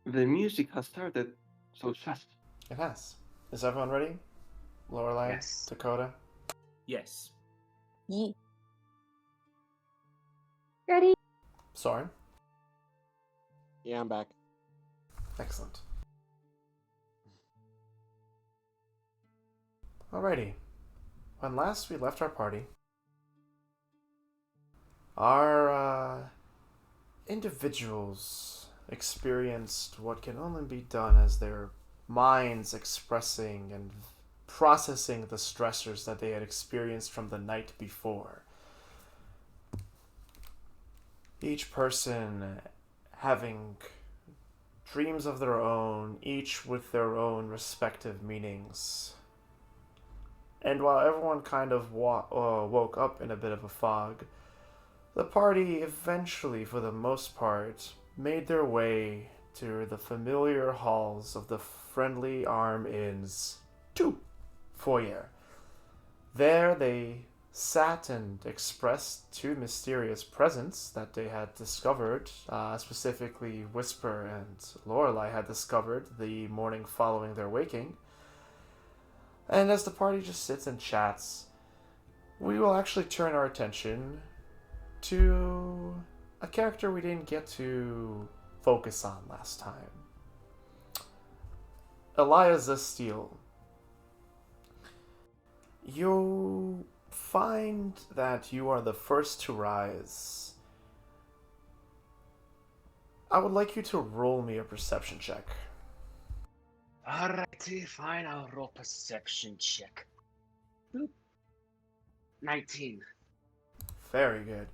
The music has started so fast. It has. Is everyone ready? Lorelai, Yes. Dakota? Yes. Ye- Ready? Soren? Yeah, I'm back. Excellent. Alrighty. When last we left our party, our individuals experienced what can only be done as their minds expressing and processing the stressors that they had experienced from the night before. Each person having dreams of their own, each with their own respective meanings. And while everyone kind of woke up in a bit of a fog, the party eventually, for the most part, made their way to the familiar halls of the Friendly Arm Inn's 2 foyer. There they sat and expressed two mysterious presents that they had discovered, specifically Whisper and Lorelei had discovered the morning following their waking. And as the party just sits and chats, we will actually turn our attention to a character we didn't get to focus on last time. Eliza Steele. You find that you are the first to rise. I would like you to roll me a perception check. Alrighty, fine. I'll roll perception check. Boop. 19. Very good.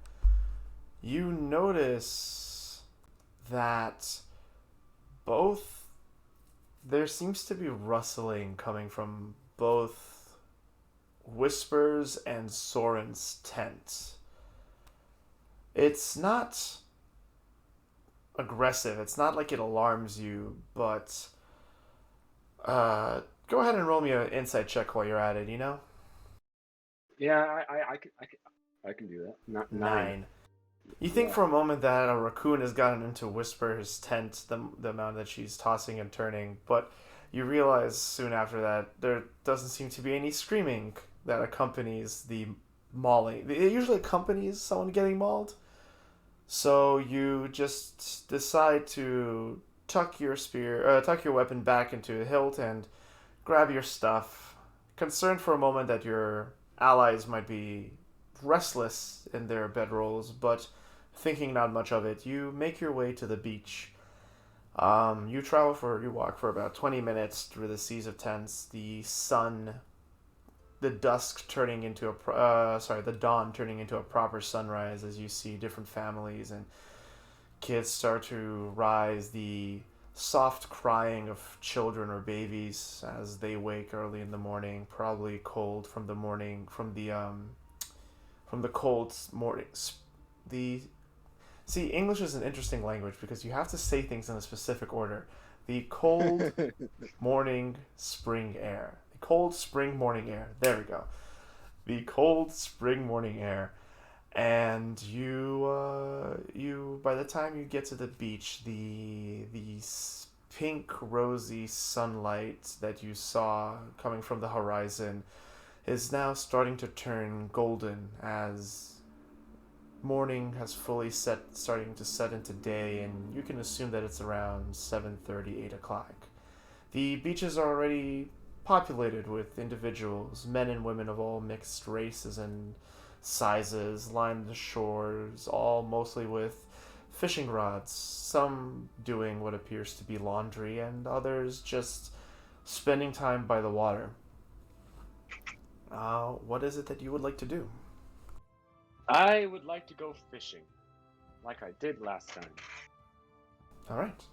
You notice that both there seems to be rustling coming from both Whispers and Soren's tent. It's not aggressive. It's not like it alarms you, but go ahead and roll me an insight check while you're at it. Yeah, I can do that. Not 9. You think Yeah. for a moment that a raccoon has gotten into Whisper's tent, the amount that she's tossing and turning, but you realize soon after that there doesn't seem to be any screaming that accompanies the mauling. It usually accompanies someone getting mauled. So you just decide to tuck your weapon back into the hilt and grab your stuff, concerned for a moment that your allies might be restless in their bedrolls, but thinking not much of it, you make your way to the beach. You walk for about 20 minutes through the seas of tents, the dusk turning into the dawn turning into a proper sunrise as you see different families and kids start to rise, the soft crying of children or babies as they wake early in the morning, probably cold from the cold morning. The See, English is an interesting language because you have to say things in a specific order. The cold morning spring air. The cold spring morning air. There we go. The cold spring morning air. And you by the time you get to the beach, the pink rosy sunlight that you saw coming from the horizon is now starting to turn golden as morning has fully starting to set into day, and you can assume that it's around 7:30, 8 o'clock. The beaches are already populated with individuals, men and women of all mixed races and sizes, line the shores, all mostly with fishing rods, some doing what appears to be laundry, and others just spending time by the water. What is it that you would like to do? I would like to go fishing, like I did last time. All right.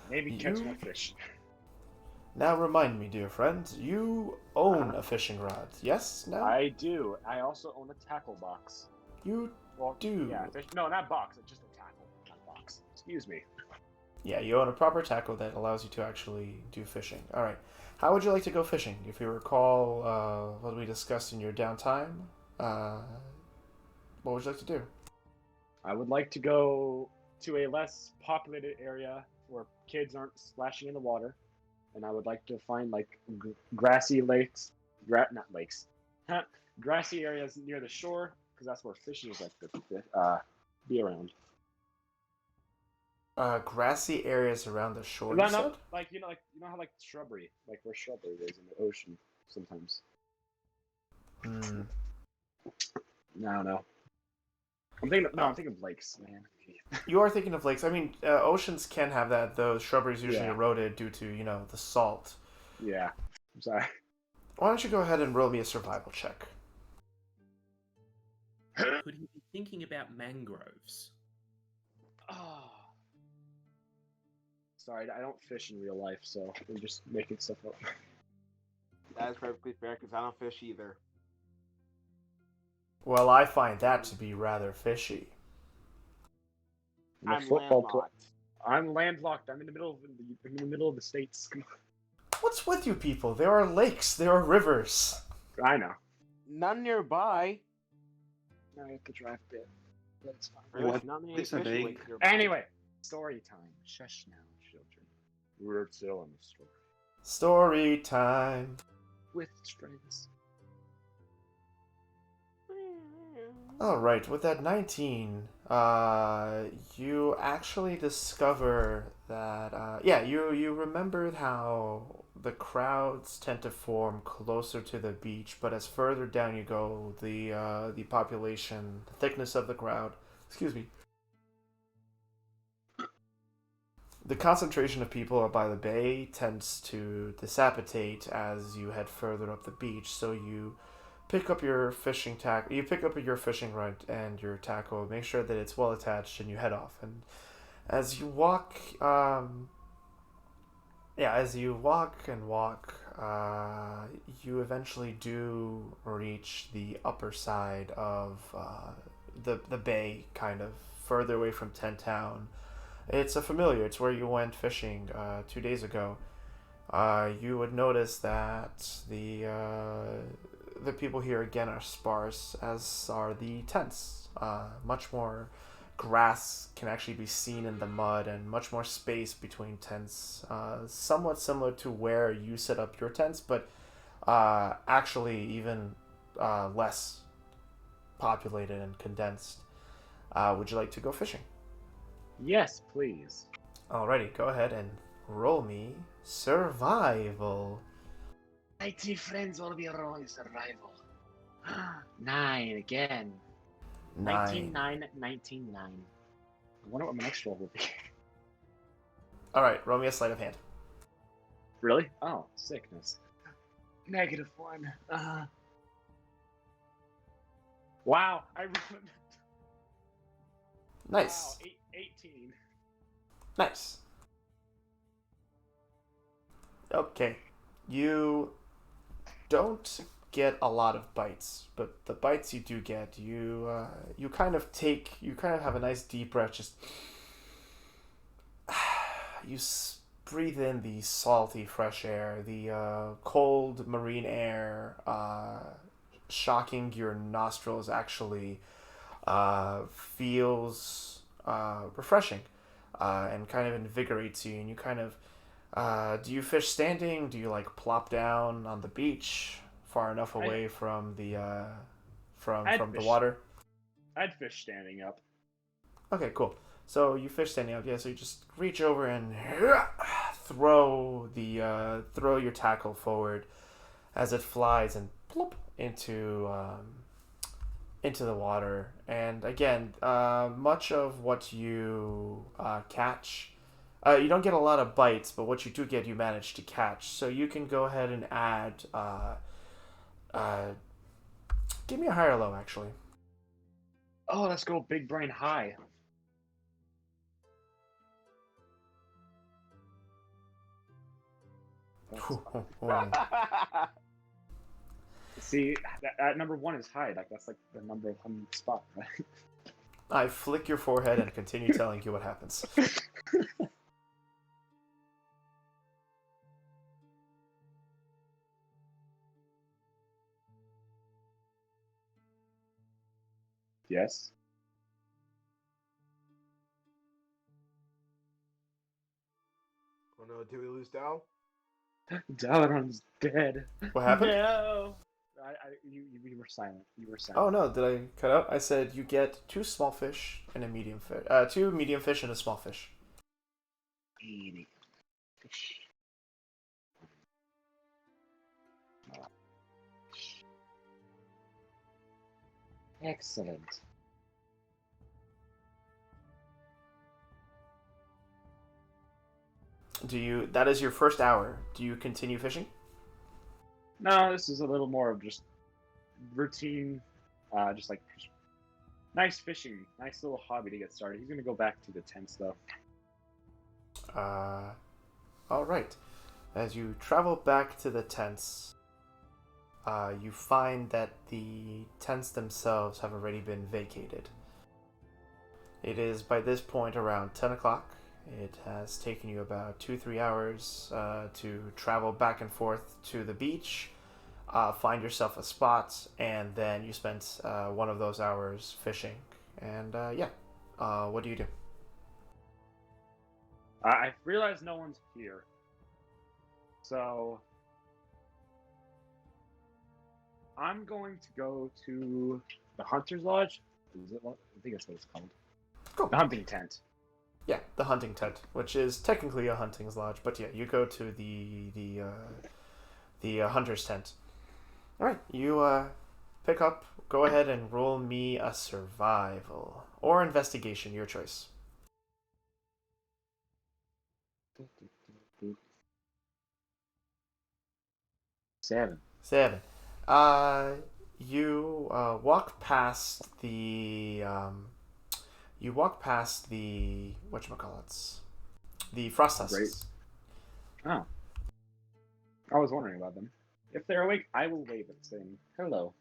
Maybe catch more fish. Now remind me, dear friend, you own a fishing rod, yes? No? I do. I also own a tackle box. You Well, do. Yeah, no, not box. It's just a tackle, not box. Excuse me. Yeah, you own a proper tackle that allows you to actually do fishing. All right. How would you like to go fishing? If you recall what we discussed in your downtime, uh, what would you like to do? I would like to go to a less populated area where kids aren't splashing in the water, and I would like to find like grassy lakes, not lakes, grassy areas near the shore because that's where fishing is like to be around. Grassy areas around the shore, you No, said? like you know how like shrubbery, like where shrubbery is in the ocean sometimes. Hmm. No, I don't know. I'm thinking of lakes, man. You are thinking of lakes. I mean, oceans can have that. Those shrubberies usually Yeah. eroded due to, the salt. Yeah, I'm sorry. Why don't you go ahead and roll me a survival check? Could he be thinking about mangroves? Oh. Sorry, I don't fish in real life, so I'm just making stuff up. That's perfectly fair because I don't fish either. Well, I find that to be rather fishy. I'm a I'm football player. landlocked. I'm landlocked. I'm in the middle of the states. What's with you people? There are lakes, there are rivers. I know. None nearby. I have to drive a bit, but it's fine. Or at What? least not many Lakes are fishing big. lakes nearby. Anyway, story time. Shush now, children. We're telling the story Story time. with friends. Alright, with that 19, you actually discover that, you remembered how the crowds tend to form closer to the beach, but as further down you go, the population, the thickness of the crowd, excuse me, the concentration of people by the bay tends to dissipate as you head further up the beach, so you pick up your fishing tackle. You pick up your fishing rod and your tackle. Make sure that it's well attached, and you head off. And as you walk, as you walk and walk, you eventually do reach the upper side of the bay, kind of further away from Tent Town. It's a familiar. It's where you went fishing 2 days ago. You would notice that the people here again are sparse, as are the tents. Much more grass can actually be seen in the mud, and much more space between tents. Somewhat similar to where you set up your tents, but actually even less populated and condensed. Would you like to go fishing? Yes, please. Alrighty, go ahead and roll me survival. My two friends will be rolling survival. 9 again. 19, 9, 19, 9. I wonder what my next roll will be. Alright, roll me a sleight of hand. Really? Oh, sickness. -1. Wow, I rolled. Nice. Wow, 18. Nice. Okay. You don't get a lot of bites, but the bites you do get, you kind of have a nice deep breath. Just you breathe in the salty fresh air, the cold marine air, shocking your nostrils. Actually, feels refreshing, and kind of invigorates you. And you kind of do you fish standing? Do you like plop down on the beach far enough away from the from the water? I'd fish standing up. Okay, cool. So you fish standing up, yeah. So you just reach over and throw your tackle forward as it flies and plop into the water. And again, much of what you catch. You don't get a lot of bites, but what you do get, you manage to catch. So you can go ahead and add. Give me a high or low, actually. Oh, let's go big brain high. See, that number 1 is high. Like that's like the number 1 spot, right? I flick your forehead and continue telling you what happens. Yes. Oh no, did we lose Dal? Dalaran's dead. What happened? No. You were silent. You were silent. Oh no, did I cut out? I said you get 2 small fish and a medium fish. 2 medium fish and a small fish. Eating fish. Excellent. That is your first hour. Do you continue fishing? No, this is a little more of just routine, just like nice fishing, nice little hobby to get started. He's gonna go back to the tents though. All right. As you travel back to the tents, you find that the tents themselves have already been vacated. It is by this point around 10 o'clock. It has taken you about 2-3 hours to travel back and forth to the beach, find yourself a spot, and then you spent one of those hours fishing. And what do you do? I realize no one's here, so I'm going to go to the Hunter's Lodge. Is it? I think that's what it's called. Cool. The hunting tent. Yeah, the hunting tent, which is technically a hunting lodge, but yeah, you go to the hunter's tent. All right, you pick up. Go ahead and roll me a survival or investigation, your choice. 7. 7. You walk past the whatchamacallits, the frost husks. Great. Oh. I was wondering about them. If they're awake, I will wave at saying hello.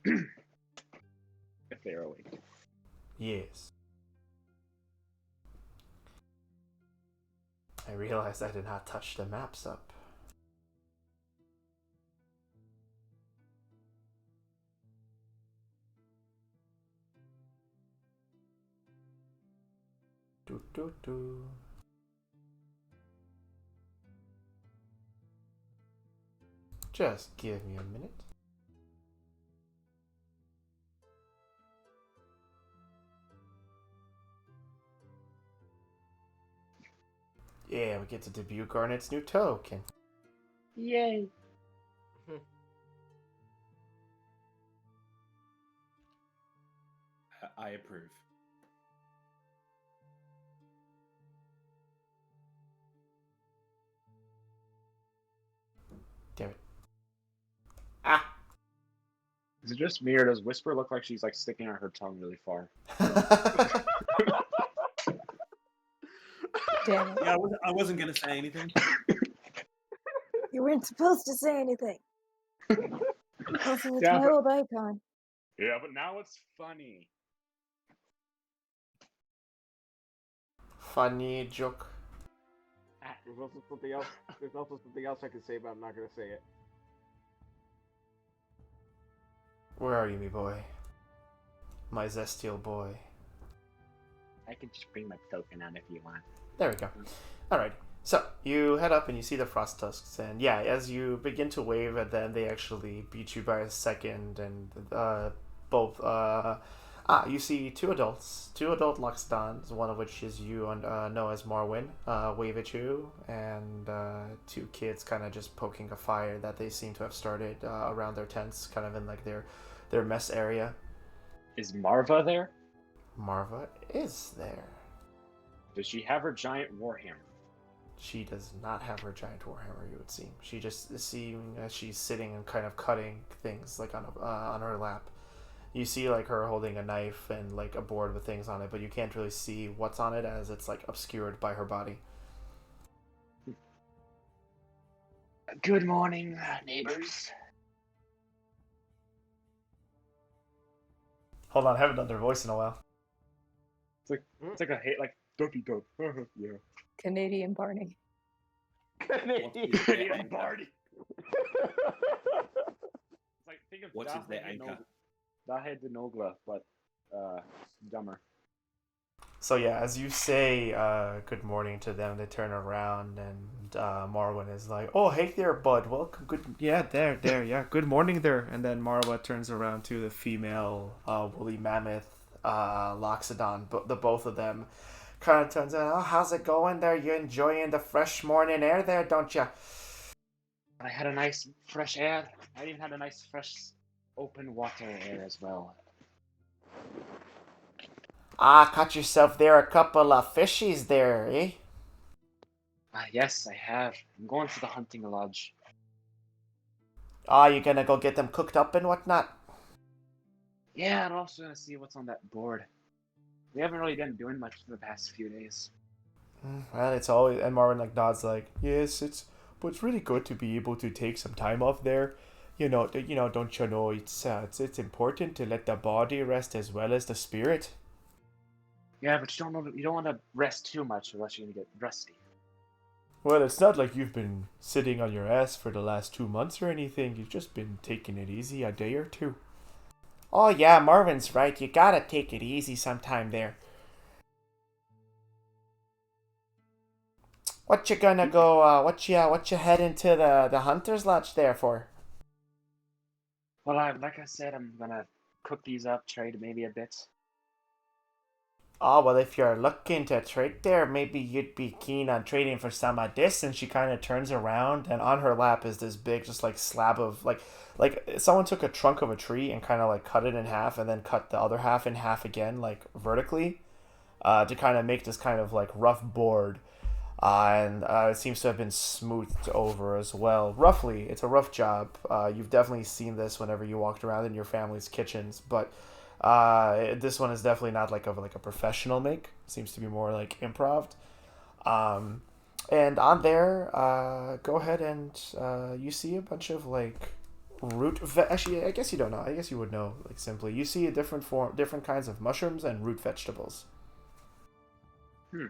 If they are awake. Yes. I realized I did not touch the maps up. Do. Just give me a minute. Yeah, we get to debut Garnet's new token. Yay! I approve. Damn it. Ah! Is it just me, or does Whisper look like she's like sticking out her tongue really far? Damn it. Yeah, I wasn't going to say anything. You weren't supposed to say anything. Also, it's Yeah, my but- old icon. Yeah, but now it's funny. Funny joke. There's also something else. There's also something else I can say, but I'm not gonna say it. Where are you, me boy? My zestial boy. I can just bring my token out if you want. There we go. Alright, so you head up and you see the frost tusks, and yeah, as you begin to wave at them, they actually beat you by a second, and you see two adult Loxodons, one of which is you and know as Marwyn, wave at you, and 2 kids kind of just poking a fire that they seem to have started around their tents, kind of in like their mess area. Is Marva there? Marva is there. Does she have her giant warhammer? She does not have her giant warhammer, you would seem. She just seeing as she's sitting and kind of cutting things like on her lap. You see like her holding a knife and like a board with things on it, but you can't really see what's on it as it's like obscured by her body. Good morning, neighbors. Hold on, I haven't done their voice in a while. It's like a hate, like dopey dope. Yeah. Canadian Barney. Canadian party. It's like think of What is their anchor? Dahe de Nogla, but dumber. So yeah, as you say good morning to them, they turn around and Marwin is like, "Oh, hey there, bud. Welcome. Good. Yeah, there. Yeah, good morning there." And then Marwa turns around to the female woolly mammoth Loxodon, but the both of them kind of turns out. Oh, how's it going there? You enjoying the fresh morning air there, don't you? I had a nice fresh air. I even had a nice fresh open water air as well. Ah, caught yourself there a couple of fishies there, eh? Yes, I have. I'm going to the hunting lodge. Ah, you gonna go get them cooked up and whatnot? Yeah, I'm also gonna see what's on that board. We haven't really been doing much for the past few days. Well, it's always and Marvin like nods like yes, but it's really good to be able to take some time off there. Don't you know it's important to let the body rest as well as the spirit. Yeah, but you don't want to rest too much, unless you're gonna get rusty. Well, it's not like you've been sitting on your ass for the last 2 months or anything. You've just been taking it easy a day or two. Oh yeah, Marvin's right. You gotta take it easy sometime there. What you gonna go? What you heading to the hunter's lodge there for? Well, like I said, I'm gonna cook these up, trade maybe a bit. Oh, well, if you're looking to trade there, maybe you'd be keen on trading for some of this. And she kind of turns around, and on her lap is this big, just like slab of like someone took a trunk of a tree and kind of like cut it in half, and then cut the other half in half again, like vertically, to kind of make this kind of like rough board. And it seems to have been smoothed over as well. Roughly, it's a rough job. You've definitely seen this whenever you walked around in your family's kitchens, but this one is definitely not like a professional make. Seems to be more like improv. Um, and on there, go ahead and you see a bunch of like actually, I guess you don't know. I guess you would know like simply. You see a different kinds of mushrooms and root vegetables. Hmm.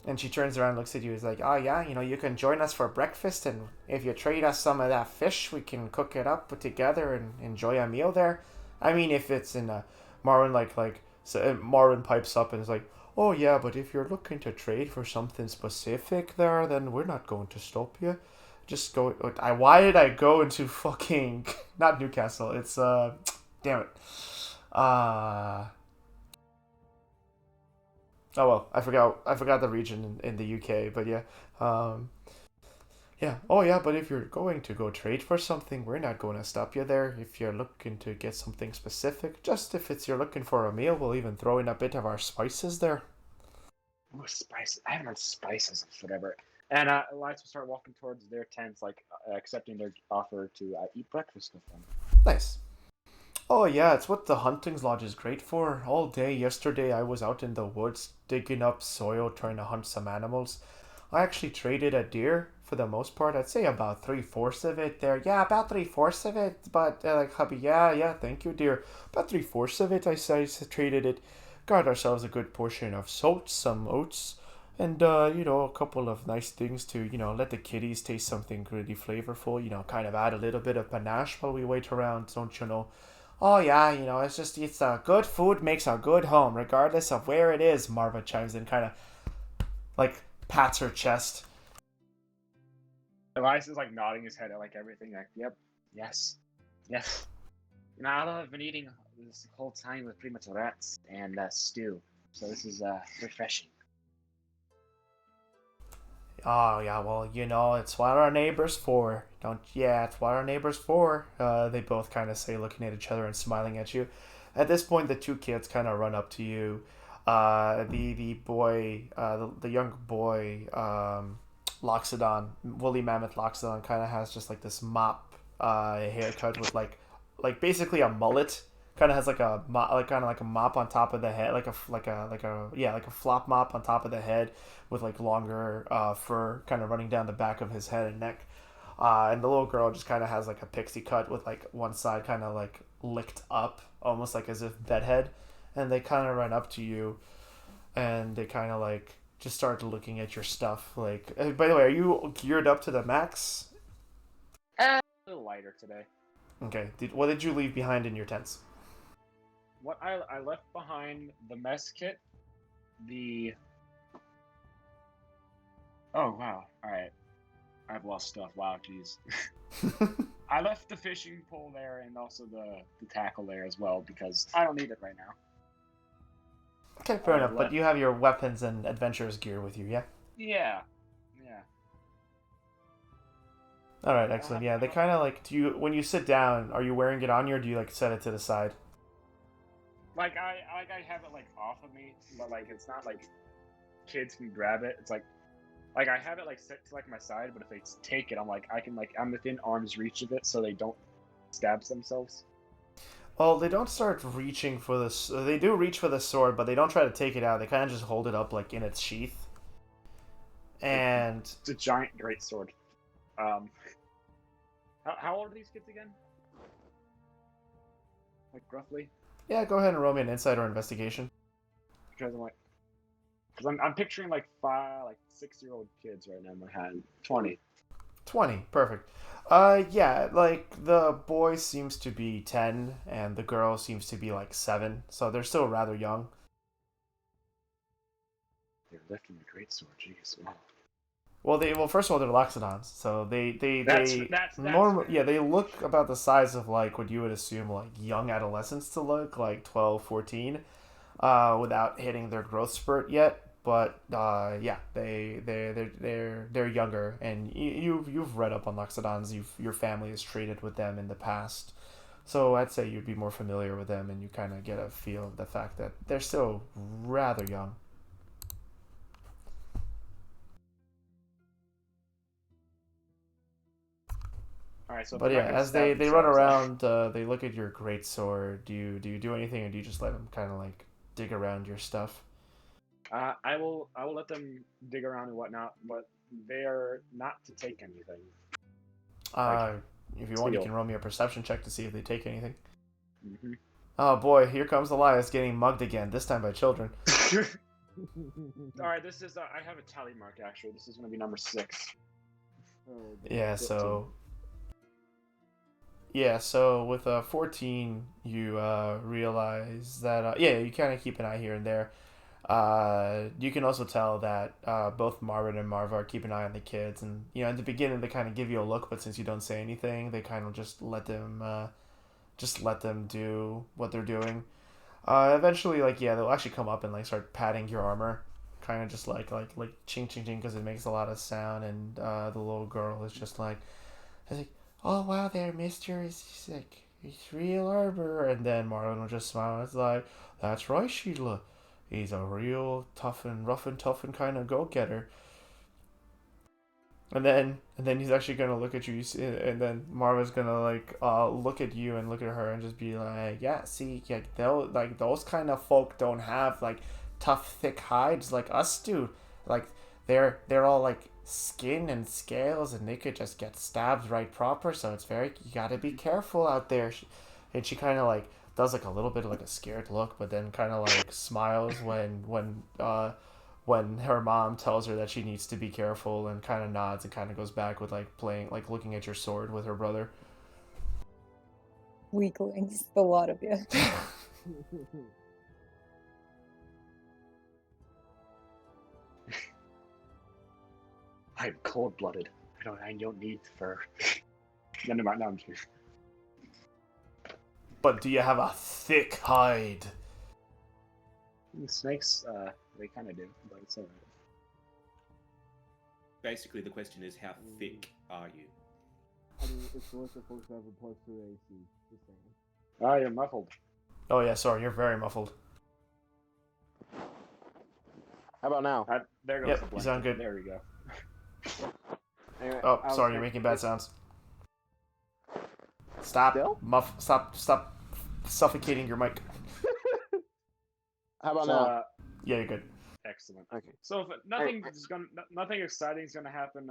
And she turns around, looks at you, is like, "Oh yeah, you can join us for breakfast, and if you trade us some of that fish, we can cook it up together and enjoy a meal there." I mean, if it's in a Marwin Marwin pipes up and is like, "Oh yeah, but if you're looking to trade for something specific there, then we're not going to stop you. Just go." Why did I go into fucking not Newcastle? It's damn it. Oh well, I forgot the region in the UK, but yeah. Yeah. Oh yeah, but if you're going to go trade for something, we're not going to stop you there. If you're looking to get something specific, just if you're looking for a meal, we'll even throw in a bit of our spices there. Oh, spices! I haven't had spices in forever. And Elias will start walking towards their tents, like accepting their offer to eat breakfast with them. Nice. Oh yeah, it's what the hunting lodge is great for. All day yesterday I was out in the woods digging up soil trying to hunt some animals. I actually traded a deer for the most part. I'd say about 3/4 of it there. Yeah, about 3/4 of it. But like hubby, yeah, thank you, dear. About 3/4 of it. I traded it. Got ourselves a good portion of salt, some oats, and a couple of nice things to let the kitties taste something really flavorful. Kind of add a little bit of panache while we wait around, don't you know? Oh yeah, it's a good food makes a good home, regardless of where it is. Marva chimes in, kind of like pats her chest. Elias is like nodding his head at like everything. Like, yep, yes, yes. All I've been eating this whole time was pretty much rats and stew. So this is refreshing. Oh yeah, well it's what our neighbors for. Don't yeah, it's what our neighbors for. They both kind of say, looking at each other and smiling at you. At this point, the two kids kind of run up to you. The boy, the young boy, Loxodon, woolly mammoth Loxodon, kind of has just like this mop haircut with like basically a mullet. Kind of has like a kind of like a mop on top of the head, like a flop mop on top of the head, with like longer fur kind of running down the back of his head and neck. And the little girl just kind of has like a pixie cut with like one side kind of like licked up, almost like as if bedhead. And they kind of run up to you, and they kind of like just start looking at your stuff. Like, by the way, are you geared up to the max? A little lighter today. Okay. What did you leave behind in your tents? what I left behind the mess kit, the. Oh wow! All right, I've lost stuff. Wow, jeez. I left the fishing pole there and also the tackle there as well because I don't need it right now. Okay, fair enough. But you have your weapons and adventurer's gear with you, yeah? Yeah. Yeah. All right, excellent. Yeah, they kind of like. Do you when you sit down, are you wearing it on you, or do you like set it to the side? Like I have it like off of me, but like it's not like kids can grab it. It's like I have it like set to like my side, but if they take it, I'm within arm's reach of it, so they don't stab themselves. Well, they don't start reaching for this. They do reach for the sword, but they don't try to take it out. They kind of just hold it up like in its sheath. And it's a giant great sword. How old are these kids again? Like roughly? yeah, go ahead and roll me an insight or investigation. Because I'm picturing like 6-year-old kids right now in my head. 20. 20, perfect. Yeah, like the boy seems to be 10 and the girl seems to be like 7, so they're still rather young. They're lifting a great sword, jeez. Wow. Well, first of all, they're Loxodons, so That's yeah, they look about the size of like what you would assume like young adolescents to look, like 12, 14, without hitting their growth spurt yet. But yeah, they're younger, and you've read up on Loxodons. Your family has traded with them in the past, so I'd say you'd be more familiar with them, and you kind of get a feel of the fact that they're still rather young. All right, so But yeah, as they run around, they look at your great sword. Do you do anything, or do you just let them kind of like dig around your stuff? I will let them dig around and whatnot, but they are not to take anything. If you want, you can roll me a perception check to see if they take anything. Mm-hmm. Oh boy, here comes Elias getting mugged again. This time by children. All right, this is I have a tally mark actually. This is going to be number 6. Yeah, so. Yeah, so with 14, you realize that yeah, you kind of keep an eye here and there. You can also tell that both Marvin and Marva are keeping an eye on the kids, and in the beginning they kind of give you a look, but since you don't say anything, they kind of just let them do what they're doing. Eventually, like yeah, they'll actually come up and like start patting your armor, kind of just like ching ching ching because it makes a lot of sound, and the little girl is just like, oh wow there, mister, is like he's real armor, and then Marlon will just smile. It's like, that's right, Sheila. He's a real rough and tough and kind of go-getter. And then he's actually gonna look at you, and then Marva's gonna like look at you and look at her and just be like, yeah, see, yeah, those kind of folk don't have like tough, thick hides like us do. Like they're all like skin and scales, and they could just get stabbed right proper. So you gotta be careful out there. And she kind of like does like a little bit of like a scared look, but then kind of like smiles when her mom tells her that she needs to be careful, and kind of nods and kind of goes back with like playing, like looking at your sword with her brother. Weaklings, the lot of you. I'm cold-blooded. I don't need fur. No, I'm kidding. But do you have a thick hide? Snakes, they kind of do, but it's alright. Basically, the question is, how thick are you? I mean, it's worth the folks have a +2 AC. Just saying. Ah, you're muffled. Oh yeah, sorry, you're very muffled. How about now? There goes Yep, the you blanket. sound good. There we go. Anyway, Oh, sorry, you're making bad sounds. Stop. Still? Stop suffocating your mic. How about So, now? Yeah, you're good. excellent. Okay. So if nothing exciting is gonna happen,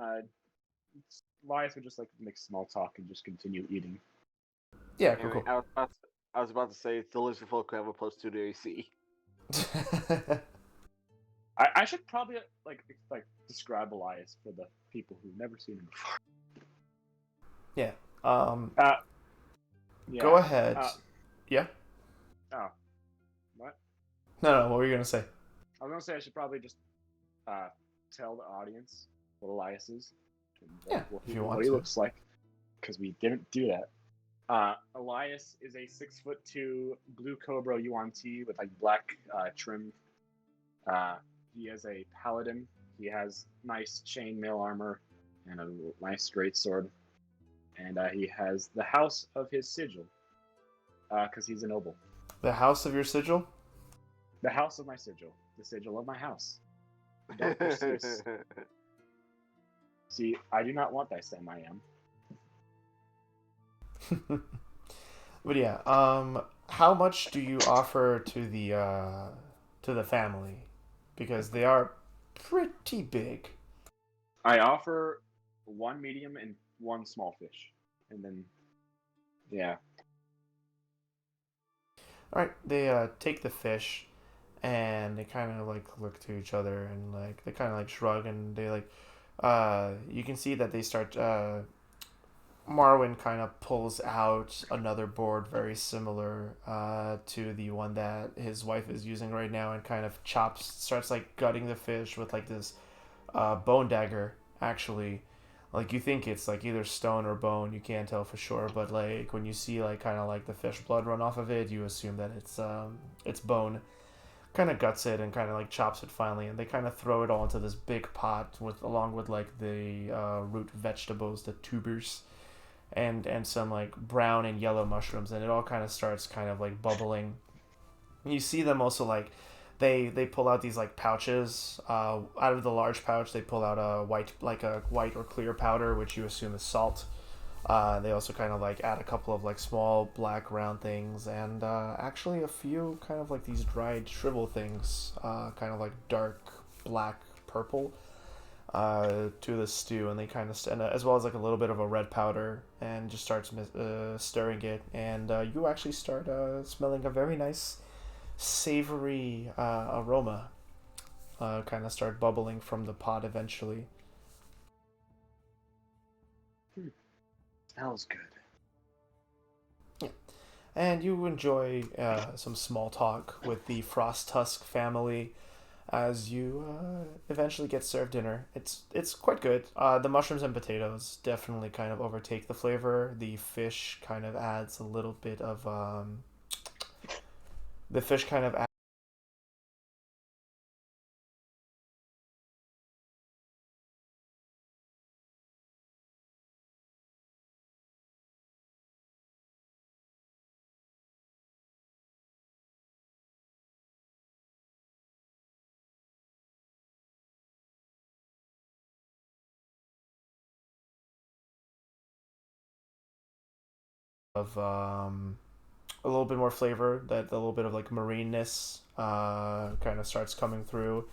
Elias would just like make small talk and just continue eating. Yeah, Anyway, cool. I was about to say, it's delicious folk who have a +2 to AC. I should probably like describe Elias for the people who've never seen him before. Yeah. Yeah. Go ahead. Yeah. Oh. No, what were you gonna say? I was gonna say I should probably just tell the audience what Elias is and Yeah, if you want what he to. looks like, because we didn't do that. Elias is a 6'2" blue Cobra UNT with like black trim. He is a paladin. He has nice chainmail armor and a nice great sword, and he has the house of his sigil, because he's a noble. The house of your sigil? The house of my sigil, the sigil of my house. Dr. Seuss. See, I do not want thy stem, I am. But yeah, how much do you offer to the family? Because they are pretty big. I offer one medium and one small fish, and then, yeah. All right, they take the fish, and they kind of like look to each other, and like they kind of like shrug, and they like, you can see that they start. Marwin kind of pulls out another board very similar to the one that his wife is using right now, and kind of starts like gutting the fish with like this bone dagger. Actually, like you think it's like either stone or bone, you can't tell for sure, but like when you see like kind of like the fish blood run off of it, you assume that it's bone. Kind of guts it and kind of like chops it finally, and they kind of throw it all into this big pot with along with like the root vegetables, the tubers, and some like brown and yellow mushrooms, and it all kind of starts kind of like bubbling. You see them also like they pull out these like pouches. Out of the large pouch, they pull out a white or clear powder, which you assume is salt. They also kind of like add a couple of like small black round things, and actually a few kind of like these dried shrivel things, kind of like dark black purple, to the stew, and they kind of and as well as like a little bit of a red powder, and just starts stirring it, and you actually start smelling a very nice savory aroma kind of start bubbling from the pot eventually. Smells good. And you enjoy some small talk with the Frost Tusk family as you eventually get served dinner. It's quite good. The mushrooms and potatoes definitely kind of overtake the flavor. The fish kind of adds a little bit of the fish kind of of a little bit more flavor. That a little bit of like marineness kind of starts coming through,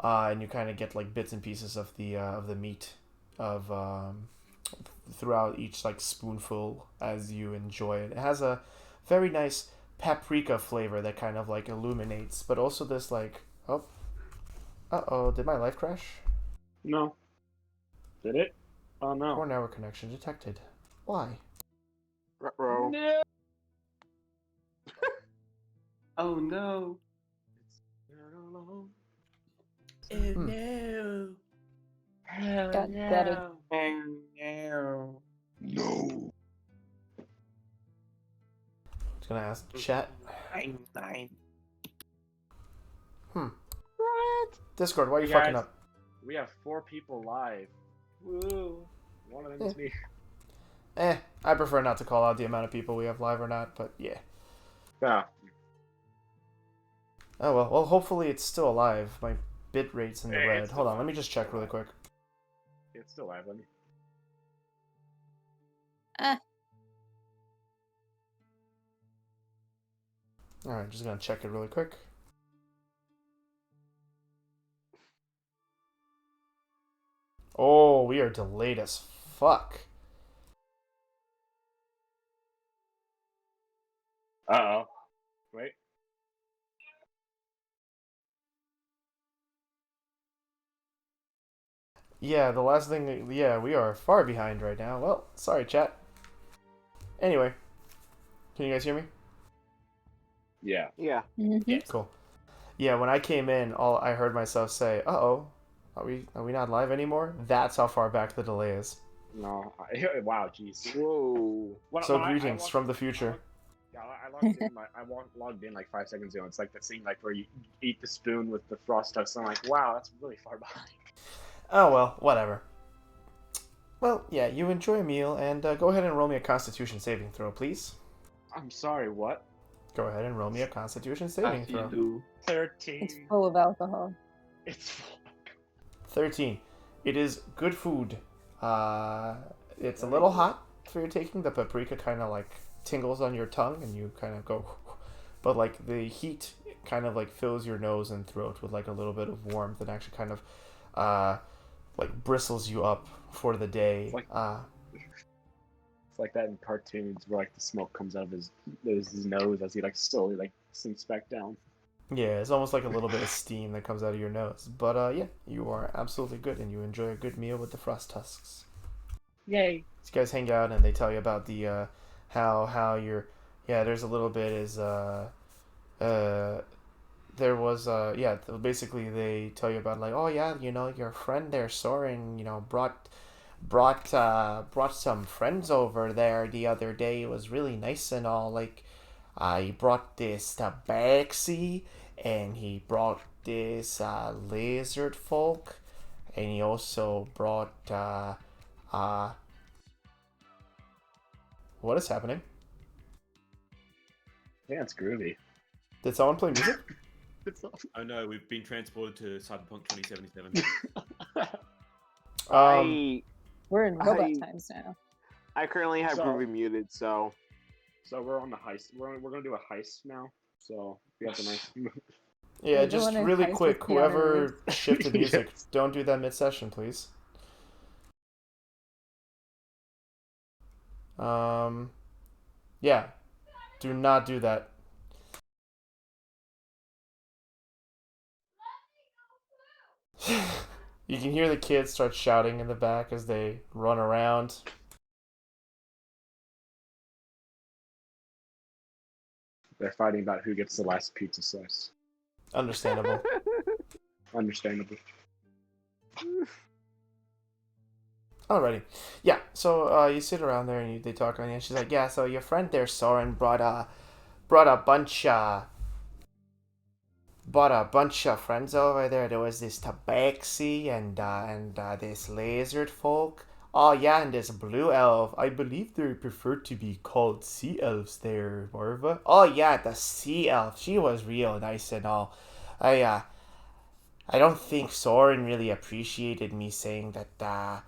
and you kind of get like bits and pieces of the meat of throughout each like spoonful as you enjoy it. It has a very nice paprika flavor that kind of like illuminates, but also this like did my life crash? No. Did it? Oh Poor no. network connection detected. Why? Ruh-roh. No. Oh no. Hmm. No. Got gutted. No. No. Just gonna ask chat. Nine. Discord, why are you Hey, fucking guys. up? We have 4 people live. Woo. One of them is me. I prefer not to call out the amount of people we have live or not, but yeah. Yeah. Oh well, hopefully it's still alive. My bit rate's in the Hey, red. it's Hold still on, let me alive. just check really quick. It's still live. Let me. Alright, just gonna check it really quick. Oh, we are delayed as fuck. Uh-oh. Wait. Yeah, the last thing. Yeah, we are far behind right now. Well, sorry, chat. Anyway, can you guys hear me? Yeah. Yeah. Mm-hmm. Yes. Cool. Yeah, when I came in, all I heard myself say, "Uh-oh, are we not live anymore?" That's how far back the delay is. No, wow, jeez. Whoa. So greetings from the future. Logged in like 5 seconds ago. It's like the scene like where you eat the spoon with the frost tusk. I'm like, wow, that's really far behind. Oh well, whatever. Well, yeah, you enjoy a meal, and go ahead and roll me a Constitution saving throw, please. I'm sorry, what? Go ahead and roll me a Constitution As saving you throw. do. 13. It's full of alcohol. It's full. 13. It is good food. It's a little hot for your taking. The paprika kind of like tingles on your tongue, and you kind of go, but like the heat kind of like fills your nose and throat with like a little bit of warmth, and actually kind of like bristles you up for the day. It's like that in cartoons where like the smoke comes out of his nose as he like slowly like sinks back down. Yeah, it's almost like a little bit of steam that comes out of your nose. But yeah, you are absolutely good, and you enjoy a good meal with the frost tusks. Yay! These guys hang out, and they tell you about the how you're. Yeah, there's a little bit is there was yeah, basically they tell you about like, oh yeah, your friend there Soren, brought some friends over there the other day. It was really nice and all. Like, he brought this tabaxi, and he brought this lizard folk, and he also brought what is happening? Yeah, it's groovy. Did someone play music? Oh no, we've been transported to Cyberpunk 2077. We're in robot I- times now. I currently have So- Groovy muted, so So we're on the heist. We're gonna do a heist now. So we have to nice. Yeah, We're just doing a really heist quick, with Keanu whoever shifted music, Yes. don't do that mid-session, please. Yeah, do not do that. You can hear the kids start shouting in the back as they run around. They're fighting about who gets the last pizza slice. Understandable. Understandable. Alrighty. Yeah, so you sit around there and they talk on you, and she's like, yeah, so your friend there, Soren, brought a bunch of friends over there. There was this tabaxi and this lizard folk. Oh yeah, and this blue elf. I believe they prefer to be called sea elves there, Marva. Oh yeah, the sea elf. She was real nice and all. I don't think Soren really appreciated me saying that,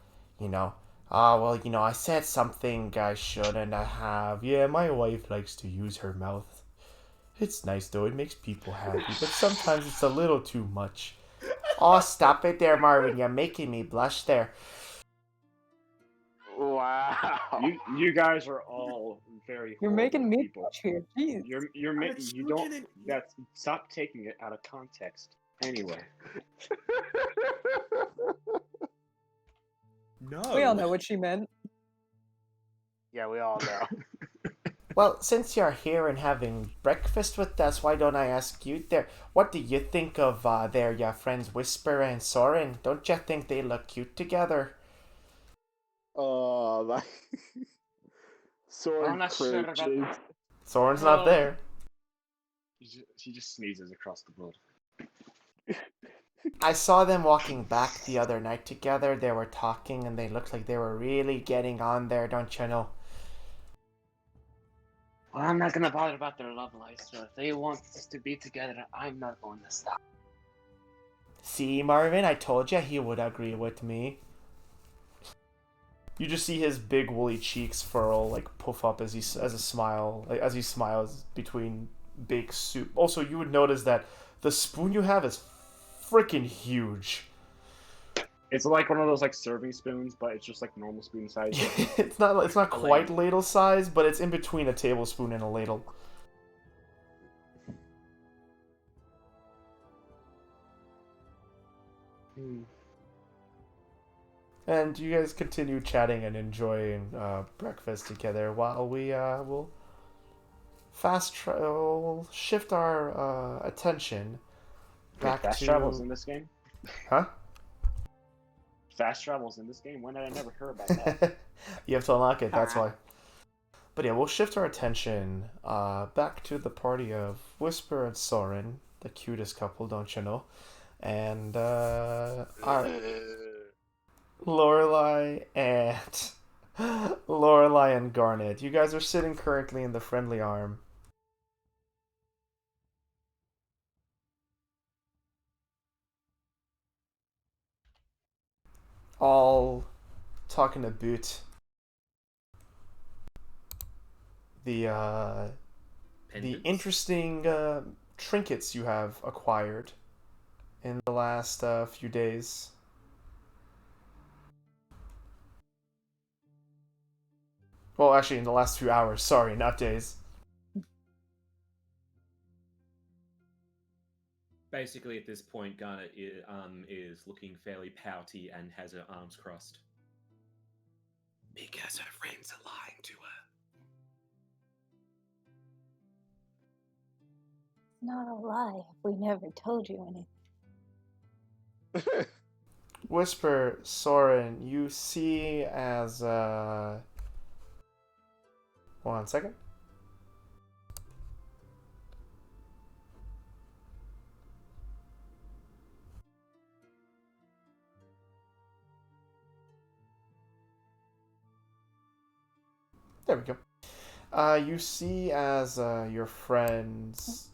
I said something I shouldn't have. Yeah, my wife likes to use her mouth. It's nice though, it makes people happy, but sometimes it's a little too much. Oh, stop it there, Marvin, you're making me blush there. wow. You guys are all very. You're horrible making me people. touch here. Jeez. You don't. Stop taking it out of context. Anyway. No. We all know what she meant. Yeah, we all know. Well, since you're here and having breakfast with us, why don't I ask you there, what do you think of your friends Whisper and Soren? Don't you think they look cute together? My sword I'm not sure about cringes. that. Soren's not there. She just sneezes across the board. I saw them walking back the other night together. They were talking and they looked like they were really getting on there, don't you know? Well, I'm not gonna bother about their love life, so if they want us to be together, I'm not going to stop. See, Marvin, I told you he would agree with me. You just see his big woolly cheeks furl, like puff up as he smiles between big soup. Also, you would notice that the spoon you have is freaking huge. It's like one of those like serving spoons, but it's just like normal spoon size. It's not quite ladle size, but it's in between a tablespoon and a ladle. And you guys continue chatting and enjoying breakfast together while we will we'll shift our attention back fast to travels in this game. huh? Fast travels in this game. When did I never heard about that? You have to unlock it. That's why. But yeah, we'll shift our attention back to the party of Whisper and Soren, the cutest couple, don't you know? And our Lorelai and Lorelai and Garnet. You guys are sitting currently in the friendly arm. All talking about the Pendants? interesting trinkets you have acquired in the last few days. Well, actually, in the last few hours. Sorry, not days. Basically, at this point, Garnet is looking fairly pouty and has her arms crossed. Because her friends are lying to her. Not a lie. We never told you anything. Whisper, Soren, you see as hold on a second. There we go. You see as your friend's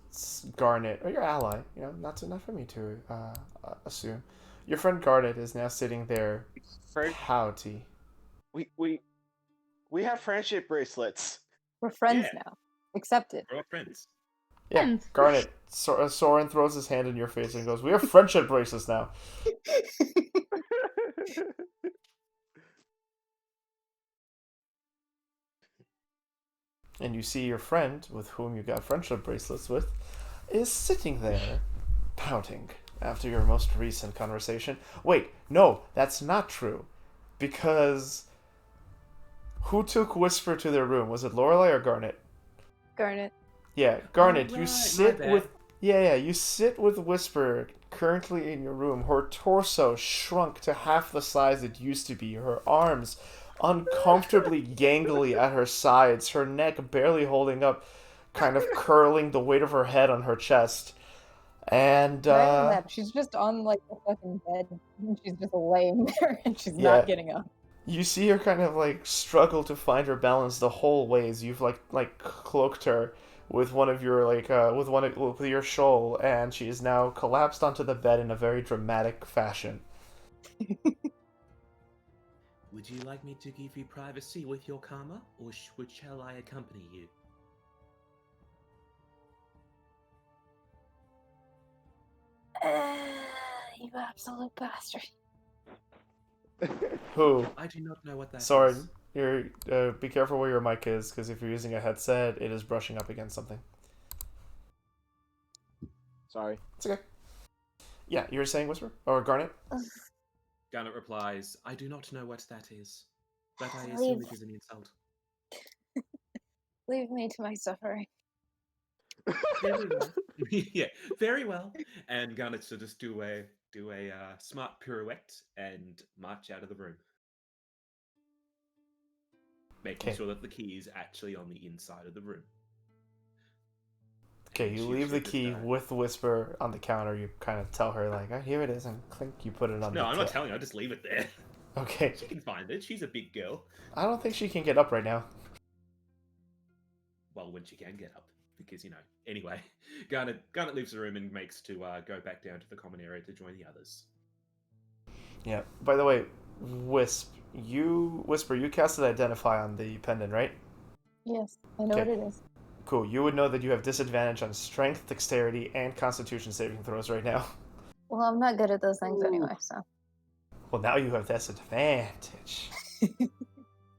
Garnet, or your ally, not for me to assume. Your friend Garnet is now sitting there, pouty. We have friendship bracelets. We're friends Yeah. now. Accepted. We're all friends. Yeah, Friends. Garnet. Soren throws his hand in your face and goes, "We have friendship bracelets now." And you see your friend, with whom you got friendship bracelets with, is sitting there, pouting after your most recent conversation. Wait, no, that's not true. Because who took Whisper to their room? Was it Lorelai or Garnet? Garnet. Yeah, Garnet, Oh, you right, sit my bad. with... Yeah, you sit with Whisper currently in your room. Her torso shrunk to half the size it used to be. Her arms uncomfortably gangly at her sides, her neck barely holding up, kind of curling the weight of her head on her chest. And Not even that. She's just on like the fucking bed. And she's just laying there and she's Yeah. not getting up. you see her kind of like struggle to find her balance the whole way as you've like cloaked her with one of your with your shawl, and she is now collapsed onto the bed in a very dramatic fashion. Would you like me to give you privacy with your karma, or shall I accompany you? You absolute bastard. Who? I do not know what that is. Soren, you're be careful where your mic is, because if you're using a headset, it is brushing up against something. Sorry. It's okay. Yeah, you were saying Whisper? Or Garnet? Garnet replies, I do not know what that is, but I assume Leave. it is an insult. Leave me to my suffering. Very well. Yeah, very well. And Garnet should just do a smart pirouette and march out of the room, making Okay. sure that the key is actually on the inside of the room. Okay, And you she leave the just, key with Whisper on the counter. You kind of tell her, like, oh, here it is, and clink, you put it on the No, I'm not tip. telling her. I just leave it there. Okay. She can find it. She's a big girl. I don't think she can get up right now. Well, when she can get up, because Anyway, Garnet leaves the room and makes to go back down to the common area to join the others. Yeah. By the way, Whisper, you casted Identify on the pendant, right? Yes, I know Okay. what it is. Cool. You would know that you have disadvantage on Strength, Dexterity, and Constitution saving throws right now. Well, I'm not good at those things anyway, so. Well, now you have disadvantage.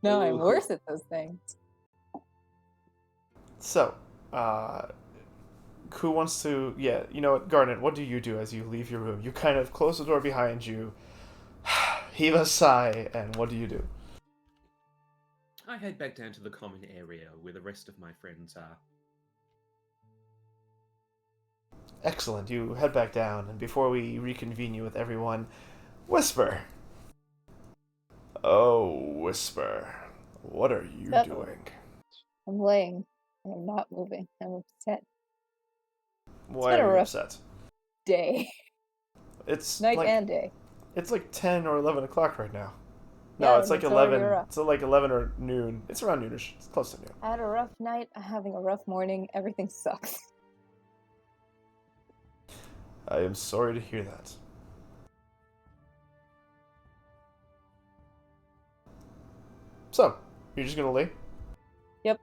No, I'm Ooh. worse at those things. So, who wants to... Yeah, you know what, Garnet, what do you do as you leave your room? You kind of close the door behind you, heave a sigh, and what do you do? I head back down to the common area where the rest of my friends are. Excellent. You head back down, and before we reconvene you with everyone, Whisper. Oh, Whisper. What are you Yep. doing? I'm laying. I'm not moving. I'm upset. Why been a are you rough- upset? Day. It's Night like and day. it's like 10 or 11 o'clock right now. No, Yeah, it's like it's already 11. rough. It's like 11 or noon. It's around noonish. It's close to noon. I had a rough night. I'm having a rough morning. Everything sucks. I am sorry to hear that. So, you're just gonna lay? Yep.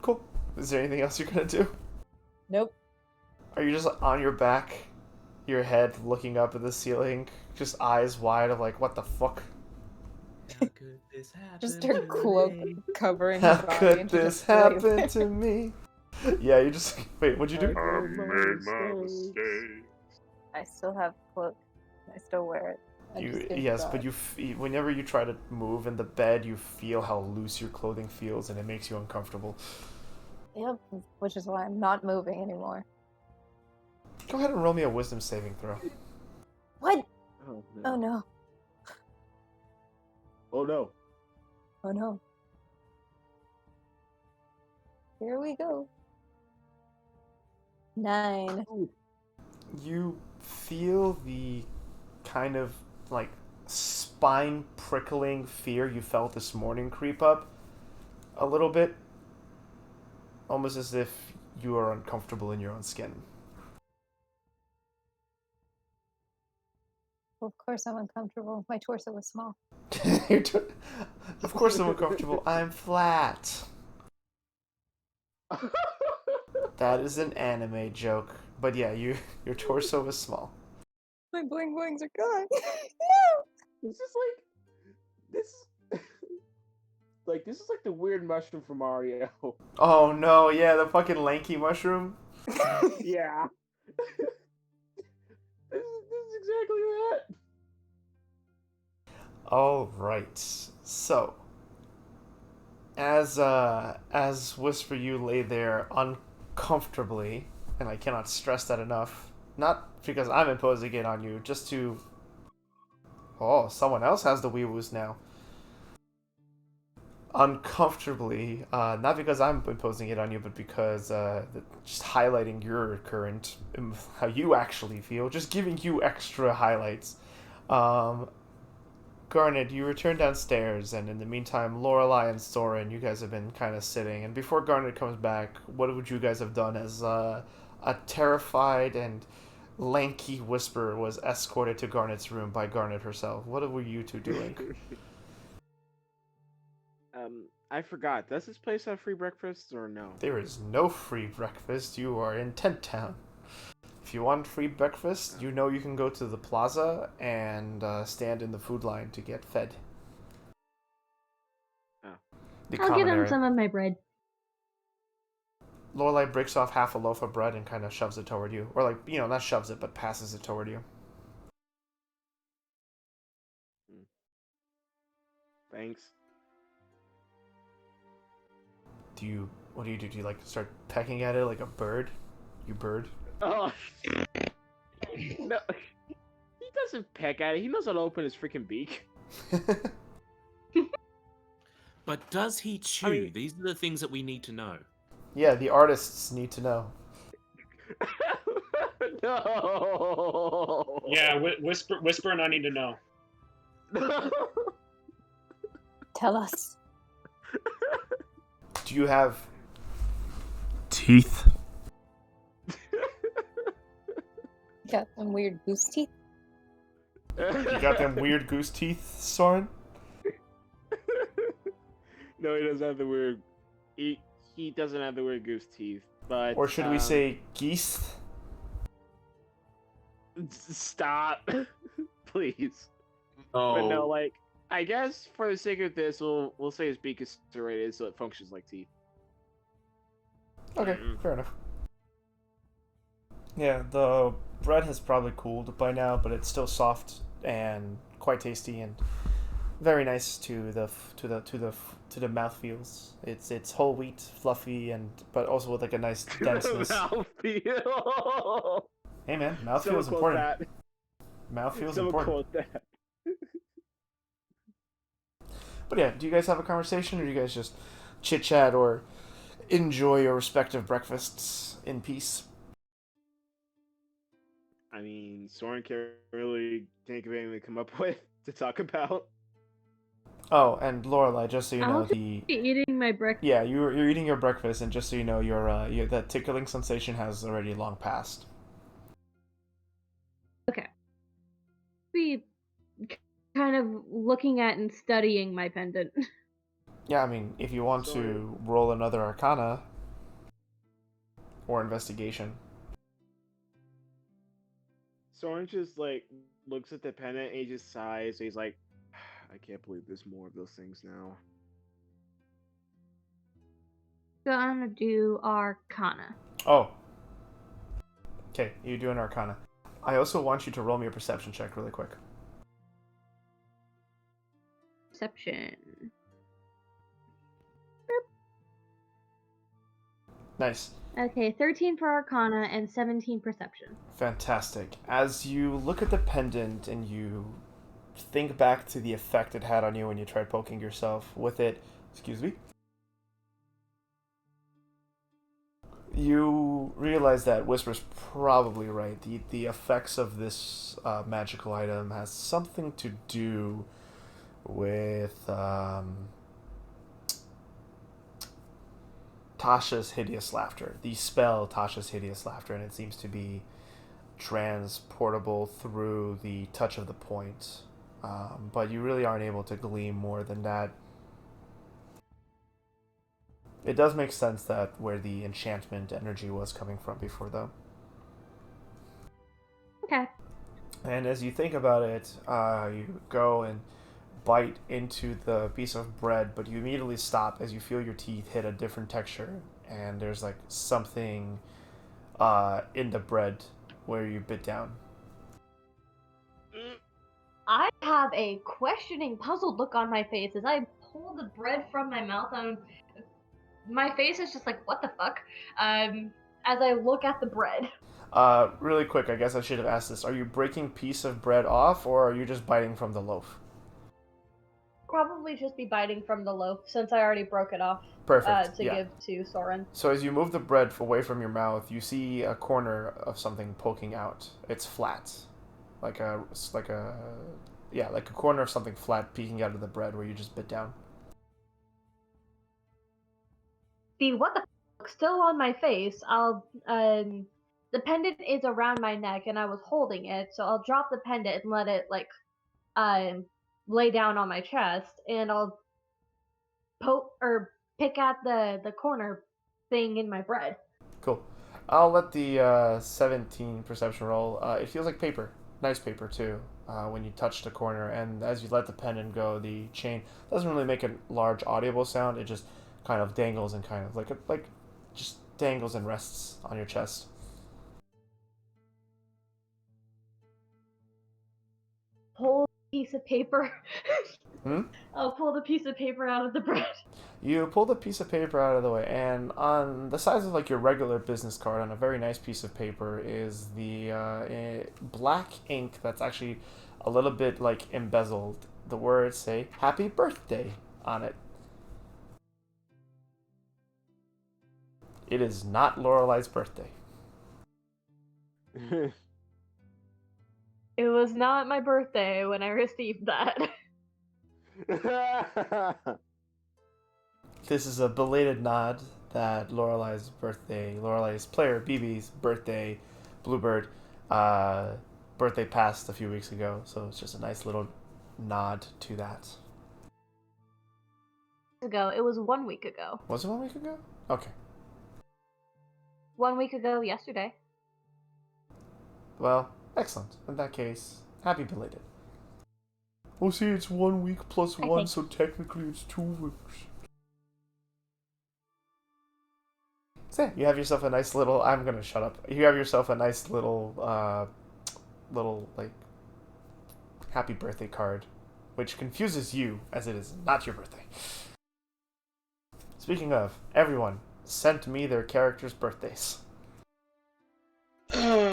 Cool. Is there anything else you're gonna do? Nope. Are you just on your back, your head looking up at the ceiling, just eyes wide of like, what the fuck? How could this happen? Just her to cloak me? covering her How body. could and she this just lays happen there. to me? Yeah, you just wait. What'd you do? I made my mistake. I still have cloak. I still wear it. I just give Yes, God. but whenever you try to move in the bed, you feel how loose your clothing feels, and it makes you uncomfortable. Yep, which is why I'm not moving anymore. Go ahead and roll me a wisdom saving throw. What? Oh Oh no. no. Oh no. Oh no. Here we go. 9. You feel the kind of like spine prickling fear you felt this morning creep up a little bit, almost as if you are uncomfortable in your own skin. Well, of course I'm uncomfortable. My torso was small. Of course I'm uncomfortable. I'm flat. That is an anime joke. But yeah, your torso is small. My bling blings are gone. It's just this. This is like the weird mushroom from Mario. Oh no, yeah, the fucking lanky mushroom. Yeah. This is exactly that. All right. So, as Whisper, you lay there uncomfortably, and I cannot stress that enough. Not because I'm imposing it on you, just to. Oh, someone else has the wee woos now. Uncomfortably, not because I'm imposing it on you, but because just highlighting your current, how you actually feel, just giving you extra highlights. Garnet, you return downstairs, and in the meantime, Lorelai and Soren, you guys have been kind of sitting. And before Garnet comes back, what would you guys have done as a terrified and lanky Whisper was escorted to Garnet's room by Garnet herself? What were you two doing? I forgot. Does this place have free breakfasts or no? There is no free breakfast. You are in Tent Town. If you want free breakfast, you know you can go to the plaza and stand in the food line to get fed. Oh. The I'll common give him area. some of my bread. Lorelai breaks off half a loaf of bread and kind of shoves it toward you. Or, like, not shoves it, but passes it toward you. Thanks. What do you do? Do you, like, start pecking at it like a bird? You bird? Oh. No. He doesn't peck at it. He knows how to open his freaking beak. But does he chew? I mean- These are the things that we need to know. Yeah, the artists need to know. No. Yeah, Whisper and I need to know. No. Tell us. Do you have teeth? Got some weird goose teeth. You got them weird goose teeth, Soren? No, he doesn't have the weird. He doesn't have the weird goose teeth. But Or should we say geese? stop, please? Oh, But no, like I guess for the sake of this, we'll say his beak is serrated, so it functions like teeth. Okay, fair enough. Yeah, the bread has probably cooled by now, but it's still soft and quite tasty and very nice to the mouth feels. It's whole wheat, fluffy, but also with like a nice denseness. Mouthfeel. Hey man, mouthfeel Someone is quote important. that. Mouthfeel is Someone important. quote that. But yeah, do you guys have a conversation, or do you guys just chit chat or enjoy your respective breakfasts in peace? I mean, Soren can't really think of anything to come up with to talk about. Oh, and Lorelai, just so you I'll know, just be eating my breakfast. yeah, you're eating your breakfast, and just so you know, that tickling sensation has already long passed. Okay. Be kind of looking at and studying my pendant. Yeah, I mean, if you want So- to roll another Arcana or investigation. Soren just like looks at the pennant and he just sighs. He's like, I can't believe there's more of those things now. Gonna do Arcana. Oh, okay, you do an Arcana. I also want you to roll me a perception check really quick. Perception. Nice. Okay, 13 for Arcana and 17 Perception. Fantastic. As you look at the pendant and you think back to the effect it had on you when you tried poking yourself with it, excuse me, you realize that Whisper's probably right. The effects of this magical item has something to do with Tasha's hideous laughter. The spell Tasha's hideous laughter, and it seems to be transportable through the touch of the point. But you really aren't able to glean more than that. It does make sense that where the enchantment energy was coming from before, though. Okay. And as you think about it, you go and bite into the piece of bread, but you immediately stop as you feel your teeth hit a different texture, and there's like something in the bread where you bit down. I have a questioning, puzzled look on my face as I pull the bread from my mouth. My face is just like, what the fuck? As I look at the bread. Really quick, I guess I should have asked this. Are you breaking piece of bread off, or are you just biting from the loaf? Probably just be biting from the loaf since I already broke it off. Perfect. To yeah. give to Soren. So as you move the bread away from your mouth, you see a corner of something poking out. It's flat, like a corner of something flat peeking out of the bread where you just bit down. The what the fuck still on my face. The pendant is around my neck and I was holding it, so I'll drop the pendant and let it lay down on my chest, and I'll pick at the corner thing in my bread. Cool. I'll let the 17 perception roll. It feels like paper. Nice paper, too, when you touch the corner. And as you let the pendant go, the chain doesn't really make a large audible sound. It just kind of dangles and kind of just dangles and rests on your chest. Pull a piece of paper. Hmm? I'll pull the piece of paper out of the bread. You pull the piece of paper out of the way, and on the size of like your regular business card, on a very nice piece of paper, is the black ink that's actually a little bit like embezzled. The words say "Happy Birthday" on it. It is not Lorelai's birthday. It was not my birthday when I received that. This is a belated nod that Lorelai's player BB's birthday, Bluebird, birthday passed a few weeks ago, so it's just a nice little nod to that. It was 1 week ago. Was it 1 week ago? Okay. 1 week ago yesterday. Well, excellent. In that case, happy belated. Oh, see, it's 1 week plus I 1, think- so technically it's 2 weeks. So yeah, you have yourself a nice little. I'm gonna shut up. You have yourself a nice little, like, happy birthday card, which confuses you as it is not your birthday. Speaking of, everyone sent me their characters' birthdays.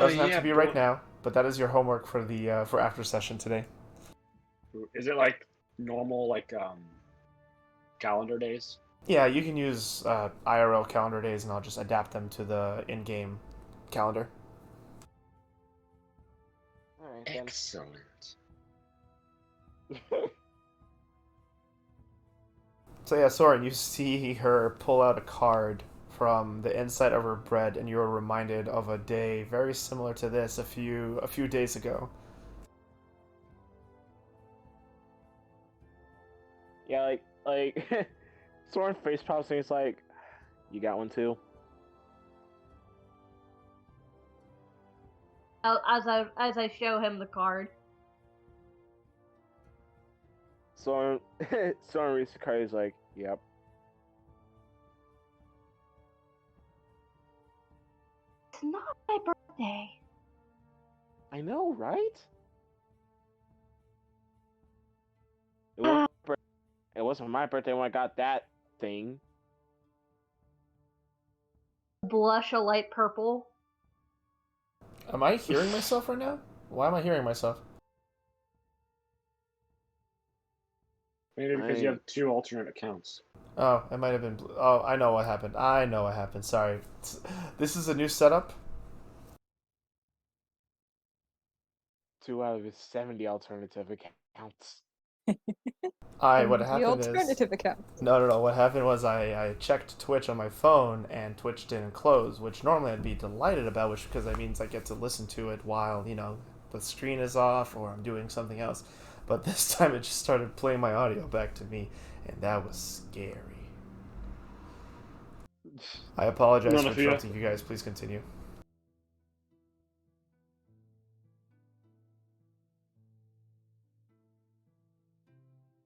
Doesn't have yeah, to be right now, but that is your homework for the for after session today. Is it like normal calendar days? Yeah, you can use IRL calendar days, and I'll just adapt them to the in-game calendar. All right then. Excellent. So yeah, Soren, you see her pull out a card from the inside of her bread, and you're reminded of a day very similar to this a few days ago. Yeah, like Soren face pops and he's like, "You got one too?" As I show him the card. Soren Soren reads the card. He's like, "Yep." It's not my birthday. I know, right? Ah. It wasn't my birthday when I got that thing. Blush a light purple. Am I hearing myself right now? Why am I hearing myself? Maybe because you have 2 alternate accounts. Oh, it might have been. Oh, I know what happened. I know what happened. Sorry. This is a new setup. 2 out of his 70 alternative accounts. What The happened is alternative account. no. What happened was I checked Twitch on my phone and Twitch didn't close, which normally I'd be delighted about, which because that means I get to listen to it while the screen is off or I'm doing something else. But this time it just started playing my audio back to me, and that was scary. I apologize None for of you. interrupting you guys. Please continue.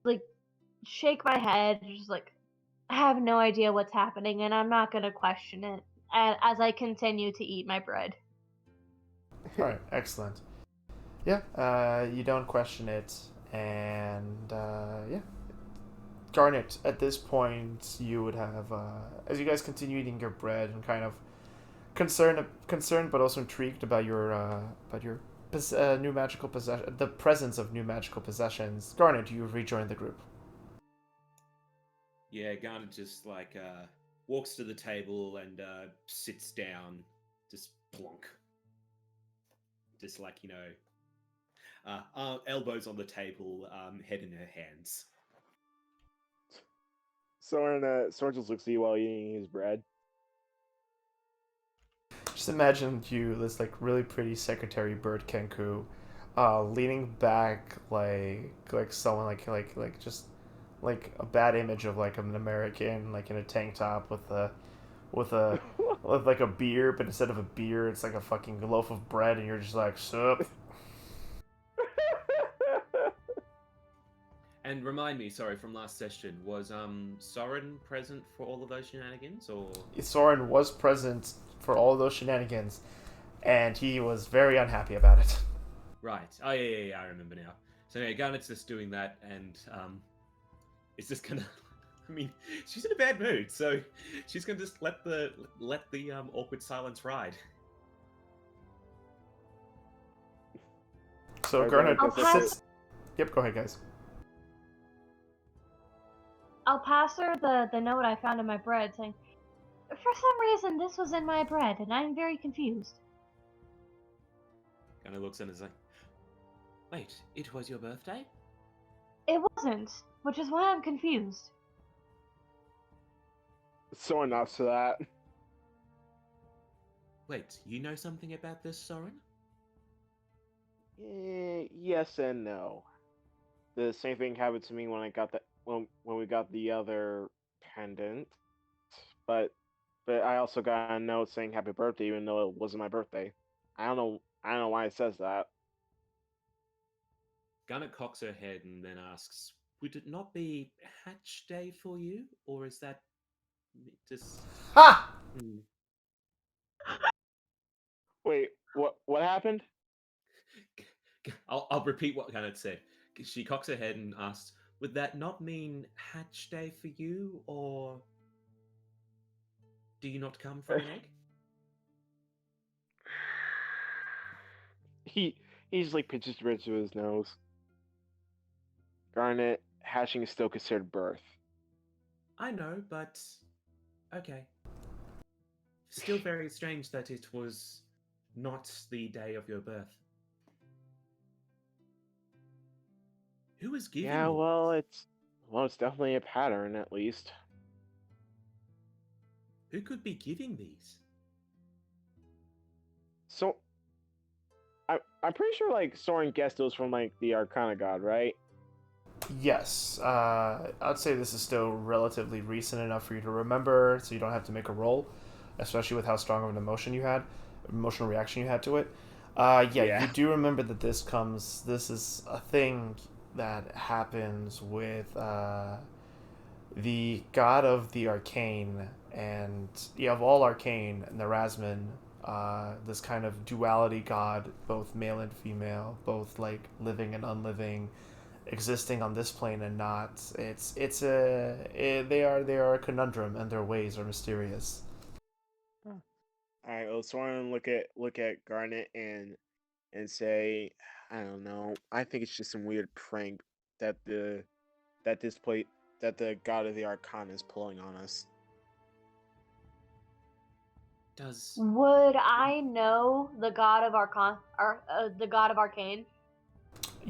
Like, shake my head, just like, I have no idea what's happening, and I'm not gonna question it as I continue to eat my bread. All right, excellent. Yeah, you don't question it, and yeah. Garnet, at this point, you would have, as you guys continue eating your bread and kind of concerned, but also intrigued about your new magical possession, the presence of new magical possessions. Garnet, you rejoin the group. Yeah, Garnet just walks to the table and sits down, just plonk. Just elbows on the table, head in her hands. Soren just looks at you while eating his bread. Just imagine you, this really pretty Secretary Bird Kenku, leaning back like someone just like a bad image of an American in a tank top with a with a beer, but instead of a beer, it's like a fucking loaf of bread, and you're just like, sup. And remind me, sorry, from last session, was Soren present for all of those shenanigans, or Soren was present for all those shenanigans, and he was very unhappy about it. right? Oh yeah, I remember now. So yeah, Garnet's just doing that, and it's just gonna. I mean, she's in a bad mood, so she's gonna just let the awkward silence ride. So Right, Garnet I'll pass- sits. Yep, go ahead, guys. I'll pass her the note I found in my bread saying, for some reason this was in my bread, and I'm very confused. Garnet looks at it and is like, "Wait, it was your birthday?" It wasn't, which is why I'm confused. Soren nods to that. Wait, you know something about this, Soren? Yes and no. The same thing happened to me when I got when we got the other pendant, but I also got a note saying happy birthday even though it wasn't my birthday. I don't know why it says that. Garnet cocks her head and then asks, "Would it not be Hatch Day for you, or is that just?" Ha! Hmm. Wait, what happened? I'll repeat what Garnet said. She cocks her head and asks, "Would that not mean Hatch Day for you, or do you not come from an egg?" he just like pinches the bridge of his nose. Garnet, hatching is still considered birth. I know, but okay. Still very strange that it was not the day of your birth. Who is giving Yeah, you well, this? it's definitely a pattern at least. Who could be giving these? So, I'm pretty sure like Soren guessed those from like the Arcana God, right? Yes, I'd say this is still relatively recent enough for you to remember, so you don't have to make a roll, especially with how strong of an emotional reaction you had to it. Yeah, Yeah. you do remember that this is a thing that happens with the god of the arcane, and yeah, of all arcane, Nerasmin, this kind of duality god, both male and female, both like living and unliving, existing on this plane and not. They are a conundrum, and their ways are mysterious. All right, well, Soren look at Garnet and say, I don't know. I think it's just some weird prank that that the god of the Arcana is pulling on us. Does Would I know the god of the god of arcane?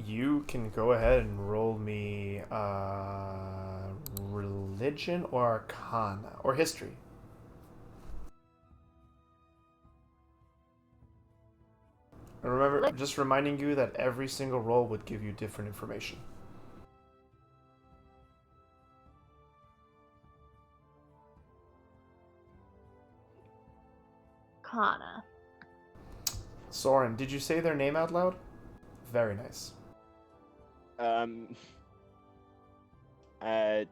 You can go ahead and roll me religion or arcana or history. And remember, just reminding you that every single roll would give you different information. Kana. Soren, did you say their name out loud? Very nice. Um,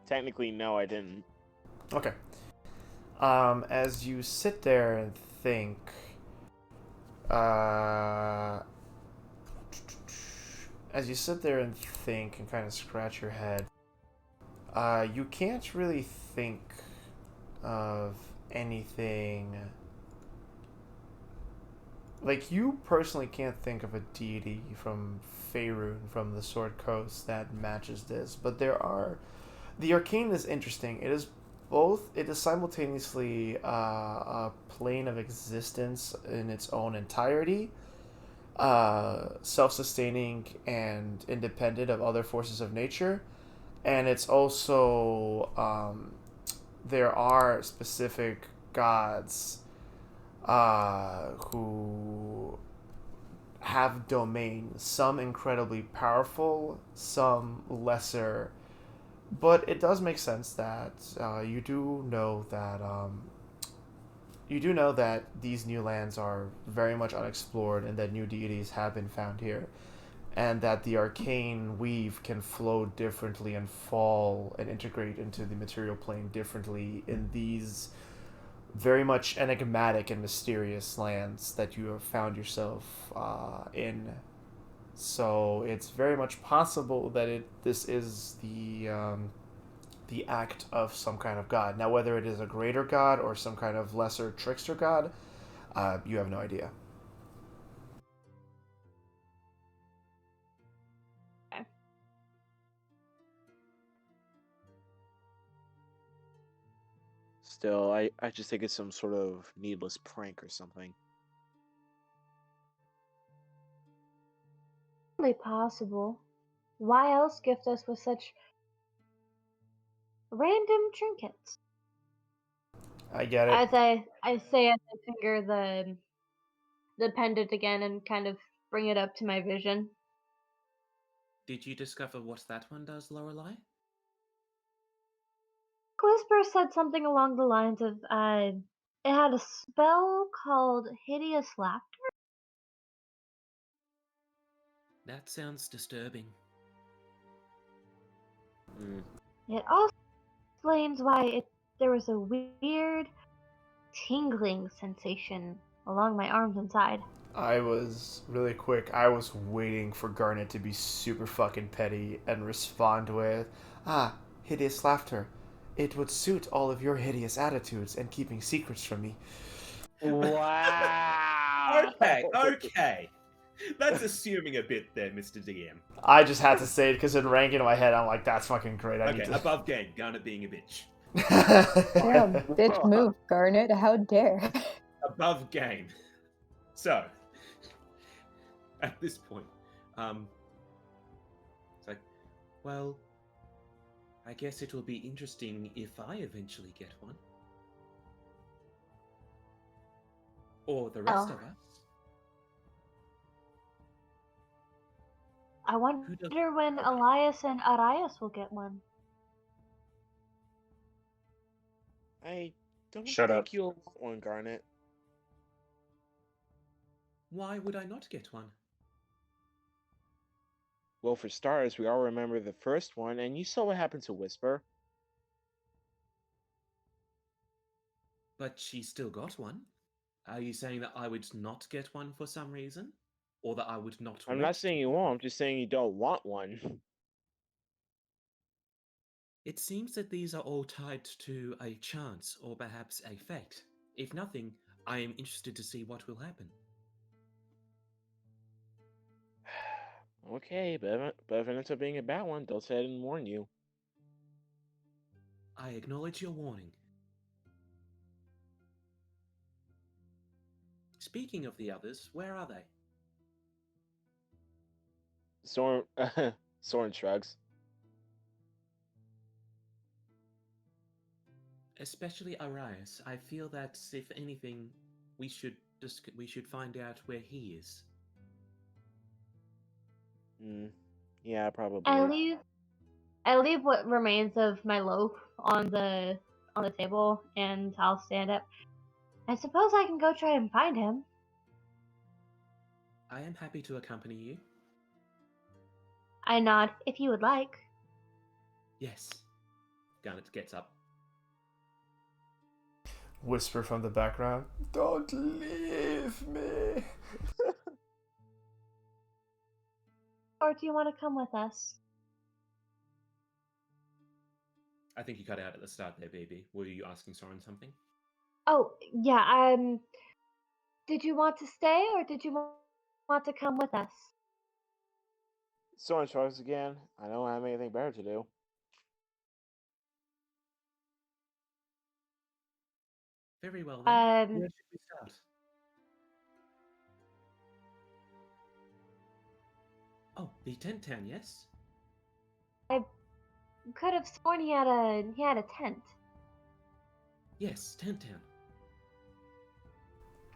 technically, no, I didn't. Okay. As you sit there and think, and kind of scratch your head, you can't really think of anything. Like, you personally can't think of a deity from Faerun, from the Sword Coast, that matches this, but there are. The Arcane is interesting. It is simultaneously a plane of existence in its own entirety, self-sustaining and independent of other forces of nature, and it's also there are specific gods who have domain, some incredibly powerful, some lesser. But it does make sense that you do know that these new lands are very much unexplored, and that new deities have been found here, and that the arcane weave can flow differently and fall and integrate into the material plane differently in these very much enigmatic and mysterious lands that you have found yourself in. So it's very much possible that this is the act of some kind of god. Now, whether it is a greater god or some kind of lesser trickster god, you have no idea. Okay. Still, I just think it's some sort of needless prank or something. Only possible. Why else gift us with such random trinkets? I get it. I say as I finger the pendant again and kind of bring it up to my vision. did you discover what that one does, Lorelei? Whisper said something along the lines of it had a spell called Hideous Laughter. That sounds disturbing. Mm. It also explains why there was a weird tingling sensation along my arms and side. I was waiting for Garnet to be super fucking petty and respond with, hideous laughter. It would suit all of your hideous attitudes and keeping secrets from me. Wow. Okay. That's assuming a bit there, Mr. DM. I just had to say it because it rang in my head. I'm like, that's fucking great. I Okay, need to. above game, Garnet being a bitch. Yeah, bitch move, Garnet. How dare. Above game. So, at this point, it's like, well, I guess it will be interesting if I eventually get one. Or the rest of us. I Who wonder does- when Elias and Arias will get one. I don't Shut think up. you'll want one, Garnet. Why would I not get one? Well, for starters, we all remember the first one, and you saw what happened to Whisper. But she still got one. Are you saying that I would not get one for some reason? Or that I would not I'm want not saying to? you won't, I'm just saying you don't want one. It seems that these are all tied to a chance or perhaps a fate. If nothing, I am interested to see what will happen. Okay, but if it ends up being a bad one, don't say I didn't warn you. I acknowledge your warning. Speaking of the others, where are they? Soren, Soren shrugs. Especially Arias. I feel that if anything, we should find out where he is. Yeah, probably. I leave what remains of my loaf on the table, and I'll stand up. I suppose I can go try and find him. I am happy to accompany you. I nod, if you would like. Yes. Garnet gets up. Whisper from the background. Don't leave me. Or do you want to come with us? I think you cut out at the start there, baby. Were you asking Soren something? Oh, yeah, did you want to stay, or did you want to come with us? Soren shrugs again. I don't have anything better to do. Very well then. Um, Where should we start? Oh, the tent town, yes? could have sworn he had a tent. Yes, tent town.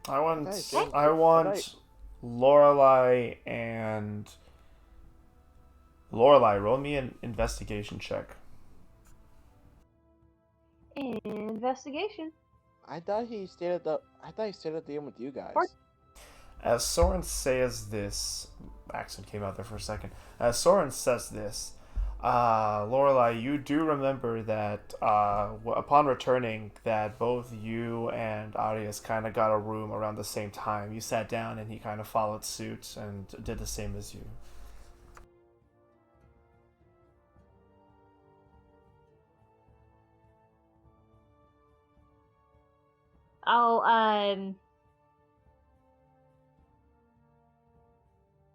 I want Okay. Lorelai and Lorelai. Roll me an investigation check. Investigation. I thought he stayed at the inn with you guys. Or- As Soren says this, accent came out there for a second. As Soren says this, Lorelai, you do remember that upon returning, that both you and Arias kind of got a room around the same time. You sat down and he kind of followed suit and did the same as you.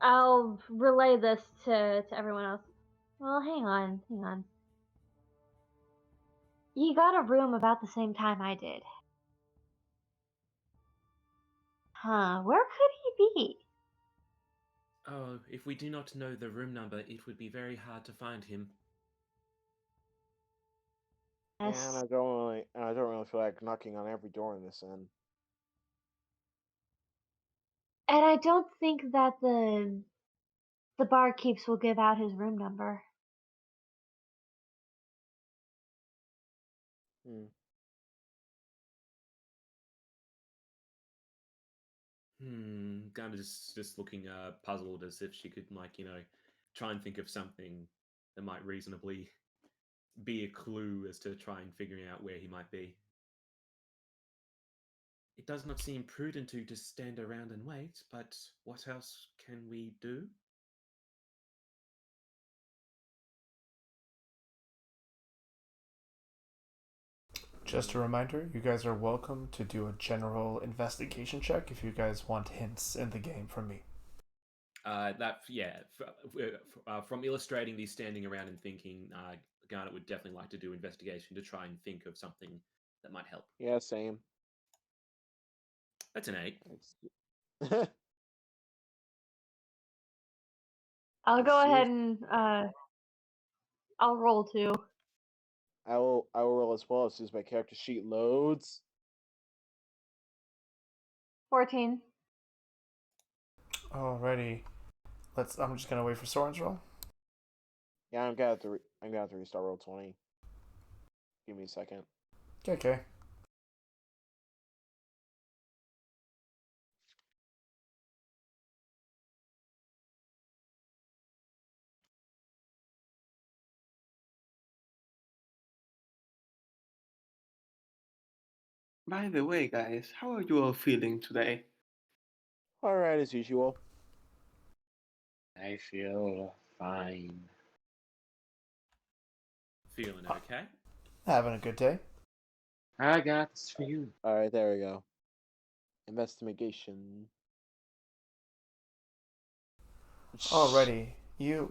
I'll relay this to everyone else. Well, hang on. He got a room about the same time I did. Huh, where could he be? Oh, if we do not know the room number, it would be very hard to find him. And I don't really feel like knocking on every door in this inn. And I don't think that the barkeeps will give out his room number. Kind of just looking puzzled, as if she could, like, try and think of something that might reasonably be a clue as to try and figuring out where he might be. It does not seem prudent to just stand around and wait, but what else can we do? Just a reminder, you guys are welcome to do a general investigation check if you guys want hints in the game from me. From illustrating these standing around and thinking, Garnet would definitely like to do investigation to try and think of something that might help. Yeah, same. That's an 8. I'll go ahead and I'll roll too. I will roll as well as soon as my character sheet loads. 14. Alrighty. I'm just gonna wait for Soren's roll. Yeah, I'm gonna have to restart roll 20. Give me a second. Okay. By the way, guys, how are you all feeling today? All right, as usual. I feel fine. Feeling okay? Having a good day. I got this feeling. All right, there we go. Investigation. Alrighty.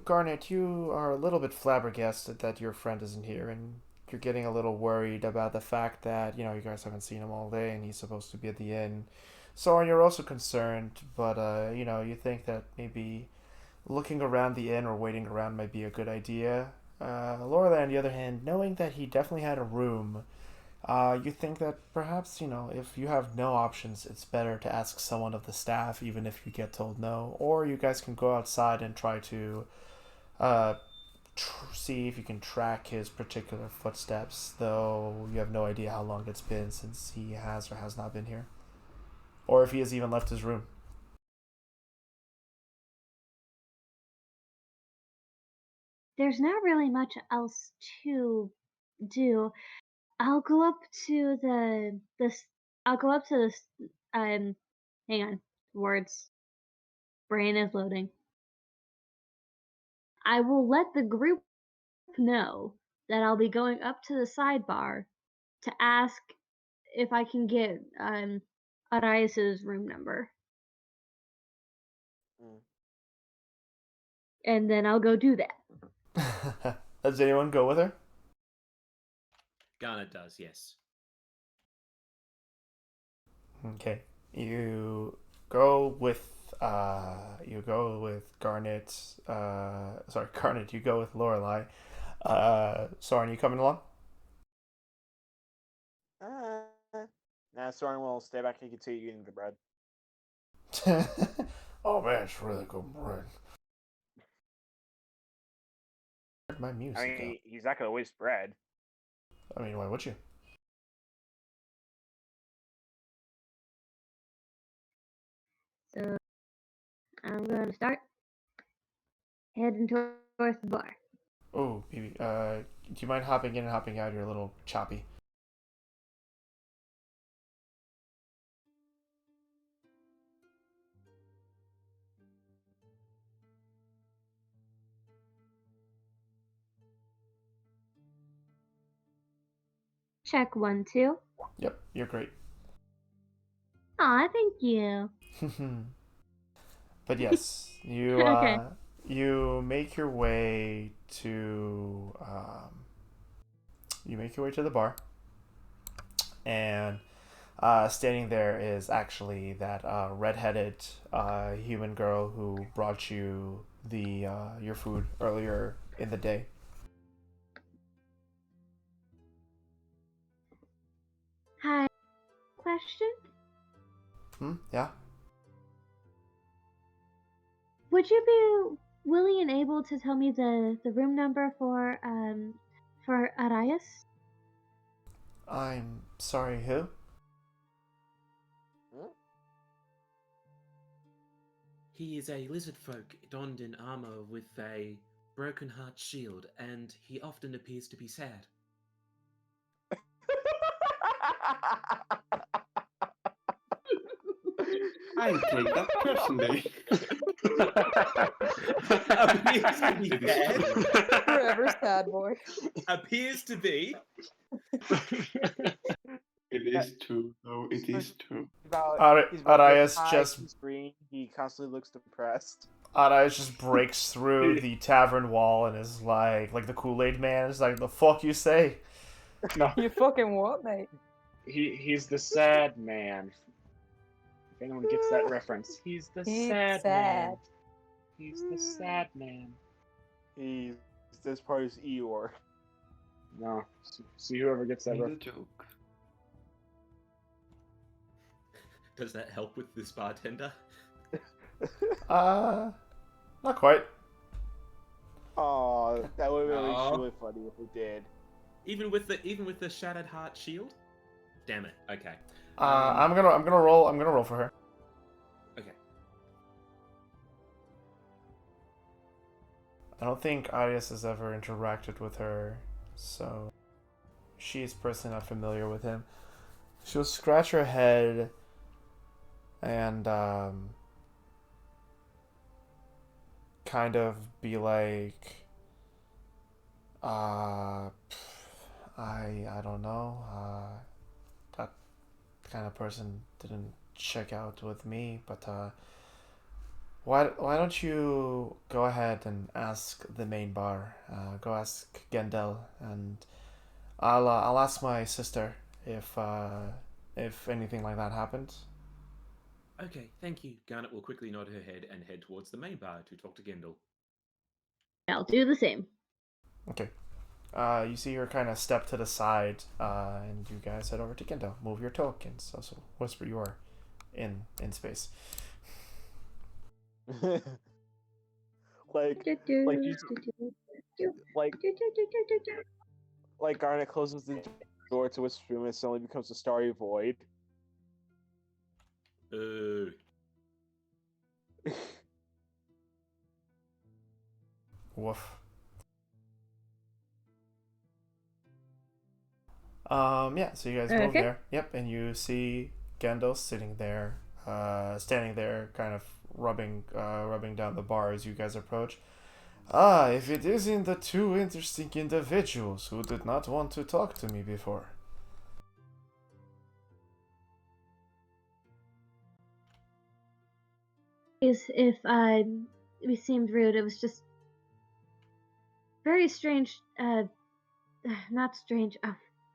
Garnet, you are a little bit flabbergasted that your friend isn't here, and you're getting a little worried about the fact that, you guys haven't seen him all day and he's supposed to be at the inn. Soren, you're also concerned, but, you think that maybe looking around the inn or waiting around might be a good idea. Lorelei, on the other hand, knowing that he definitely had a room, you think that perhaps, if you have no options, it's better to ask someone of the staff, even if you get told no. Or you guys can go outside and try to see if you can track his particular footsteps, though you have no idea how long it's been since he has or has not been here. Or if he has even left his room. There's not really much else to do. I'll go up to I'll go up to this. Hang on. Words. Brain is loading. I will let the group know that I'll be going up to the sidebar to ask if I can get Arias's room number. And then I'll go do that. Does anyone go with her? Garnet does, yes. Okay. You go with Garnet. Garnet. You go with Lorelei. Soren, you coming along? Nah, Soren will stay back and continue eating the bread. Oh man, it's really good bread. Where'd my music I mean, go? he's not gonna waste bread. I mean, why would you? So I'm gonna start heading towards the bar. Oh, baby. Do you mind hopping in and hopping out? You're a little choppy. Check 1, 2. Yep, you're great. Aw, thank you. But yes, you Okay. you make your way to the bar, and standing there is actually that redheaded human girl who brought you the your food earlier in the day. Hi. Question? Yeah. Would you be willing and able to tell me the room number for Arias? I'm sorry, who? He is a lizard folk donned in armor with a broken heart shield, and he often appears to be sad. I take that personally. Appears to be sad. Forever sad boy. Appears to be. It is true, though. It is true. He's about Arias this high just to screen. He constantly looks depressed. Arias just breaks through the tavern wall and is like the Kool-Aid man is like, the fuck you say? No, You fucking what, mate? he's the sad man. If anyone gets that reference, he's the He's sad sad. man. He's the sad man. He's this party's Eeyore. No, see whoever gets that Made a reference. joke. Does that help with this bartender? Not quite. Aw, that would have been Aw. really funny if it did. Even with the shattered heart shield? Damn it. Okay. I'm gonna roll for her. Okay. I don't think Arias has ever interacted with her, so she's personally not familiar with him. She'll scratch her head and kind of be like, I don't know. That kind of person didn't check out with me, but why don't you go ahead and ask the main bar? Go ask Gendel, and I'll ask my sister if anything like that happens. Okay, thank you. Garnet will quickly nod her head and head towards the main bar to talk to Gendel. I'll do the same. Okay. You see her kind of step to the side, and you guys head over to Gendel. Move your tokens. Also, whisper you are in space. like Garnet closes the door to his room and it suddenly becomes a starry void. Woof. Yeah, so you guys move Okay. there. Yep, and you see Gendel sitting there, standing there, kind of rubbing down the bar as you guys approach. Ah, if it isn't the two interesting individuals who did not want to talk to me before. Is if we seemed rude, it was just very strange. Not strange.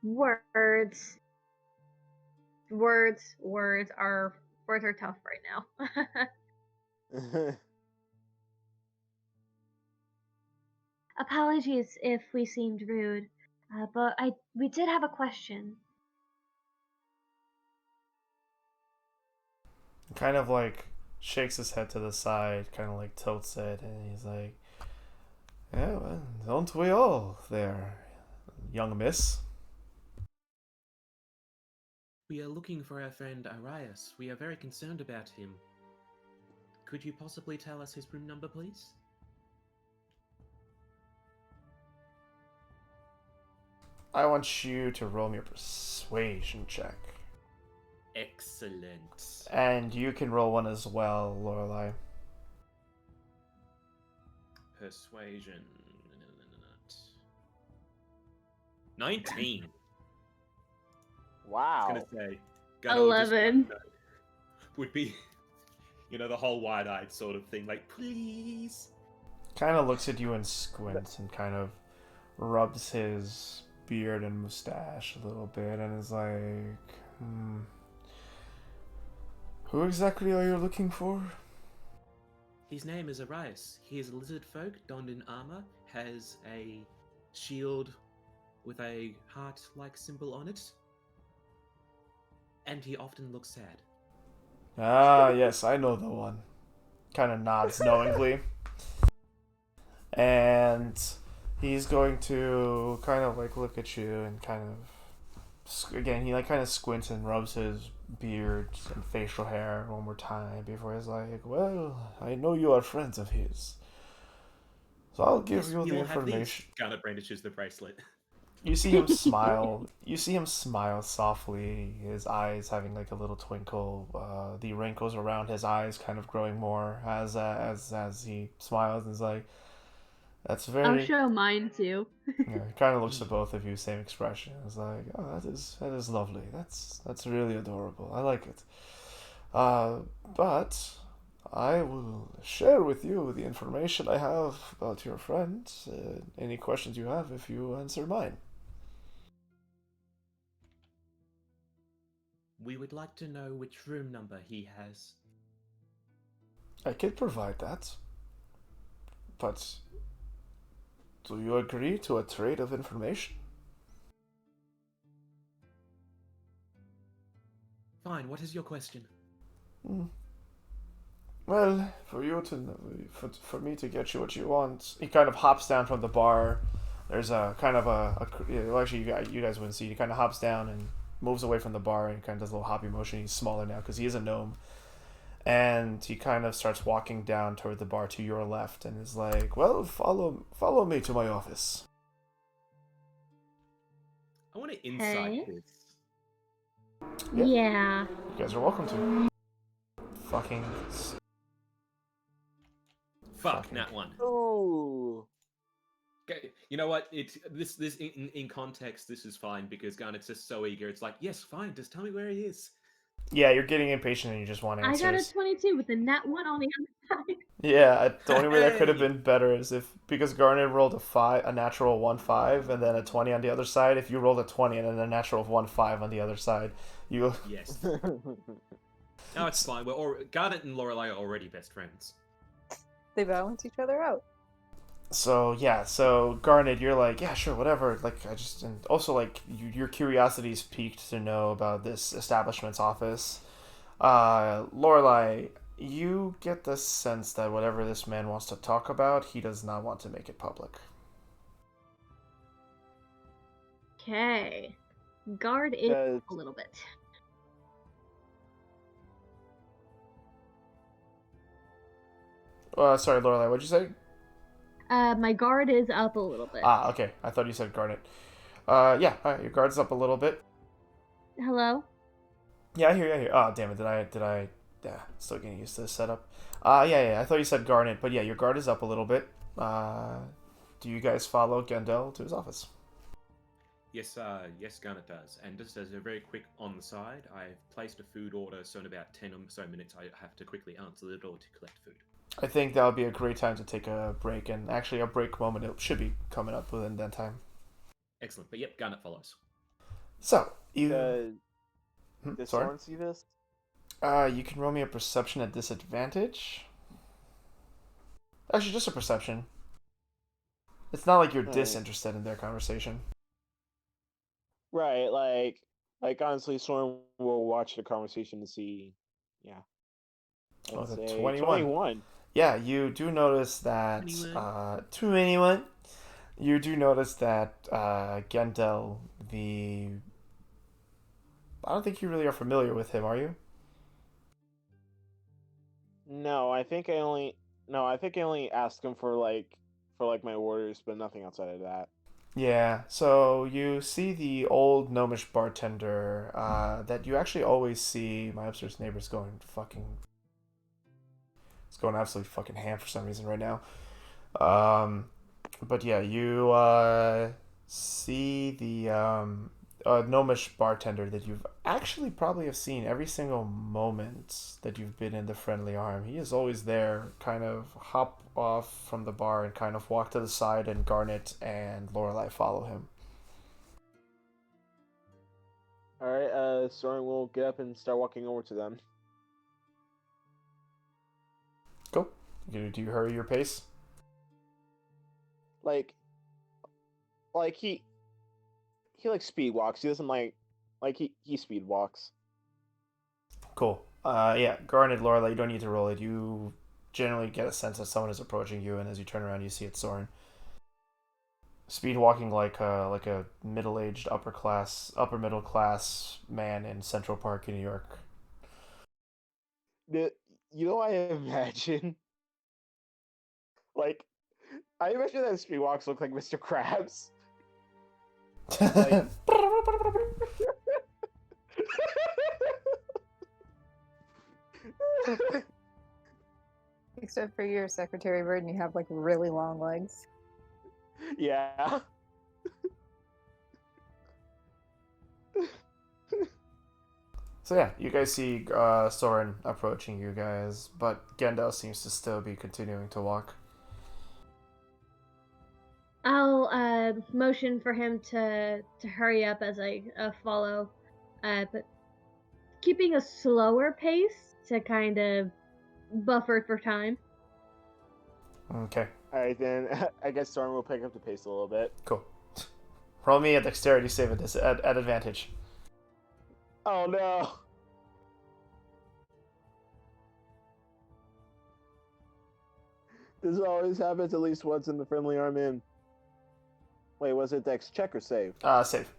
Words. Words are tough right now. Apologies if we seemed rude, but we did have a question. Kind of like shakes his head to the side, kind of like tilts it, and he's like, "Yeah, well, don't we all there, young miss?" We are looking for our friend Arias. We are very concerned about him. Could you possibly tell us his room number, please? I want you to roll me a persuasion check. Excellent. And you can roll one as well, Lorelai. Persuasion. 19. Wow. I was gonna say. Gunnar would just, 11. would be, the whole wide-eyed sort of thing, like, please. Kind of looks at you and squints and kind of rubs his beard and mustache a little bit and is like, Who exactly are you looking for? His name is Arias. He is a lizard folk donned in armor, has a shield with a heart-like symbol on it, and he often looks sad. Ah, yes, I know the one. Kind of nods knowingly. And he's going to kind of like look at you and kind of, again, he like kind of squints and rubs his beard and facial hair one more time before he's like, well, I know you are friends of his, so I'll give Yes, you we the all have these. information. Garnet brandishes the bracelet. You see him smile. You see him smile softly, his eyes having like a little twinkle. The wrinkles around his eyes kind of growing more as he smiles and is like, that's very... I'll show mine too. Yeah, he kind of looks at both of you, same expression. It's like, oh, that is lovely. That's really adorable. I like it. But I will share with you the information I have about your friend. Any questions you have if you answer mine. We would like to know which room number he has. I can provide that. But do you agree to a trade of information? Fine, what is your question? Well, for you to for me to get you what you want, he kind of hops down from the bar. There's a kind of well, actually you guys wouldn't see. He kind of hops down and moves away from the bar and kind of does a little hoppy motion. He's smaller now because he is a gnome, and he kind of starts walking down toward the bar to your left and is like, "Well, follow me to my office." I want to insight Hey. this. Yeah. You guys are welcome to. Fucking. Fuck, Fucking- nat one. Ooh. Okay, you know what? This in context, this is fine because Garnet's just so eager. It's like, yes, fine, just tell me where he is. Yeah, you're getting impatient and you just want I answers. got a 22 with a nat 1 on the other side. Yeah, the only way that could have Hey! been better is if because Garnet rolled a natural 1-5, and then a 20 on the other side. If you rolled a 20 and then a natural 1-5 on the other side, you. Yes. No, it's fine. Garnet and Lorelei are already best friends. They balance each other out. So yeah, so Garnet, you're like, yeah, sure, whatever. Like I just and also like your curiosity's piqued to know about this establishment's office. Lorelei, you get the sense that whatever this man wants to talk about, he does not want to make it public. Okay. Guard it Does a little bit. Sorry, Lorelei, what'd you say? My guard is up a little bit. Ah, okay. I thought you said Garnet. Yeah, alright, your guard's up a little bit. Hello? Yeah, I hear you, I hear. Oh, damn it, yeah, still getting used to this setup. Yeah, I thought you said Garnet, but yeah, your guard is up a little bit. Do you guys follow Gendel to his office? Yes, yes, Garnet does. And just as a very quick on the side, I've placed a food order, so in about 10 or so minutes, I have to quickly answer the door to collect food. I think that would be a great time to take a break, and actually a break moment it should be coming up within that time. Excellent. But yep, Garnet follows. So, you... does sorry? Soren see this? You can roll me a perception at disadvantage. Actually, just a perception. It's not like you're Alright. disinterested in their conversation. Right, like honestly, Soren will watch the conversation to see. Yeah. Oh, Let's the say 21. Yeah, you do notice that 21. You do notice that Gendel, I don't think you really are familiar with him, are you? No, I think I only asked him for my orders, but nothing outside of that. Yeah, so you see the old gnomish bartender that you actually always see. My upstairs neighbor's going it's going absolutely fucking ham for some reason right now. But yeah, you see the gnomish bartender that you've actually probably have seen every single moment that you've been in the Friendly Arm. He is always there, kind of hop off from the bar and kind of walk to the side, and Garnet and Lorelei follow him. Alright, Soren will get up and start walking over to them. Cool. Do you hurry your pace? Like he like speed walks. He doesn't like he speed walks. Cool. Yeah, Garnet, Lorelei, you don't need to roll it. You generally get a sense that someone is approaching you, and as you turn around, you see it's Soren. Speed walking like a middle-aged, upper middle class man in Central Park in New York. I imagine? Like, I imagine that speed walks look like Mr. Krabs. Like... Except for your Secretary Bird, and you have like really long legs. Yeah. So yeah, you guys see Soren approaching you guys, but Gendel seems to still be continuing to walk. I'll motion for him to hurry up as I follow, but keeping a slower pace to kind of buffer for time. Okay, All right, then I guess Storm will pick up the pace a little bit. cool. Roll me a dexterity save at advantage. Oh no! This always happens at least once in the friendly arm in. Wait, was it Dex check or save? Save.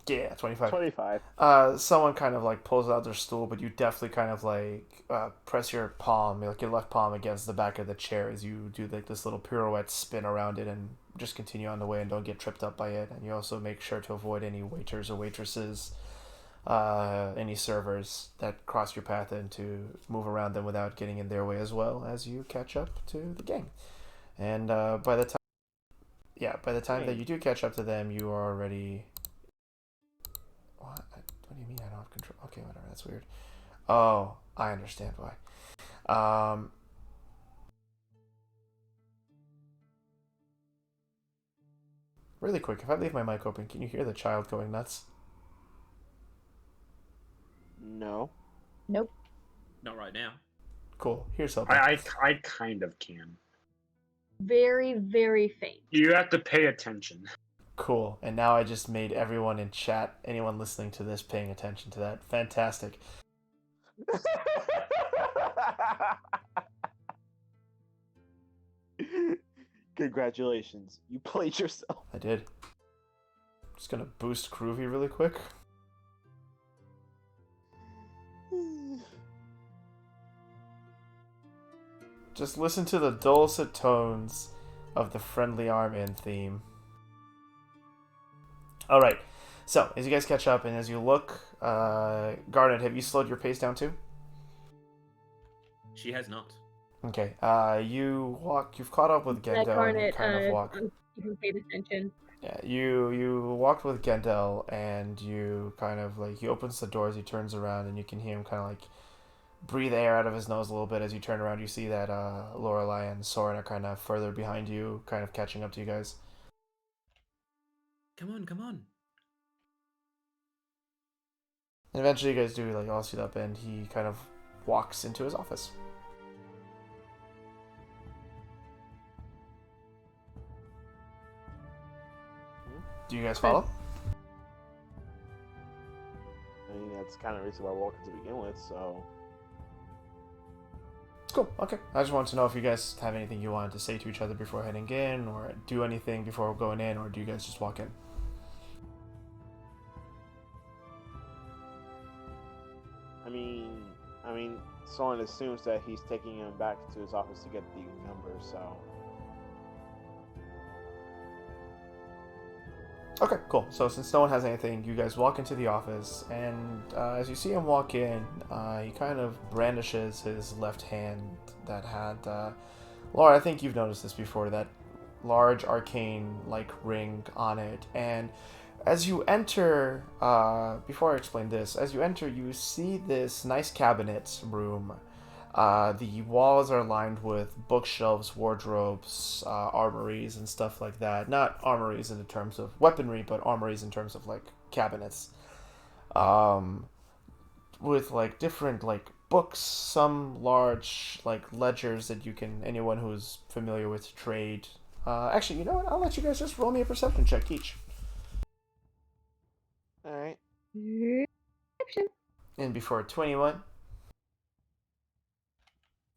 Yeah, 25. 25. Someone kind of like pulls out their stool, but you definitely kind of like press your palm, like your left palm, against the back of the chair as you do like this little pirouette spin around it and just continue on the way and don't get tripped up by it. And you also make sure to avoid any waiters or waitresses, any servers that cross your path, and to move around them without getting in their way as well as you catch up to the gang. And by the time that you do catch up to them, you are already. What do you mean I don't have control? Okay, whatever. That's weird. Oh, I understand why. Really quick, if I leave my mic open, can you hear the child going nuts? No. Nope. Not right now. Cool. Here's something. I kind of can. Very, very faint. You have to pay attention. Cool. And now I just made everyone in chat, anyone listening to this, paying attention to that. Fantastic. Congratulations. You played yourself. I did. Just gonna boost Groovy really quick. Just listen to the dulcet tones of the Friendly Arm In theme. Alright, so as you guys catch up and as you look, Garnet, have you slowed your pace down too? She has not. Okay, you've caught up with Gendel and you Garnet, kind of walk. you paid attention. Yeah, you walked with Gendel and you kind of like, he opens the doors, he turns around and you can hear him kind of like breathe air out of his nose a little bit. As you turn around, you see that Lorelei and Soren are kind of further behind you, kind of catching up to you guys. Come on, come on. And eventually you guys do like all suit up and he kind of walks into his office. Do you guys follow? I mean, that's kind of the reason why I walked to begin with, so... Cool, okay. I just wanted to know if you guys have anything you wanted to say to each other before heading in, or do anything before going in, or do you guys just walk in? I mean, Soren assumes that he's taking him back to his office to get the number, so... Okay, cool. So since no one has anything, you guys walk into the office, and as you see him walk in, he kind of brandishes his left hand that had... Laura, I think you've noticed this before, that large arcane-like ring on it, and as you enter, before I explain this, as you enter, you see this nice cabinet room. The walls are lined with bookshelves, wardrobes, armories, and stuff like that. Not armories in terms of weaponry, but armories in terms of like cabinets. With like different like books, some large like ledgers that you can, anyone who's familiar with trade. Actually, you know what? I'll let you guys just roll me a perception check each. Alright. And before 21.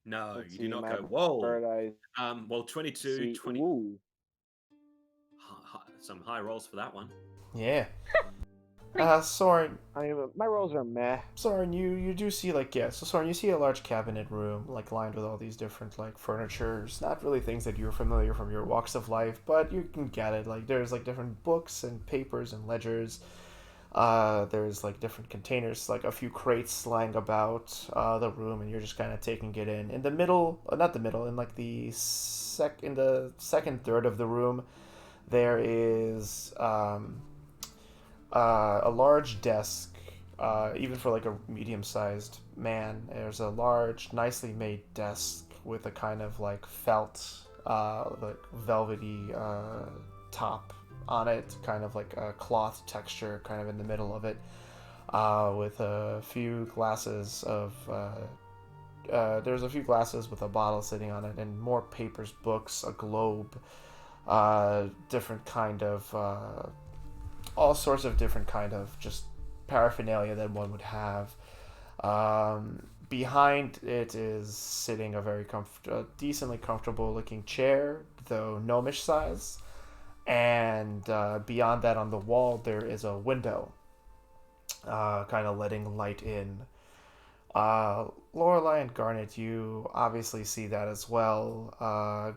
No, Let's you see, do not my go. Whoa. bird eyes Well, 22, see... 20. Ooh. Some high rolls for that one. Yeah. Soren, I mean, my rolls are meh. Soren, you do see like, yeah, so Soren, you see a large cabinet room like lined with all these different like furnitures, not really things that you're familiar from your walks of life, but you can get it. Like there's like different books and papers and ledgers. There's like different containers, like a few crates lying about the room, and you're just kind of taking it in. In the middle, not the middle, in like the second third of the room, there is a large desk, even for like a medium-sized man. There's a large, nicely made desk with a kind of like felt, like velvety top on it, kind of like a cloth texture, kind of in the middle of it, with a few glasses of. There's a few glasses with a bottle sitting on it, and more papers, books, a globe, different kind of, all sorts of different kind of just paraphernalia that one would have. Behind it is sitting a very decently comfortable looking chair, though gnomish size. And beyond that, on the wall, there is a window, kind of letting light in. Lorelei and Garnet, you obviously see that as well.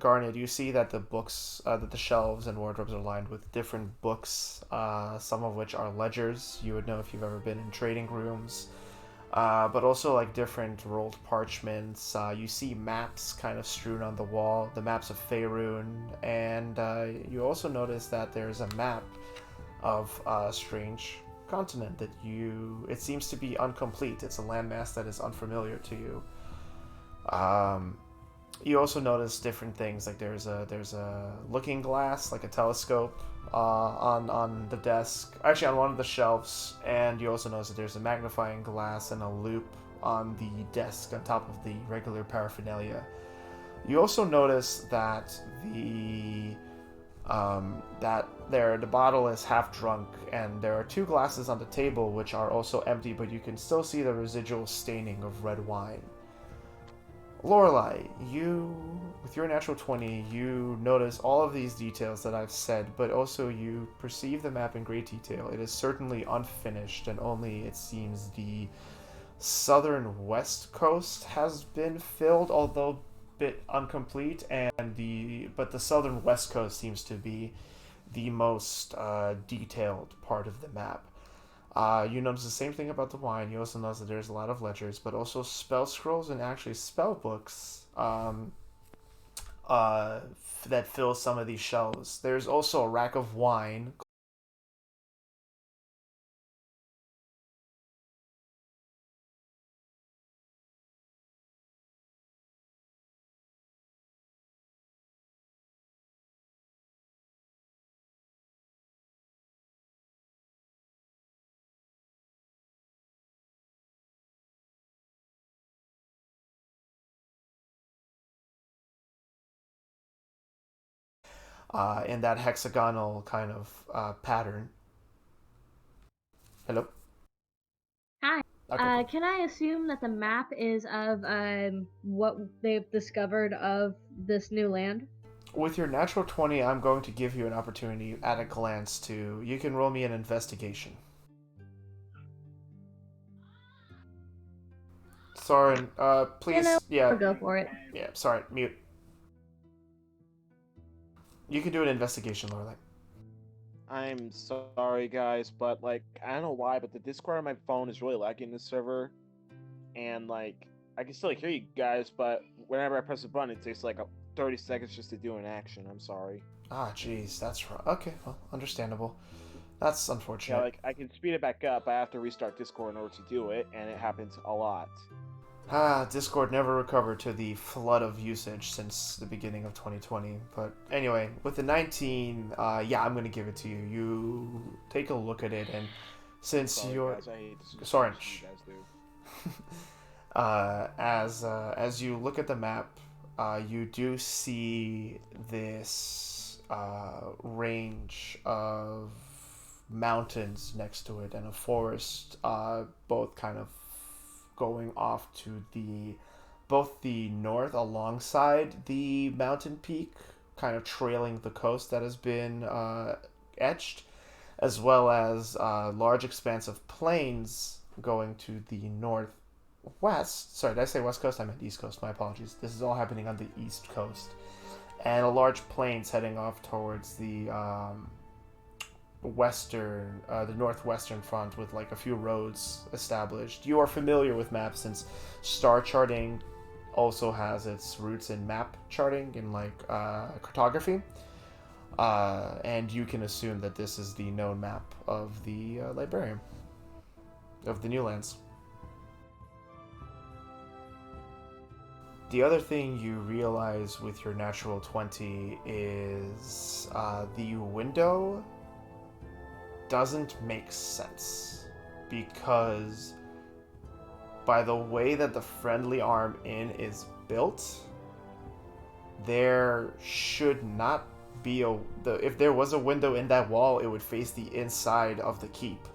Garnet, you see that the books, that the shelves and wardrobes are lined with different books, some of which are ledgers. You would know if you've ever been in trading rooms. But also like different rolled parchments. You see maps kind of strewn on the wall, the maps of Faerun, and you also notice that there's a map of a strange continent that it seems to be incomplete. It's a landmass that is unfamiliar to you. You also notice different things, like there's a looking glass, like a telescope, on the desk, actually on one of the shelves, and you also notice that there's a magnifying glass and a loupe on the desk on top of the regular paraphernalia. You also notice that the bottle is half drunk, and there are 2 glasses on the table which are also empty, but you can still see the residual staining of red wine. Lorelei, you, with your natural 20, you notice all of these details that I've said, but also you perceive the map in great detail. It is certainly unfinished, and only, it seems, the southern west coast has been filled, although a bit incomplete, but the southern west coast seems to be the most detailed part of the map. You notice the same thing about the wine. You also notice that there's a lot of ledgers, but also spell scrolls and actually spell books that fill some of these shelves. There's also a rack of wine. In that hexagonal kind of pattern. Hello? Hi. Okay. Can I assume that the map is of what they've discovered of this new land? With your natural 20, I'm going to give you an opportunity at a glance to... You can roll me an investigation. Soren, please... I'll go for it. Yeah, sorry, mute. You can do an investigation, Lorelei. I'm sorry, guys, but like I don't know why, but the Discord on my phone is really lagging this server, and like I can still hear you guys, but whenever I press a button, it takes like 30 seconds just to do an action. I'm sorry. Ah, jeez, that's right. Okay, well, understandable. That's unfortunate. Yeah, like I can speed it back up, but I have to restart Discord in order to do it, and it happens a lot. Discord never recovered to the flood of usage since the beginning of 2020. But anyway, with the 19, yeah, I'm going to give it to you. You take a look at it, and since Sorry, you're... guys, I hate this as Sorry. much as you guys do. As you look at the map, you do see this range of mountains next to it and a forest, both kind of going off to both the north alongside the mountain peak, kind of trailing the coast that has been etched, as well as large expanse of plains going to the northwest. Sorry, did I say west coast? I meant east coast. My apologies. This is all happening on the east coast. And a large plains heading off towards the the northwestern front, with like a few roads established. You are familiar with maps since star charting also has its roots in map charting, in like cartography. And you can assume that this is the known map of the Librarium, of the New Lands. The other thing you realize with your natural 20 is the window doesn't make sense, because by the way that the friendly arm inn is built, there should not be if there was a window in that wall, it would face the inside of the keep.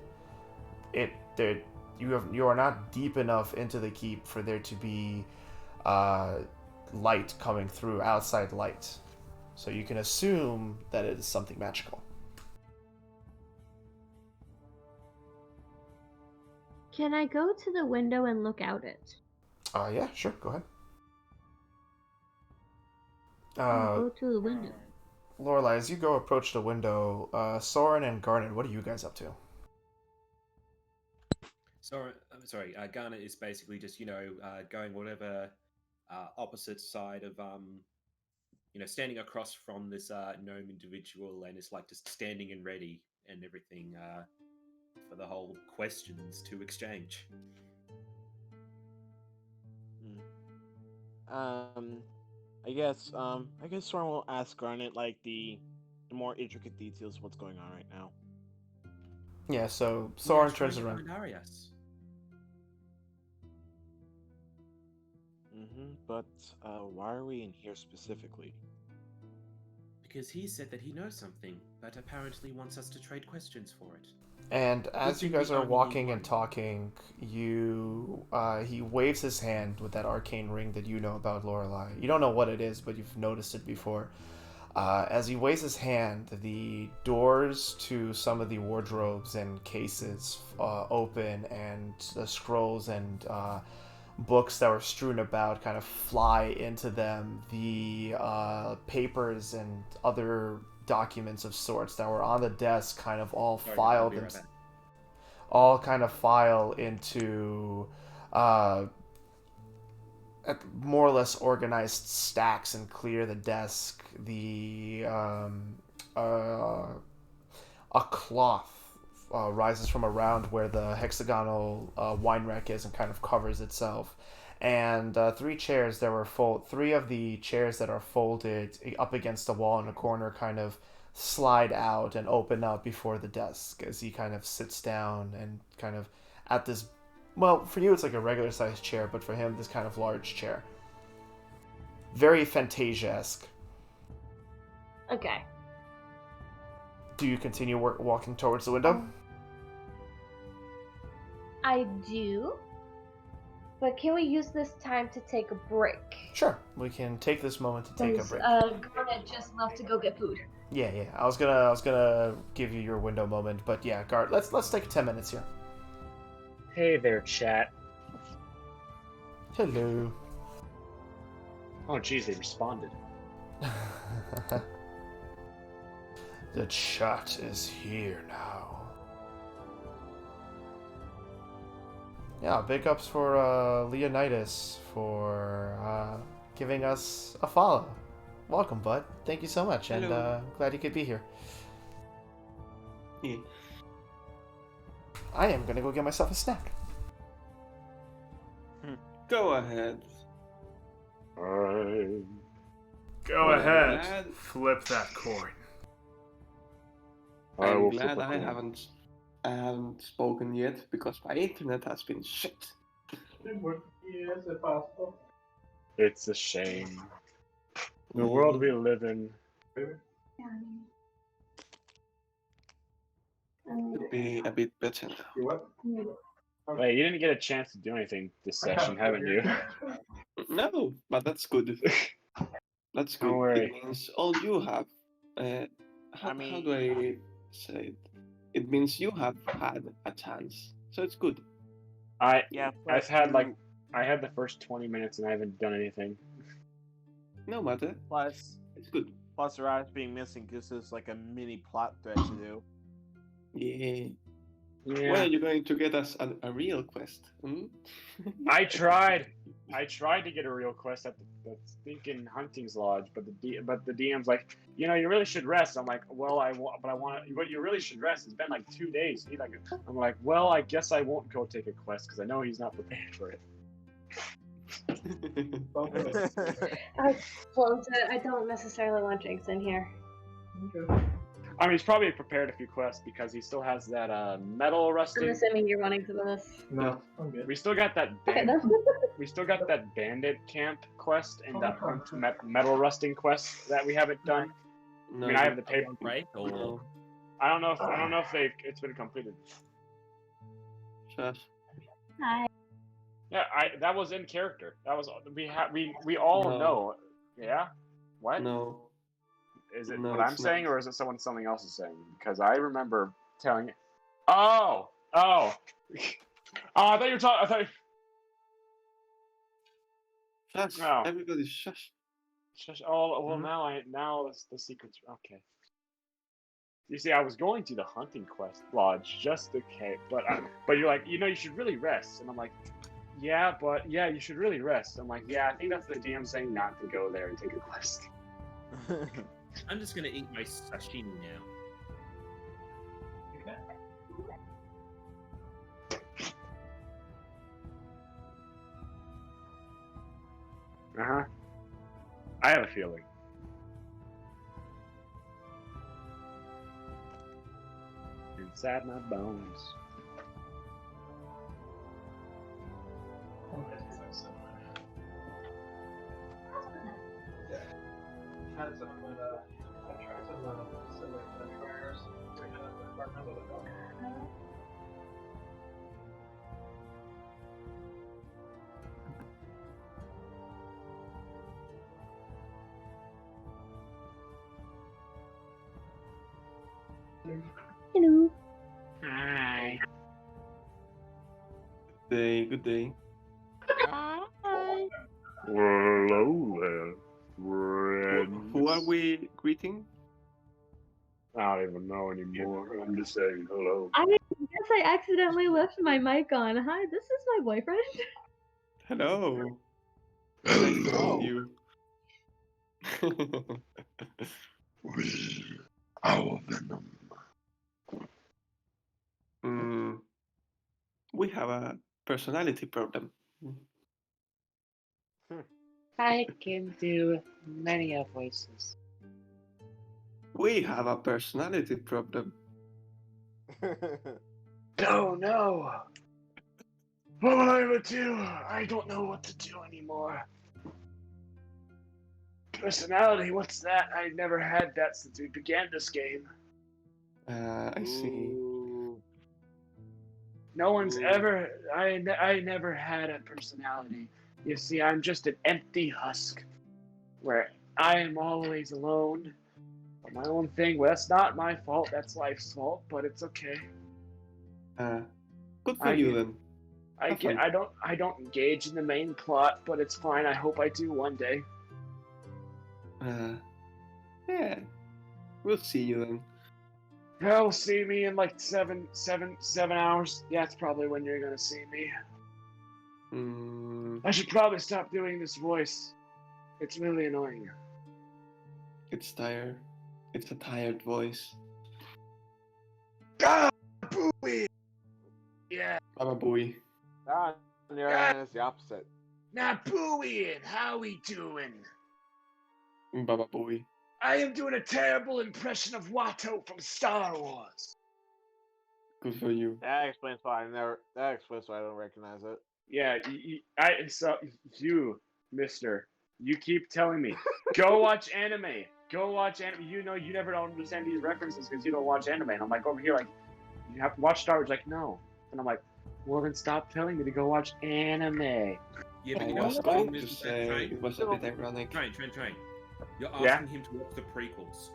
You are not deep enough into the keep for there to be light coming through, outside light. So you can assume that it is something magical. Can I go to the window and look out it? Yeah, sure, go ahead. I'll go to the window. Lorelai, as you go approach the window, Soren and Garnet, what are you guys up to? I'm sorry. Garnet is basically just going whatever opposite side of standing across from this gnome individual, and it's like just standing and ready and everything for the whole questions to exchange. I guess Soren will ask Garnet like the more intricate details of what's going on right now. Yeah, so Soren turns around. But why are we in here specifically? Because he said that he knows something, but apparently wants us to trade questions for it. And as you thing guys we are only need walking and one. talking, he waves his hand with that arcane ring that you know about, Lorelai. You don't know what it is, but you've noticed it before. As he waves his hand, the doors to some of the wardrobes and cases open, and the scrolls and books that were strewn about kind of fly into them. The papers and other documents of sorts that were on the desk kind of all file into more or less organized stacks and clear the desk. A cloth rises from around where the hexagonal wine rack is and kind of covers itself. And three of the chairs that are folded up against the wall in a corner kind of slide out and open up before the desk as he kind of sits down and kind of at this, well, for you it's like a regular sized chair, but for him this kind of large chair. Very Fantasia-esque. Okay. Do you continue walking towards the window? I do. But can we use this time to take a break? Sure, we can take this moment to take a break. Garnet just left to go get food. Yeah. I was gonna give you your window moment, but yeah, Gart, let's take 10 minutes here. Hey there, chat. Hello. Oh, geez, they responded. The chat is here now. Yeah, big ups for Leonidas for giving us a follow. Welcome, bud. Thank you so much. Hello. And glad you could be here. Yeah. I am gonna go get myself a snack. Go ahead. Go Well, ahead. glad- Flip that coin. I I'm will glad flip a I coin. haven't spoken yet because my internet has been shit. It's a shame. The world we live in. Could be a bit better now. Wait, you didn't get a chance to do anything this session, haven't you? No, but that's good. That's good. Don't worry. It means all you have. How do I say it? It means you have had a chance, so it's good. I've plus had I had the first 20 minutes and I haven't done anything. No matter. Plus It's good. Raz being missing gives us like a mini plot thread to do. Yeah. Yeah. When are you going to get us a real quest? Hmm? I tried. I tried to get a real quest at the stinking hunting's lodge, but the DM's like, you really should rest. I'm like, well, but you really should rest. It's been like 2 days. I'm like, well, I guess I won't go take a quest because I know he's not prepared for it. I don't necessarily want drinks in here. I mean, he's probably prepared a few quests because he still has that metal I'm rusting. assuming you're wanting to this. No, I'm good. We still got that Okay, we still got that bandit camp quest and that metal rusting quest that we haven't done. No, I mean, I have the paper. Right? Or No. I don't know if it's been completed. Shush. Hi. Yeah, that was in character. That was we all No. know. Yeah. What? No. Is it No, what I'm it's saying, not. or is it something else is saying? Because I remember telling it. Oh. Oh, I thought you were talking. I thought. Shush. No. Everybody shush. Shush. Oh, well, Mhm. now the secret's okay. You see, I was going to the hunting quest lodge just okay, but you're like, you should really rest, and I'm like, yeah, you should really rest. I'm like, yeah, I think that's the DM saying not to go there and take a quest. I'm just gonna eat my sashimi now. I have a feeling. Inside my bones. Hello. Hi. Good day. Hello there, friends. Who are we greeting? I don't even know anymore. I'm just saying hello. I guess I accidentally left my mic on. Hi, this is my boyfriend. Hello. Nice to meet you. Our venom. We have a personality problem. I can do many of voices. We have a personality problem. Oh no! What will I ever do? I don't know what to do anymore. Personality, what's that? I never had that since we began this game. I see. No one's ever. I never had a personality. You see, I'm just an empty husk, where I am always alone. On my own thing. Well, that's not my fault. That's life's fault. But it's okay. Good for you then. I don't engage in the main plot, but it's fine. I hope I do one day. Yeah. We'll see you then. You'll see me in like 7 hours. Yeah, that's probably when you're gonna see me. I should probably stop doing this voice. It's really annoying. It's tired. It's a tired voice. Ah, booey! Yeah. Baba Booey. On the other hand, it's the opposite. Now, booey, how we doing? Baba Booey. I am doing a terrible impression of Watto from Star Wars. Good for you. That explains why I don't recognize it. Yeah, you, mister, you keep telling me, go watch anime. Go watch anime. You never don't understand these references because you don't watch anime. And I'm like, over here, like, you have to watch Star Wars. Like, no. And I'm like, well, then stop telling me to go watch anime. Yeah, but I you know was what? going to say it was a bit ironic. Train. You're asking him to watch the prequels.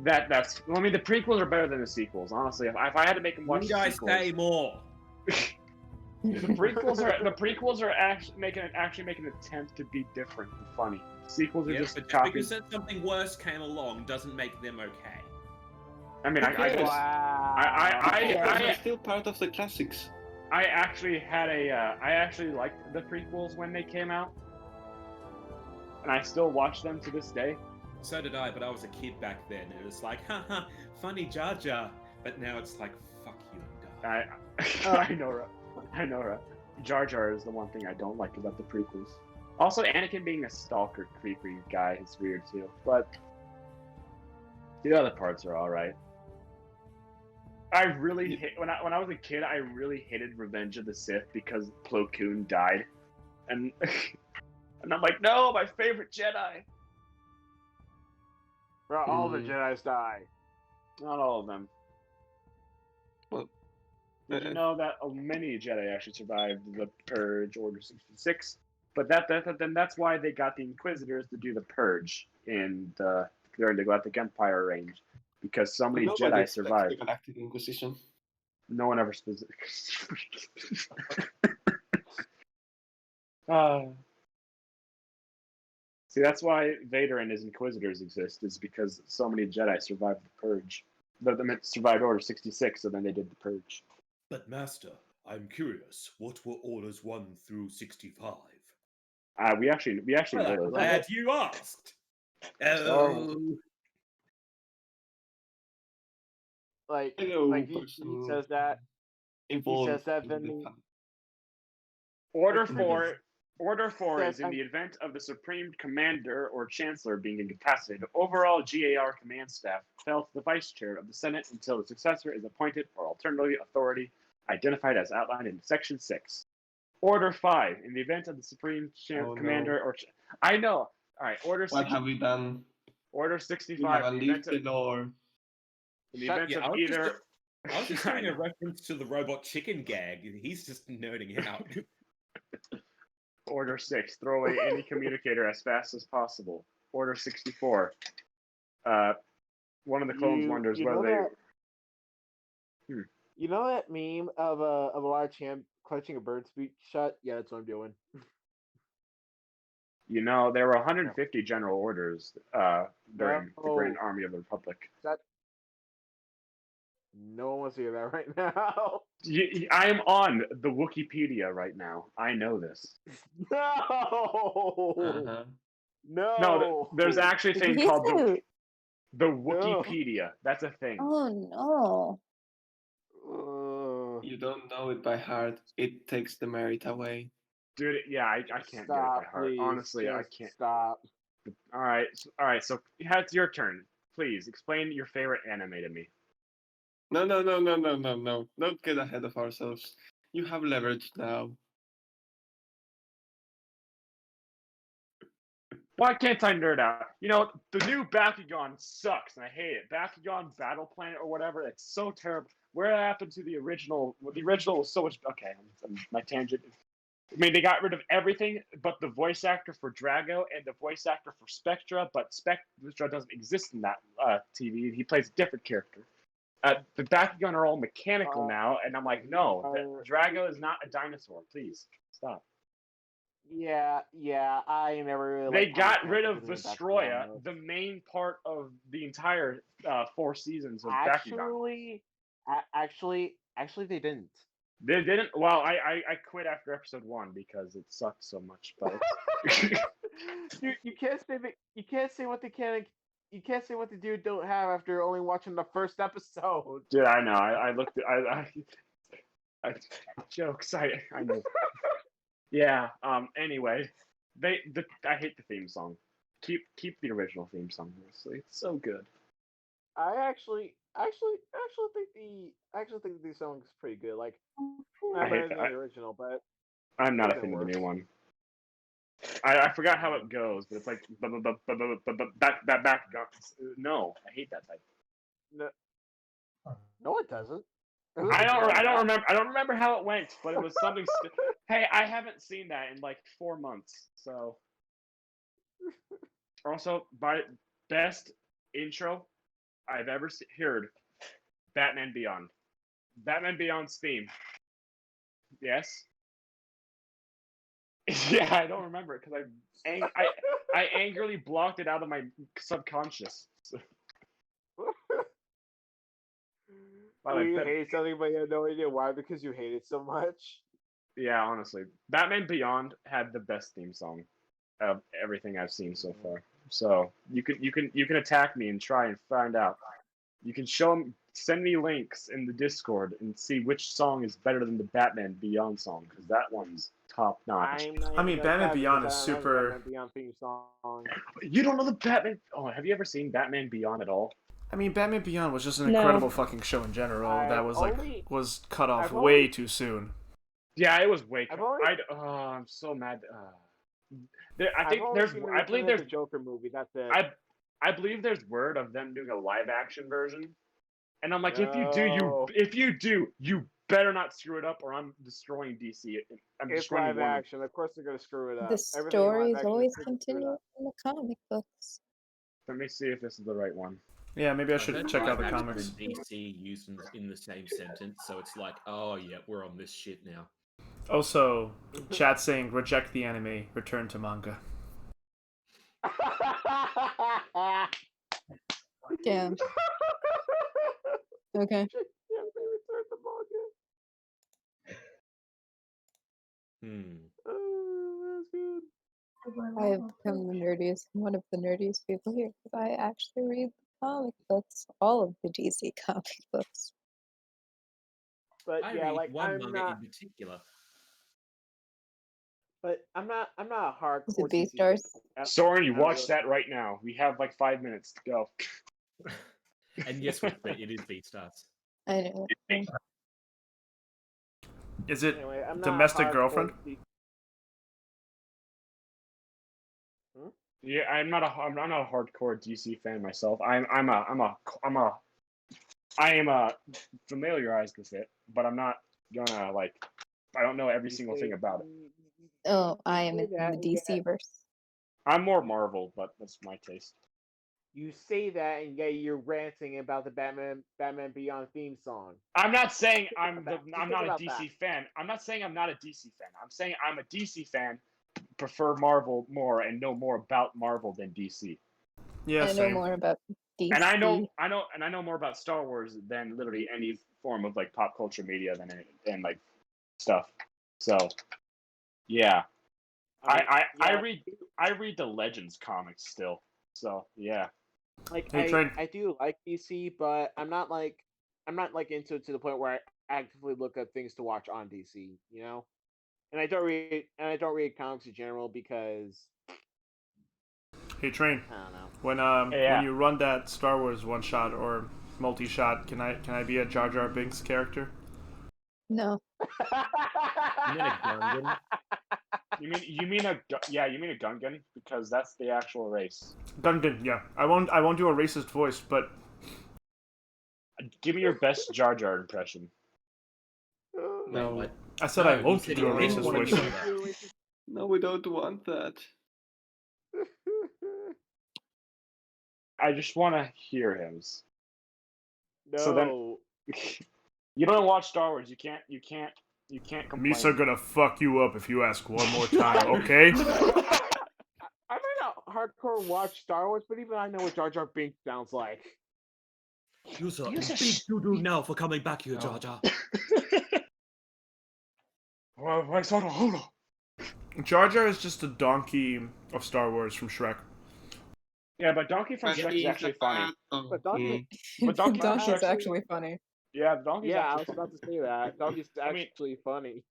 That's. Well, I mean, the prequels are better than the sequels. Honestly, if I had to make him watch You the guys sequels, say more. the prequels are actually making an attempt to be different and funny. Sequels are Yeah, just but just copy. because something worse came along doesn't make them okay. I mean, Okay. I They're just. still part of the classics. I actually had I actually liked the prequels when they came out, and I still watch them to this day. So did I, but I was a kid back then. It was like, haha, funny Jar Jar. But now it's like, fuck you and die. I know, right? Jar Jar is the one thing I don't like about the prequels. Also, Anakin being a stalker, creepy guy is weird too. But the other parts are all right. I really when I was a kid, I really hated Revenge of the Sith because Plo Koon died, and and I'm like, no, my favorite Jedi. Bro, all the Jedi's die. Not all of them. Well, Did you know that many Jedi actually survived the Purge, Order 66? But then that's why they got the Inquisitors to do the Purge during the Galactic Empire reign, because so many nobody Jedi expects survived. the Galactic Inquisition. No one ever specific. See, that's why Vader and his Inquisitors exist, is because so many Jedi survived the Purge. They survived Order 66, so then they did the Purge. But Master, I'm curious. What were Orders 1 through 65? We actually Well, know I'm those. glad you asked. Oh. Like Hello, he person says that. involved He says that, in then the Order Like, 4 is in the event of the Supreme Commander or Chancellor being incapacitated. Overall, GAR command staff fell to the Vice Chair of the Senate until the successor is appointed, or alternatively authority identified as outlined in Section 6. Order 5, in the event of the Supreme Commander or... I know! Alright, Order 65. What have we done? Order We 65, haven't left the door. in the event Yeah, of either... I was just doing a reference to the robot chicken gag. He's just nerding out. Order 6, throw away any communicator as fast as possible. Order 64. One of the clones wonders whether they... You know that meme of a large hand clutching a bird's beak shut? Yeah, that's what I'm doing. You know, there were 150 general orders during the Grand No. Army of the Republic. No one wants to hear that right now. I am on the Wikipedia right now. I know this. No. Uh-huh. No. No, there's actually a thing called the No. Wikipedia. That's a thing. Oh no. You don't know it by heart. It takes the merit away. Dude, yeah, I can't get it by Stop, heart. please. Honestly, I Just can't. Stop. All right, so it's your turn. Please explain your favorite anime to me. No. Don't get ahead of ourselves. You have leverage now. Why can't I nerd out? You know, the new Bakugan sucks, and I hate it. Bakugan Battle Planet or whatever, it's so terrible. Where happened to the original? Well, the original was so much... Okay, my tangent. I mean, they got rid of everything but the voice actor for Drago and the voice actor for Spectra, but Spectra doesn't exist in that TV. He plays a different character. The Bakugan are all mechanical now, and I'm like, no, Drago is not a dinosaur. Please, stop. Yeah, I never really. They got rid of Vestroya, the main part of the entire 4 seasons of Bakugan. Actually, they didn't. They didn't. Well, I quit after episode 1 because it sucked so much. But you can't say what they can. You can't say what the dude don't have after only watching the first episode. Dude, I know. I looked at I jokes. I know. Yeah. Anyway, I hate the theme song. Keep the original theme song. Honestly, it's so good. I actually think the song's pretty good. Like, not better than the original, but I'm not a fan of the new one. I forgot how it goes, but it's like back. No, I hate that type. No, it doesn't. I don't remember how it went, but it was something. Hey, I haven't seen that in like 4 months. So, also, by best intro I've ever heard, Batman Beyond. Batman Beyond's theme. Yes. Yeah, I don't remember it because I angrily blocked it out of my subconscious. You hate something, but you have no idea why because you hate it so much. Yeah, honestly, Batman Beyond had the best theme song of everything I've seen so far. So you can attack me and try and find out. You can send me links in the Discord and see which song is better than the Batman Beyond song because that one's top notch. I mean, Batman Beyond is super. Batman Beyond theme song. You don't know the Batman? Oh, have you ever seen Batman Beyond at all? I mean, Batman Beyond was just an No. incredible fucking show in general. That was was cut off way too soon. Yeah, it was way. I've I'm so mad. I believe there's a Joker movie. That's it. I believe there's word of them doing a live action version, and I'm like, No. if you do, you better not screw it up, or I'm destroying DC. I'm It's destroying live Warner. action. Of course they're gonna screw it up. The Everything in live stories action always is gonna screw it continue up. in the comic books. Let me see if this is the right one. Yeah, maybe I I've should heard check out the live action comics. and DC used in the same sentence, so it's like, oh yeah, we're on this shit now. Also, chat saying reject the anime, return to manga. Damn. Okay. Oh, that's good. I have become the nerdiest, one of the nerdiest people here because I actually read the comic books, all of the DC comic books. But I yeah, read like one I'm manga not. in particular. But I'm not a hardcore. Is it DC Beastars? fan. Soren, you I watch really- that right now. We have like 5 minutes to go. And yes, it is Beastars. I know. Is it Anyway, I'm not domestic hardcore girlfriend? DC Yeah, I'm not a hardcore DC fan myself. I am familiarized with it, but I'm not gonna like. I don't know every single thing about it. Oh, I am say in that, the DC verse. I'm more Marvel, but that's my taste. You say that, and yet you're ranting about the Batman Beyond theme song. I'm not saying I'm about that. Just not think a about DC that. fan. I'm not saying I'm not a DC fan. I'm saying I'm a DC fan, prefer Marvel more, and know more about Marvel than DC. Yeah, I know same. more about DC. And I know more about Star Wars than literally any form of like pop culture media than like stuff. So, yeah, I read the Legends comics still. So yeah, like Hey, Trey. I do like DC, but I'm not into it to the point where I actively look up things to watch on DC. You know, and I don't read comics in general because Hey, Train. I don't know. When you run that Star Wars one shot or multi shot, can I be a Jar Jar Binks character? No. You mean a Gungan? you mean a Gungan because that's the actual race. Gungan, yeah. I won't do a racist voice, but Give me your best Jar Jar impression. No, What? I said No, I you won't said do a you didn't racist want to voice. do that. no, we don't want that. I just want to hear him. No. So then, you don't watch Star Wars. You can't complain. Misa gonna fuck you up if you ask one more time, okay? I might not hardcore watch Star Wars, but even I know what Jar Jar Binks sounds like. Use a big doo-doo now for coming back here, Jar Jar. Hold on. Jar Jar is just a donkey of Star Wars from Shrek. Yeah, but Donkey from Shrek is actually funny. But Donkey, But Donkey from Donkey's Shrek's actually funny. Yeah, Donkey's yeah, I actually was funny. about to say that. Donkey's actually funny.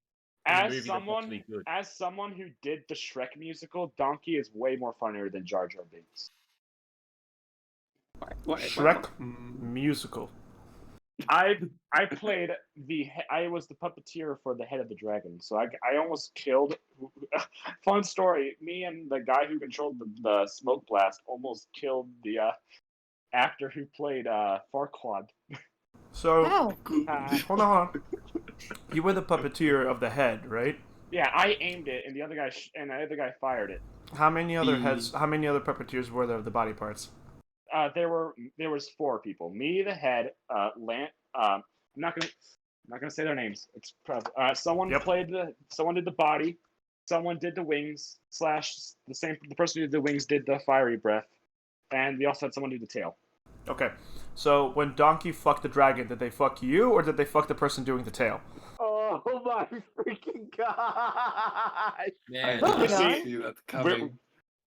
As movie, that's actually good. someone who did the Shrek musical, Donkey is way more funnier than Jar Jar Binks. Shrek musical. I was the puppeteer for the Head of the Dragon, so I almost killed. Fun story. Me and the guy who controlled the smoke blast almost killed the actor who played Farquaad. So Wow. hold on. You were the puppeteer of the head, right? Yeah, I aimed it, and the other guy fired it. How many other heads? How many other puppeteers were there of the body parts? There was 4 people. Me, the head, Lant. I'm not gonna say their names. It's someone someone did the body, someone did the wings / the person who did the wings did the fiery breath, and we also had someone do the tail. Okay. So when Donkey fucked the dragon, did they fuck you or did they fuck the person doing the tail? Oh my freaking god! I Man, did not See, see that coming.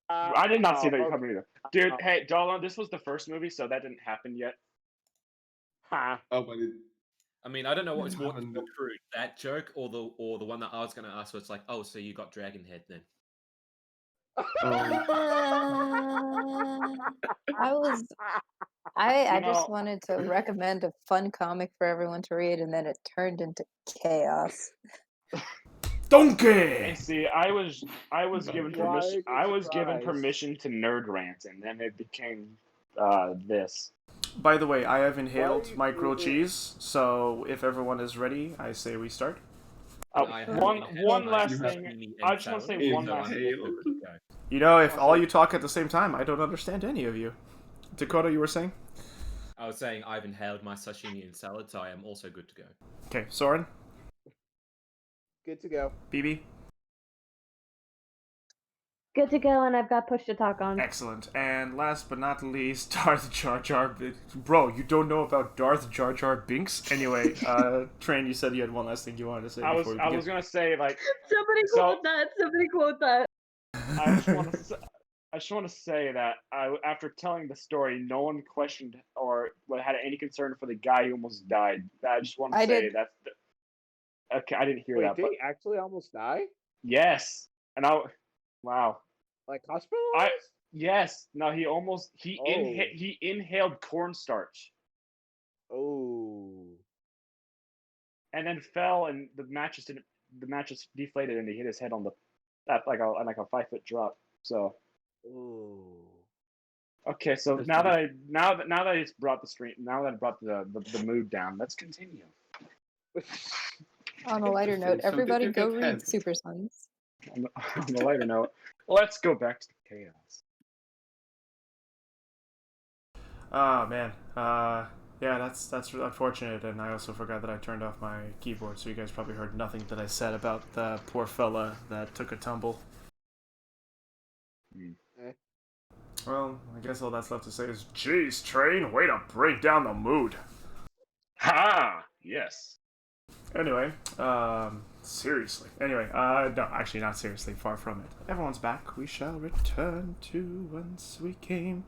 I did not see that okay. coming either. Dude, hey, Dolan, this was the first movie, so that didn't happen yet. Huh. Oh, but it I mean, I don't know what was more happened. crude, that joke or the one that I was going to ask. Where it's like, oh, so you got dragon head then? Oh, I You just know- wanted to recommend a fun comic for everyone to read, and then it turned into chaos. Donkey! And see, I was given Why permission. a good I was given surprise. permission to nerd rant, and then it became this. By the way, I have inhaled Why- my grilled cheese, so if everyone is ready, I say we start. Oh, I have one inhaled my last You have thing. I just want to say one last thing. inhaled. Good to go. You know, if all you talk at the same time, I don't understand any of you. Dakota, you were saying? I was saying I've inhaled my sashimi and salad, so I am also good to go. Okay, Soren, Good to go. BB, Good to go, and I've got push to talk on. excellent. And last but not least, Darth Jar Jar. Bro, you don't know about Darth Jar Jar Binks? Anyway, Train, you said you had one last thing you wanted to say I before we begin. was gonna say like Somebody So- quote that. Somebody quote that. I just want to say that after telling the story, no one questioned or had any concern for the guy who almost died. I just want to I say did. that's okay. I didn't hear Wait, that, did but he actually almost die? yes, and wow, Like hospitalized? yes. No, he Oh. he inhaled cornstarch Oh. and then fell, and the mattress deflated, and he hit his head on the like a 5-foot drop. So. Ooh. Okay, so That's now nice. that I just brought the stream, now that I brought the mood down, let's continue. On a lighter Interesting. note, So did everybody you go get read head? Super Sons. On the lighter note, let's go back to the chaos. Oh man, yeah, that's unfortunate, and I also forgot that I turned off my keyboard, so you guys probably heard nothing that I said about the poor fella that took a tumble. Well, I guess all that's left to say is, "Jeez, Train, way to break down the mood." Ha! Yes. Anyway, seriously. Anyway, no, actually not seriously, far from it. Everyone's back. We shall return to whence we came.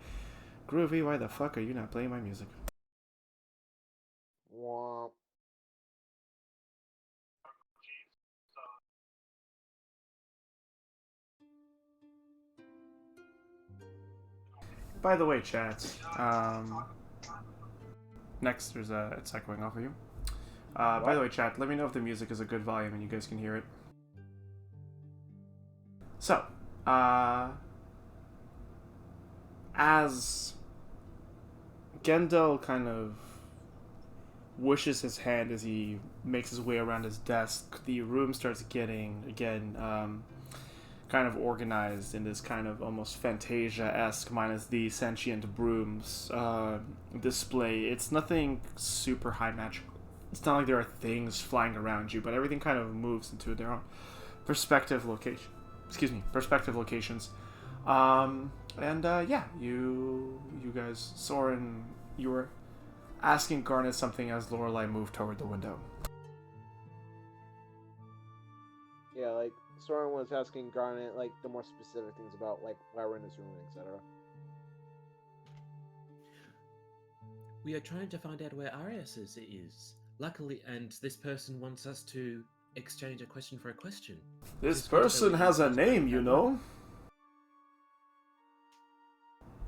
Groovy, why the fuck are you not playing my music? Womp. By the way, chat, next there's it's echoing off of you. By the way, chat, let me know if the music is a good volume and you guys can hear it. So, as Gendel kind of wishes his hand as he makes his way around his desk, the room starts getting, again, kind of organized in this kind of almost Fantasia-esque, minus the sentient brooms display. It's nothing super high magical. It's not like there are things flying around you, but everything kind of moves into their own perspective locations. Yeah, you guys, Soren, you were asking Garnet something as Lorelei moved toward the window. Yeah, like Soren was asking Garnet like the more specific things about like why we're in this room, etc. We are trying to find out where Arias is. Luckily, and this person wants us to exchange a question for a question. This person has a name, you know.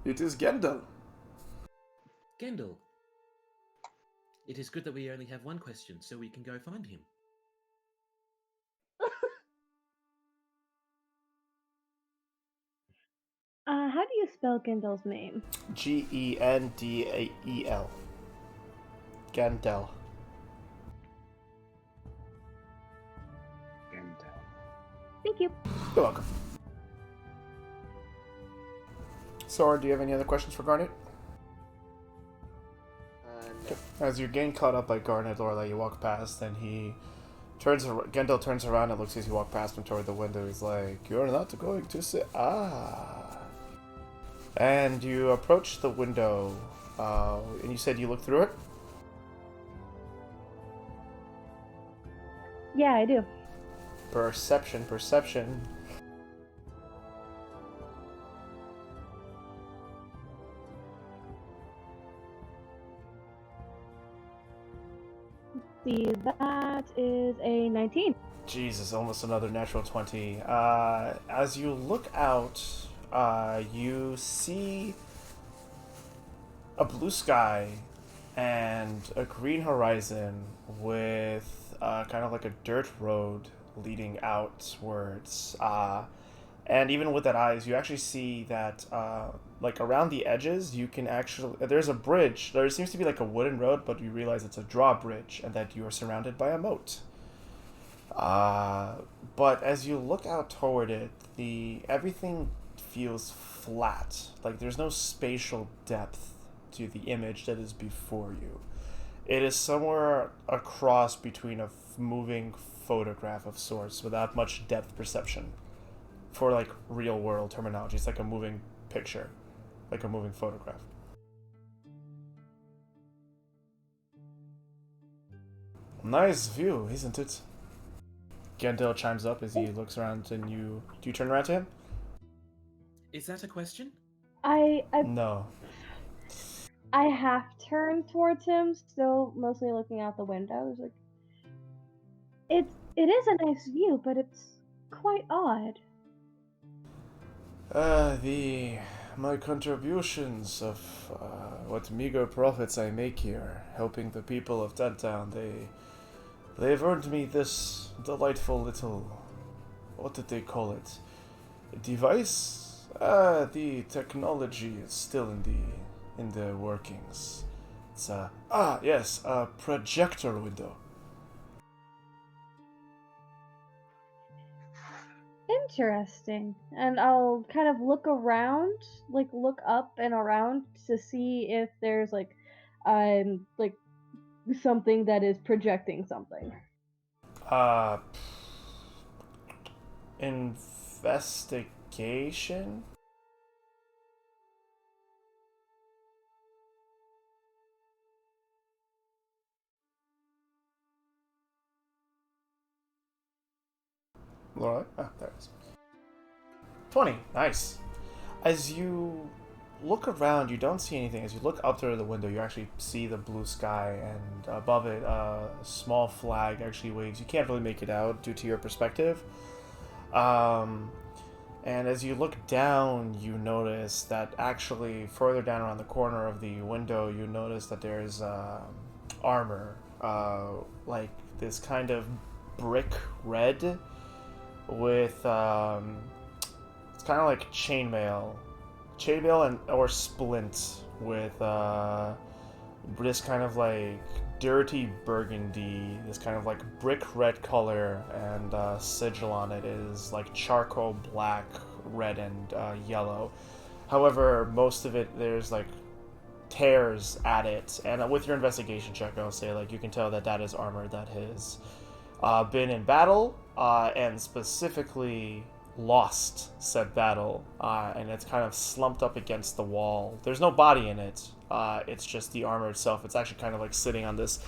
It is Gendel. Gendel. It is good that we only have one question, so we can go find him. How do you spell Gendel's name? Gendel. Gendel. Thank you. You're welcome. Soren, do you have any other questions for Garnet? No. As you're getting caught up by Garnet, Lorelei, you walk past, and Gendel turns around and looks as you walk past him toward the window. He's like, "You're not going to say ah." And you approach the window And you said you looked through it? Yeah, I do. Perception. See, that is a 19. Jesus, almost another natural 20. As you look out, you see a blue sky and a green horizon with kind of like a dirt road leading outwards. And even with that eyes, you actually see that, like around the edges, you can actually. There's a bridge. There seems to be like a wooden road, but you realize it's a drawbridge and that you are surrounded by a moat. But as you look out toward it, everything feels flat. Like there's no spatial depth to the image that is before you. It is somewhere a cross between a moving photograph of sorts without much depth perception. For like real world terminology, it's like a moving picture, like a moving photograph. Nice view, isn't it? Gendel chimes up as he looks around, and do you turn around to him? Is that a question? No. I half turn towards him, still mostly looking out the window. It's like, it is a nice view, but it's quite odd. My contributions of what meager profits I make here, helping the people of Tantown, they've earned me this delightful little, what did they call it? A device? The technology is still in the workings. It's yes, a projector window. Interesting. And I'll kind of look around, like look up and around to see if there's like something that is projecting something. Investigation? Alright, there it is. 20, nice. As you look around, you don't see anything. As you look up through the window, you actually see the blue sky, and above it, a small flag actually waves. You can't really make it out due to your perspective. And as you look down, you notice that actually further down around the corner of the window, you notice that there's armor, like this kind of brick red with it's kind of like chainmail and or splint with this kind of like dirty burgundy, this kind of like brick red color, and sigil on it is like charcoal black, red, and yellow. However, most of it, there's like tears at it, and with your investigation check, I'll say like you can tell that is armor that has been in battle, and specifically lost said battle, and it's kind of slumped up against the wall. There's no body in it. It's just the armor itself. It's actually kind of like sitting on this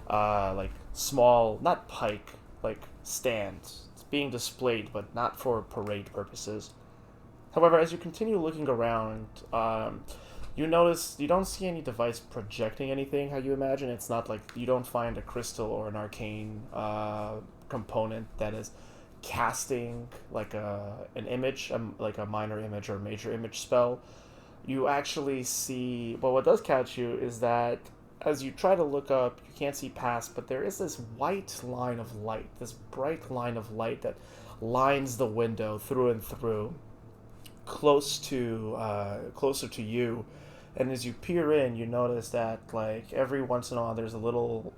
like small, not pike, like stand. It's being displayed, but not for parade purposes. However, as you continue looking around, you notice you don't see any device projecting anything how you imagine. It's not like you don't find a crystal or an arcane component that is casting like an image, like a minor image or major image spell. You actually see, but what does catch you is that as you try to look up, you can't see past, but there is this white line of light, this bright line of light that lines the window through and through, closer to you. And as you peer in, you notice that like every once in a while there's a little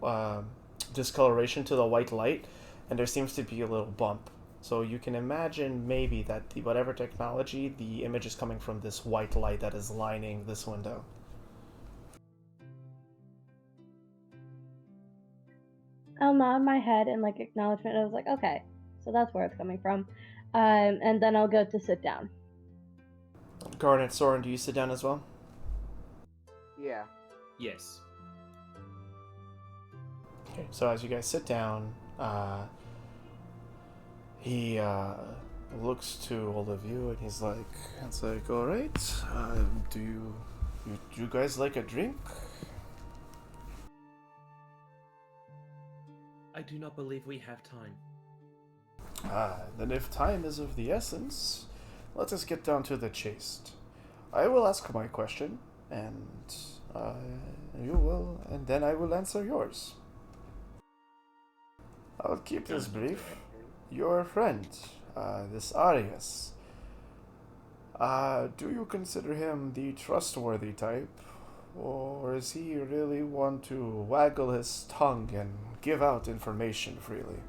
discoloration to the white light, and there seems to be a little bump. So you can imagine maybe that whatever technology, the image is coming from this white light that is lining this window. I'll nod my head in like acknowledgement. I was like, okay, so that's where it's coming from. And then I'll go to sit down. Garnet, Soren, do you sit down as well? Yeah. Yes. Okay, so as you guys sit down, he looks to all of you and he's like, all right, do you guys like a drink? I do not believe we have time. Then if time is of the essence, let us get down to the chase. I will ask my question, and you will, and then I will answer yours. I'll keep this brief. Your friend, this Arius, do you consider him the trustworthy type, or is he really one to waggle his tongue and give out information freely?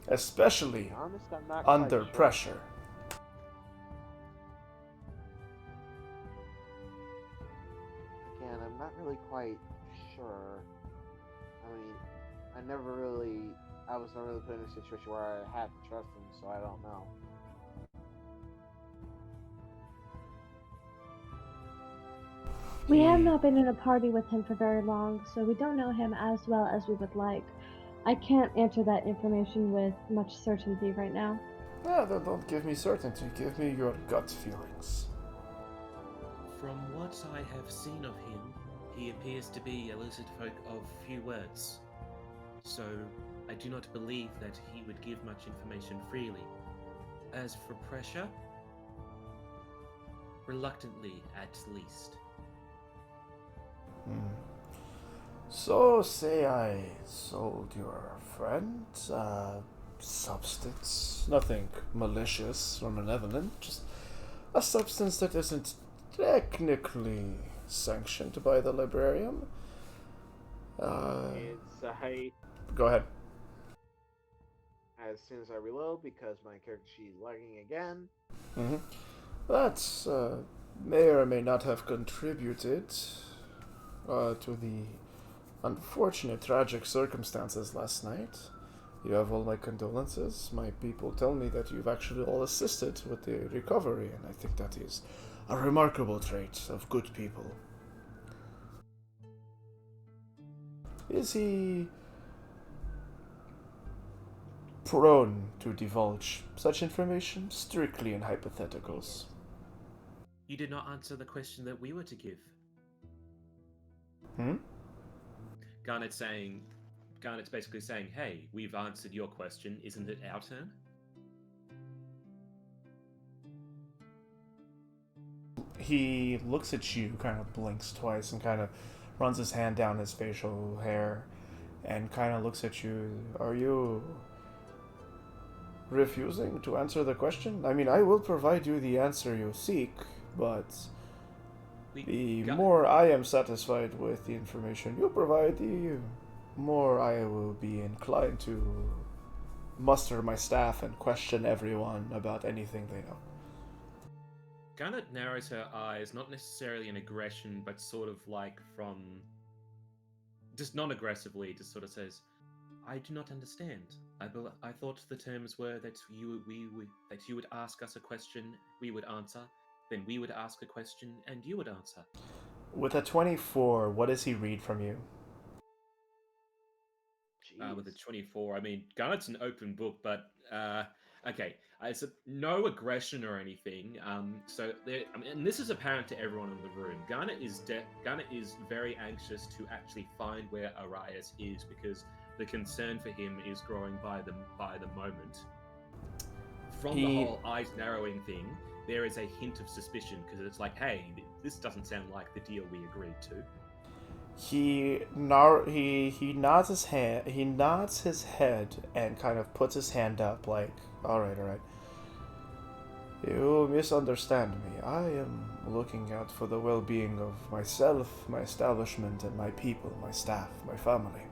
Especially To be honest, I'm not under quite sure. pressure. Again, I'm not really quite sure. I mean, I was never really put in a situation where I had to trust him, so I don't know. We have not been in a party with him for very long, so we don't know him as well as we would like. I can't answer that information with much certainty right now. Well, then don't give me certainty, give me your gut feelings. From what I have seen of him, he appears to be a lizard folk of few words. So, I do not believe that he would give much information freely. As for pressure, reluctantly at least. So, say I sold your friend substance. Nothing malicious or malevolent, just a substance that isn't technically sanctioned by the Librarium. Insight. Go ahead. As soon as I reload, because my character sheet is lagging again. That may or may not have contributed to the unfortunate, tragic circumstances last night. You have all my condolences. My people tell me that you've actually all assisted with the recovery, and I think that is a remarkable trait of good people. Is he prone to divulge such information strictly in hypotheticals? You did not answer the question that we were to give. Garnet's basically saying, hey, we've answered your question, isn't it our turn? He looks at you, kind of blinks twice, and kind of runs his hand down his facial hair, and kind of looks at you. Are you refusing to answer the question? I mean, I will provide you the answer you seek, but the more I am satisfied with the information you provide, the more I will be inclined to muster my staff and question everyone about anything they know. Garnet narrows her eyes, not necessarily in aggression, but sort of like from... just non-aggressively, just sort of says, I do not understand. I thought the terms were that you would ask us a question, we would answer, then we would ask a question, and you would answer. With a 24, what does he read from you? With a 24, I mean, Garnet's an open book, but okay, it's no aggression or anything. So there, I mean, and this is apparent to everyone in the room. Garnet is very anxious to actually find where Arias is because the concern for him is growing by the moment. From the whole eyes narrowing thing, there is a hint of suspicion because it's like, hey, this doesn't sound like the deal we agreed to. He nods his hand. He nods his head and kind of puts his hand up, like, all right. You misunderstand me. I am looking out for the well-being of myself, my establishment, and my people, my staff, my family.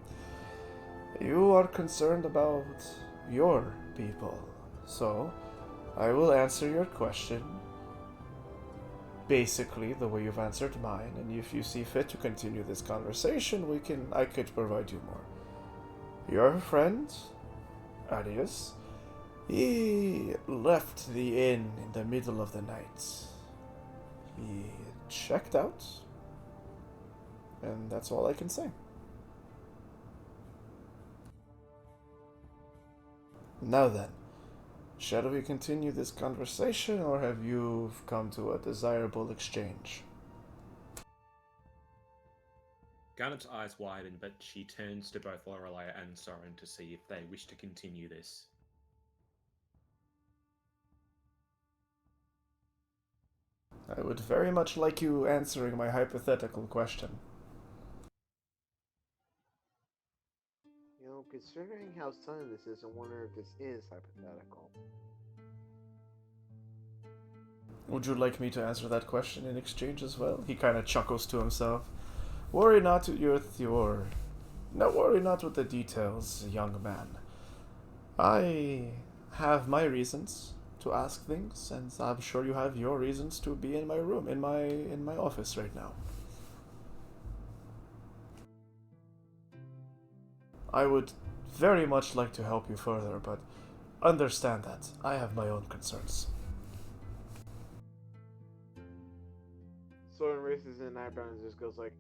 You are concerned about your people, so I will answer your question basically the way you've answered mine, and if you see fit to continue this conversation, I could provide you more. Your friend, Arius, He left the inn in the middle of the night. He checked out, and that's all I can say. Now then, shall we continue this conversation, or have you come to a desirable exchange? Garnet's eyes widen, but she turns to both Lorelei and Soren to see if they wish to continue this. I would very much like you answering my hypothetical question. You know, considering how sudden this is, I wonder if this is hypothetical. Would you like me to answer that question in exchange as well? He kind of chuckles to himself. Worry not with your... No, worry not with the details, young man. I have my reasons to ask things, and I'm sure you have your reasons to be in my room, in my office right now. I would very much like to help you further, but understand that I have my own concerns. Soren raises an eyebrow and just goes like,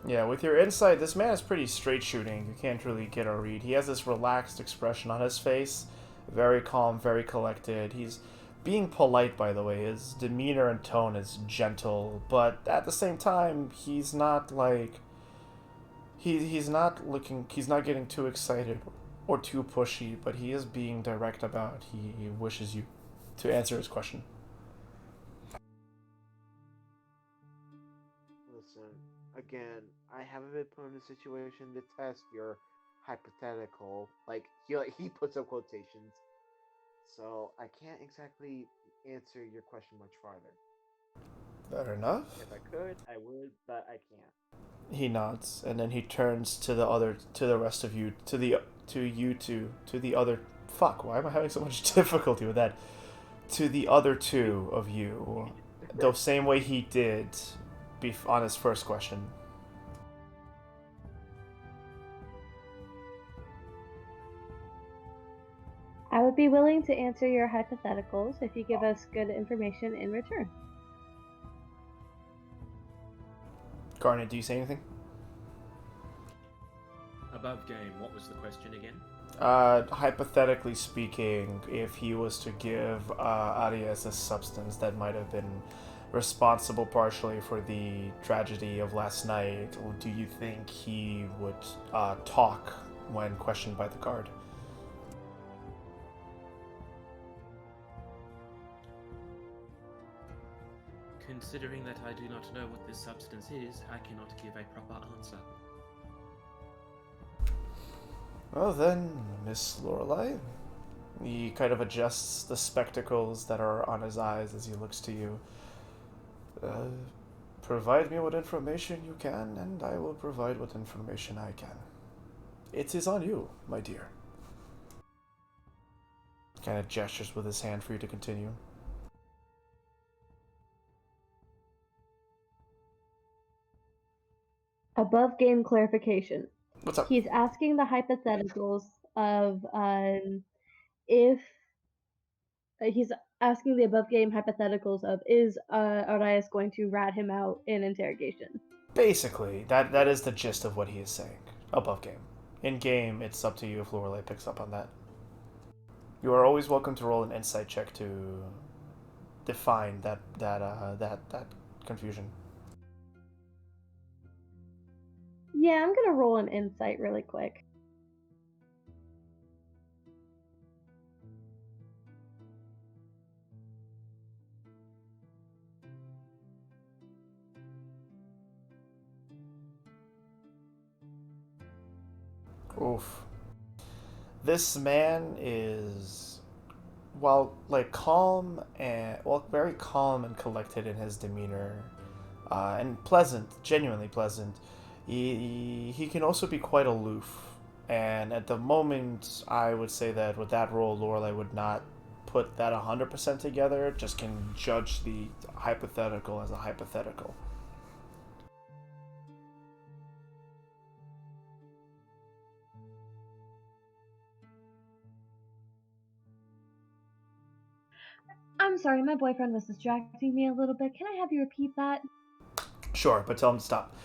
Yeah, with your insight, this man is pretty straight shooting. You can't really get a read. He has this relaxed expression on his face. Very calm, very collected. He's being polite, by the way. His demeanor and tone is gentle, but at the same time, he's not like... He's not getting too excited or too pushy, but he is being direct about he wishes you to answer his question. listen, again, I haven't been put in a situation to test your hypothetical. Like, he puts up quotations. So, I can't exactly answer your question much farther. Fair enough. If I could, I would, but I can't. He nods, and then he turns to the rest of you, to the other. Fuck! Why am I having so much difficulty with that? To the other two of you, the same way he did, on his first question. I would be willing to answer your hypotheticals if you give us good information in return. Garnet, do you say anything? Above game, what was the question again? Hypothetically speaking, if he was to give Arias a substance that might have been responsible partially for the tragedy of last night, do you think he would talk when questioned by the guard? Considering that I do not know what this substance is, I cannot give a proper answer. Well then, Miss Lorelei, he kind of adjusts the spectacles that are on his eyes as he looks to you. Provide me what information you can, and I will provide what information I can. It is on you, my dear. Kind of gestures with his hand for you to continue. Above game clarification. What's up? He's asking the hypotheticals of if he's asking the above game hypotheticals of is Arias going to rat him out in interrogation? Basically, that is the gist of what he is saying. Above game. In game, it's up to you if Lorelei picks up on that. You are always welcome to roll an insight check to define that confusion. Yeah, I'm gonna roll an insight really quick. Oof. This man is, while calm and very calm and collected in his demeanor, and pleasant, genuinely pleasant. He can also be quite aloof. And at the moment, I would say that with that role, Lorelei would not put that 100% together. Just can judge the hypothetical as a hypothetical. I'm sorry, my boyfriend was distracting me a little bit. Can I have you repeat that? Sure, but tell him to stop.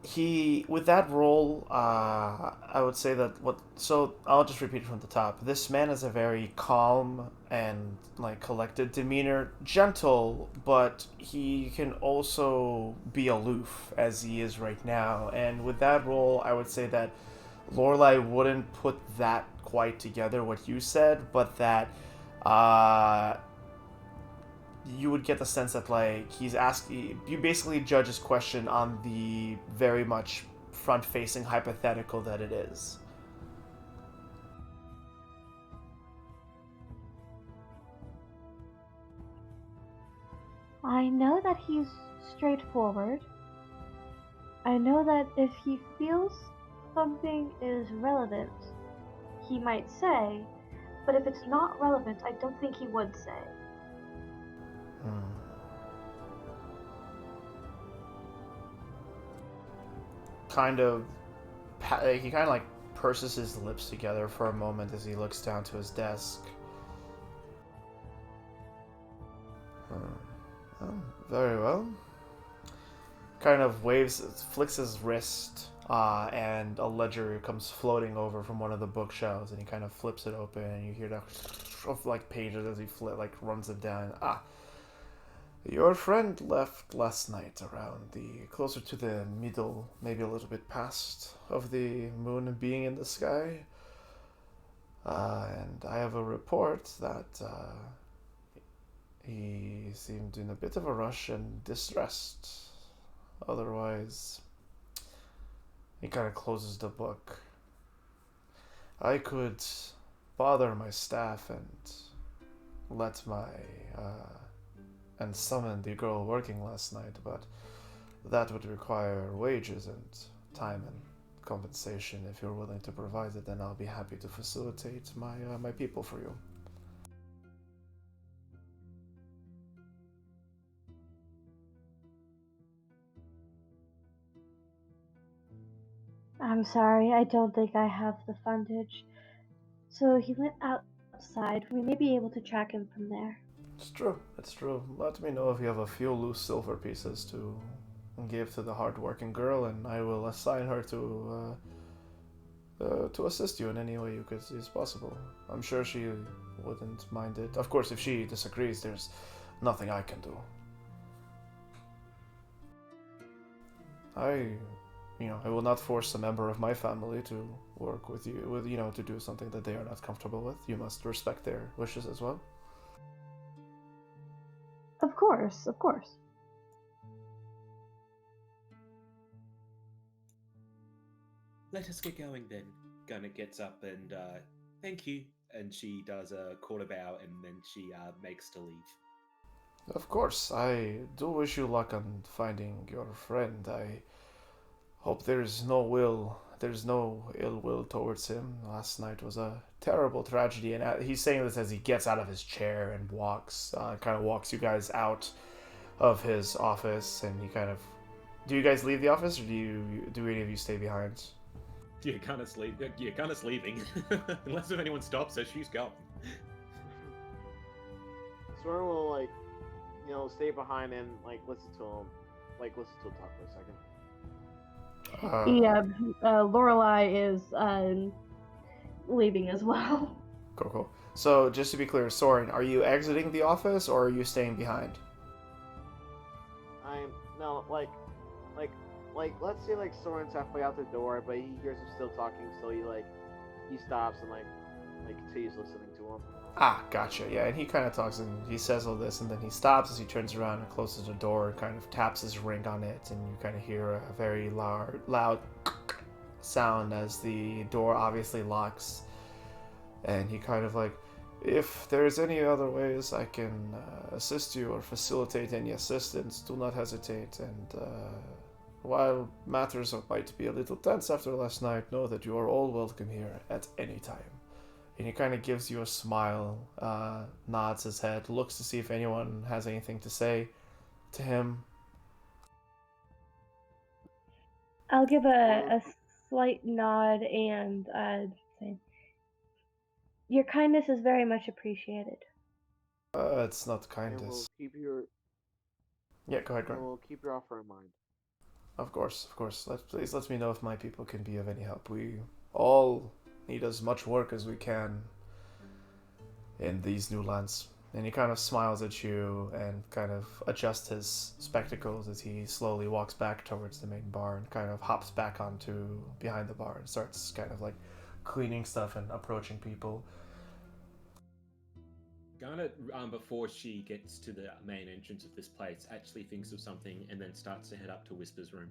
He with that role, I would say that what. So I'll just repeat it from the top. This man has a very calm and like collected demeanor, gentle, but he can also be aloof as he is right now. And with that role, I would say that Lorelai wouldn't put that quite together what you said, but that uh, you would get the sense that like he's asking you basically judge his question on the very much front-facing hypothetical that it is. I know that he's straightforward. I know that if he feels something is relevant, he might say, but if it's not relevant, I don't think he would say. Kind of he kind of like purses his lips together for a moment as he looks down to his desk. Oh, very well. Kind of flicks his wrist, and a ledger comes floating over from one of the bookshelves, and he kind of flips it open, and you hear that of like pages as he runs it down. Your friend left last night around closer to the middle, maybe a little bit past, of the moon being in the sky. And I have a report that he seemed in a bit of a rush and distressed. Otherwise, he kind of closes the book. I could bother my staff and summon the girl working last night, but that would require wages and time and compensation. If you're willing to provide it, then I'll be happy to facilitate my people for you. I'm sorry, I don't think I have the fundage. So he went outside. We may be able to track him from there. It's true. It's true. Let me know if you have a few loose silver pieces to give to the hardworking girl, and I will assign her to assist you in any way you could see as possible. I'm sure she wouldn't mind it. Of course, if she disagrees, there's nothing I can do. I will not force a member of my family to work with you, to do something that they are not comfortable with. You must respect their wishes as well. Of course, of course. Let us get going then. Gunnet gets up and thank you, and she does a quarter bow, and then she makes to leave. Of course, I do wish you luck on finding your friend. I hope there's no ill will towards him. Last night was a terrible tragedy, and he's saying this as he gets out of his chair and kind of walks you guys out of his office, and he kind of. Do you guys leave the office, or do any of you stay behind? You're kind of leaving, unless if anyone stops her, she's gone. Soren will stay behind and listen to him talk for a second. Yeah, Lorelai is leaving as well. Cool. So just to be clear, Soren, are you exiting the office or are you staying behind? Let's say Soren's halfway out the door, but he hears him still talking, so he stops and continues listening to him. Gotcha. Yeah, and he kind of talks and he says all this, and then he stops as he turns around and closes the door and kind of taps his ring on it, and you kind of hear a very loud sound as the door obviously locks. And he kind of if there's any other ways I can assist you or facilitate any assistance, do not hesitate. And while matters might be a little tense after last night, know that you are all welcome here at any time. And he kind of gives you a smile, nods his head, looks to see if anyone has anything to say to him. I'll give a slight nod and say, Your kindness is very much appreciated. It's not And we'll kindness. keep your Yeah, go ahead, and Grant. we'll keep your offer in mind. Of course, of course. Please let me know if my people can be of any help. We all need as much work as we can in these new lands. And he kind of smiles at you and kind of adjusts his spectacles as he slowly walks back towards the main bar and kind of hops back onto behind the bar and starts kind of like cleaning stuff and approaching people. Garnet, before she gets to the main entrance of this place, actually thinks of something and then starts to head up to Whisper's room.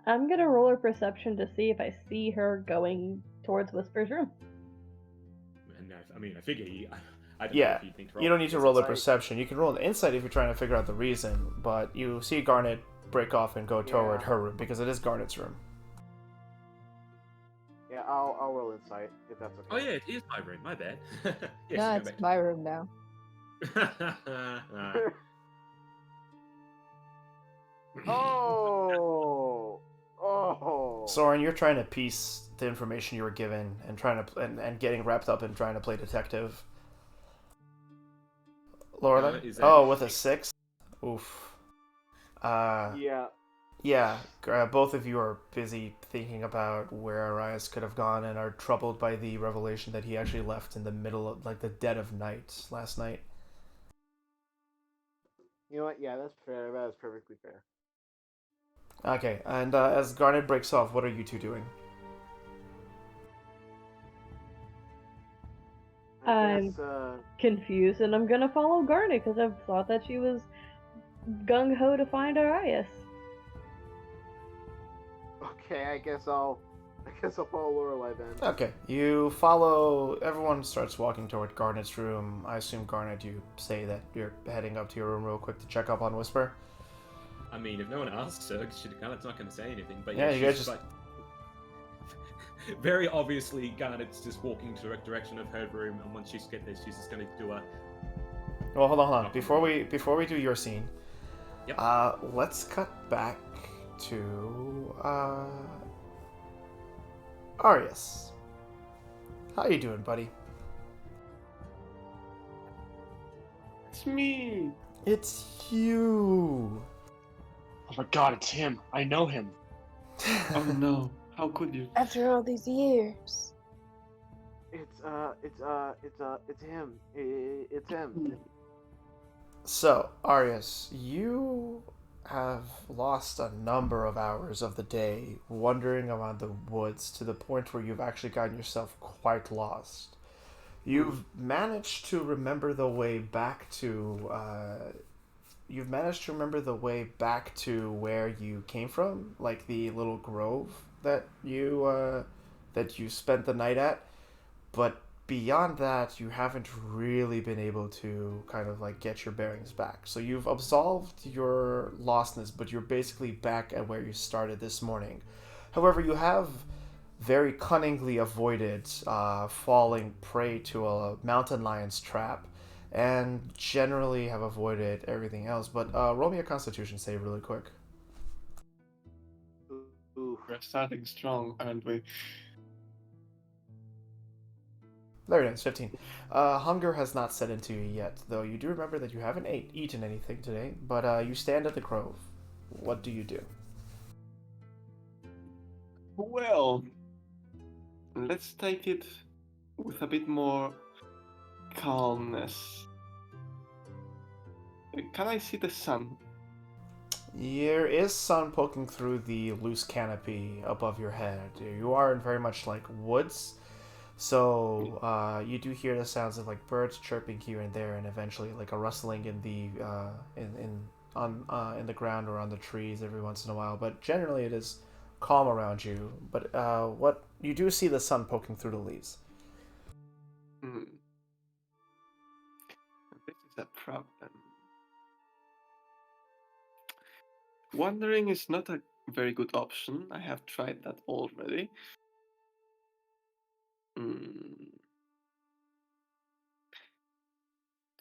I'm gonna roll her perception to see if I see her going towards Whisper's room. And I figure I don't know Yeah, if you think to roll. you don't need to roll a insight. perception. You can roll an insight if you're trying to figure out the reason, but you see Garnet break off and go toward Yeah. her room because it is Garnet's room. Yeah, I'll roll insight if that's okay. Oh yeah, it is my room. My bad. Yes, No, go it's back. my room now. Oh. Soren, you're trying to piece the information you were given and trying to and getting wrapped up in trying to play detective. Lorelai? is that- Oh, with a 6? Oof. Yeah. Yeah, both of you are busy thinking about where Arias could have gone and are troubled by the revelation that he actually left in the middle of, like, the dead of night last night. You know what? Yeah, that's fair. That is perfectly fair. Okay, and as Garnet breaks off, what are you two doing? I I'm guess, confused, and I'm gonna follow Garnet because I thought that she was gung ho to find Arias. okay, I guess I'll follow Lorelai then. Okay, you follow. Everyone starts walking toward Garnet's room. I assume, Garnet, you say that you're heading up to your room real quick to check up on Whisper. I mean, if no one asks her, Garnet's not going to say anything. But Yeah, yeah, you guys she's just- like, very obviously, Garnet's just walking to the direction of her room, and once she gets there, she's just going to do a. Well, hold on. Before we do your scene, Yep. let's cut back to Arias. How you doing, buddy? It's me. It's you. Oh my god, it's him. I know him. Oh no, how could you? After all these years. It's him. It's him. So, Arias, you have lost a number of hours of the day wandering around the woods to the point where you've actually gotten yourself quite lost. You've managed to remember the way back to where you came from, like the little grove that you spent the night at, but beyond that, you haven't really been able to kind of like get your bearings back. So you've absolved your lostness, but you're basically back at where you started this morning. However, you have very cunningly avoided falling prey to a mountain lion's trap, and generally have avoided everything else. But roll me a Constitution save really quick. Oof. We're starting strong, aren't we? There it is, 15. Hunger has not set into you yet, though you do remember that you haven't eaten anything today, but you stand at the grove. What do you do? Well, let's take it with a bit more calmness. Can I see the sun? There is sun poking through the loose canopy above your head. You are in very much like woods, so you do hear the sounds of like birds chirping here and there, and eventually like a rustling in the in the ground or on the trees every once in a while. But generally, it is calm around you. But what you do see the sun poking through the leaves. Hmm. This is a problem. Wandering is not a very good option. I have tried that already.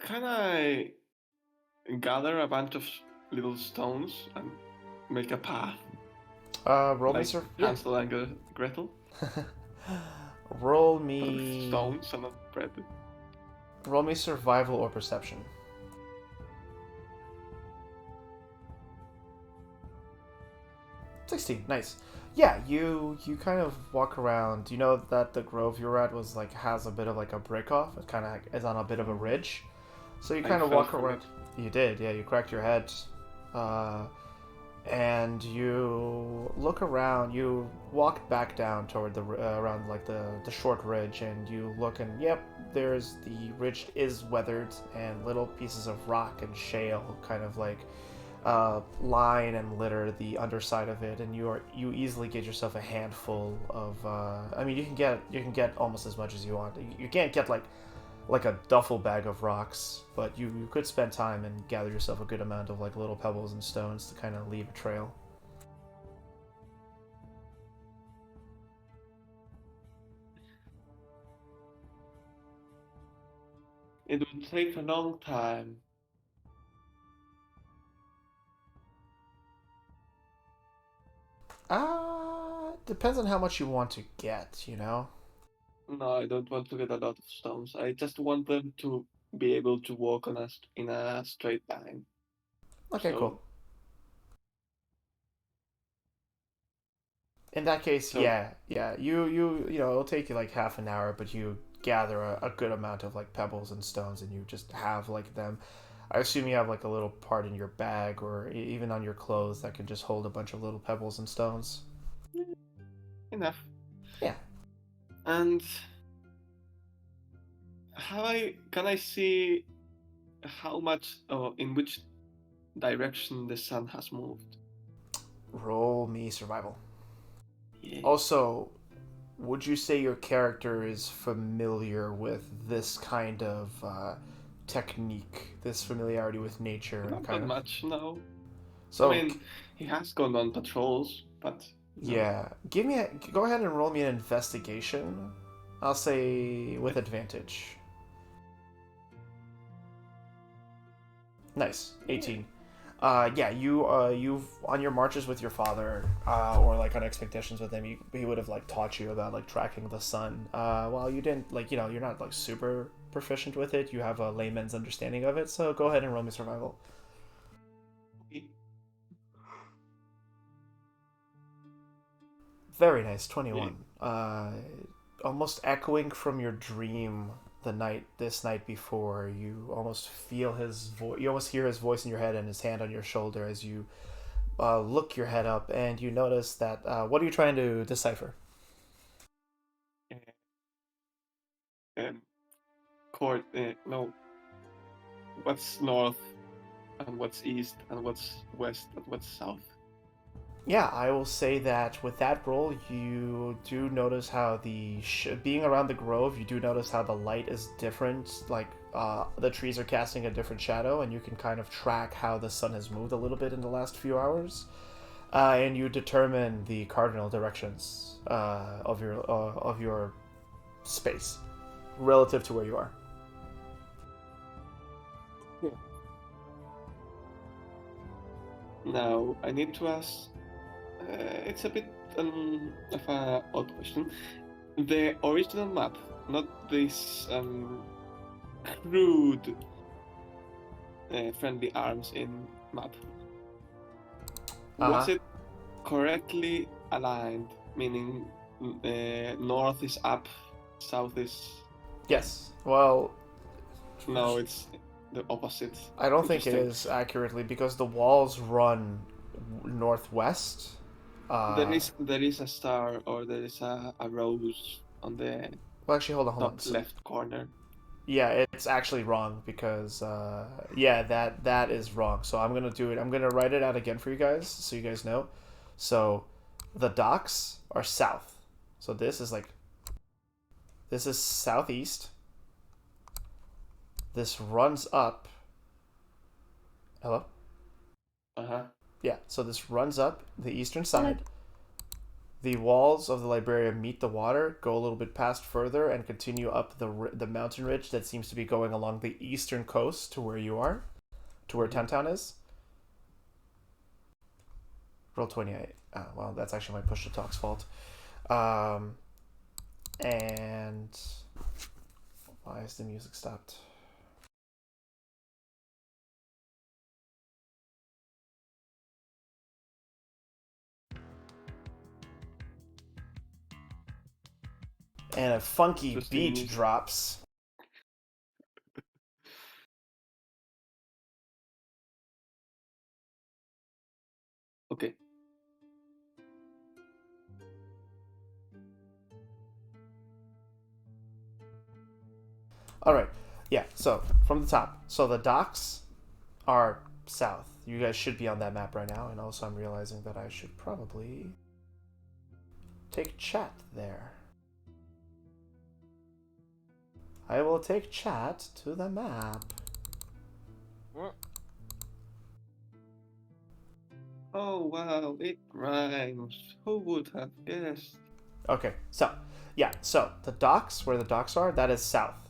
Can I gather a bunch of little stones and make a path? Roll me Like Hansel and Gretel? roll But with me stones and not bread. roll me survival or perception. 16, nice. Yeah, you kind of walk around. You know that the grove you're at was like has a bit of like a break off. It kind of is on a bit of a ridge. So you I kind of fell walk from around. You did, yeah. You cracked your head, and you look around. You walk back down toward the around like the short ridge, and you look and yep, there's the ridge is weathered, and little pieces of rock and shale kind of like line and litter the underside of it, and you easily get yourself a handful of. I mean, you can get almost as much as you want. You can't get like a duffel bag of rocks, but you could spend time and gather yourself a good amount of like little pebbles and stones to kind of leave a trail. It would take a long time. Depends on how much you want to get, you know? No, I don't want to get a lot of stones. I just want them to be able to walk in a straight line. Okay, So, cool. In that case, so yeah. You know, it'll take you like half an hour, but you gather a good amount of like pebbles and stones, and you just have like them. I assume you have like a little part in your bag or even on your clothes that can just hold a bunch of little pebbles and stones. enough. Yeah. And can I see how much or in which direction the sun has moved? Roll me survival. Yeah. Also, would you say your character is familiar with this kind of technique, this familiarity with nature, and Not kind that of? much, no. So, I mean, he has gone on patrols, but no. yeah, go ahead and roll me an investigation. I'll say with advantage. Nice, 18. Yeah, you've on your marches with your father, or like on expeditions with him, he would have like taught you about like tracking the sun. While you didn't like, you're not like super proficient with it, you have a layman's understanding of it. So go ahead and roll me survival. Very nice, 21. Almost echoing from your dream this night before, you almost feel his voice. You almost hear his voice in your head and his hand on your shoulder as you look your head up, and you notice that. What are you trying to decipher? Court. No. What's north, and what's east, and what's west, and what's south? Yeah, I will say that with that roll, you do notice how being around the grove, you do notice how the light is different. Like the trees are casting a different shadow, and you can kind of track how the sun has moved a little bit in the last few hours, and you determine the cardinal directions of your space relative to where you are. Yeah. Now I need to ask. It's a bit of an odd question. The original map, not this crude friendly arms in map. Was it correctly aligned? Meaning, north is up, south is. Yes. Well, No, it's the opposite. I don't think it is accurately because the walls run northwest. There is a star or there is a rose on the Well, actually, hold on. top left corner. Yeah, it's actually wrong because that is wrong. So I'm gonna do it. I'm gonna write it out again for you guys so you guys know. So the docks are south. So this is southeast. This runs up. Hello? Yeah, so this runs up the eastern side. The walls of the Librarium meet the water, go a little bit past further, and continue up the mountain ridge that seems to be going along the eastern coast to where you are, to where Town is. Roll 28. Well, that's actually my push to talk's fault. And why is the music stopped? And a funky Interesting. beat drops. Okay. All right. Yeah, so from the top. So the docks are south. You guys should be on that map right now. And also I'm realizing that I should probably take chat there. I will take chat to the map. Oh wow, it rhymes. Who would have guessed? Okay, so yeah, so the docks, where the docks are, that is south.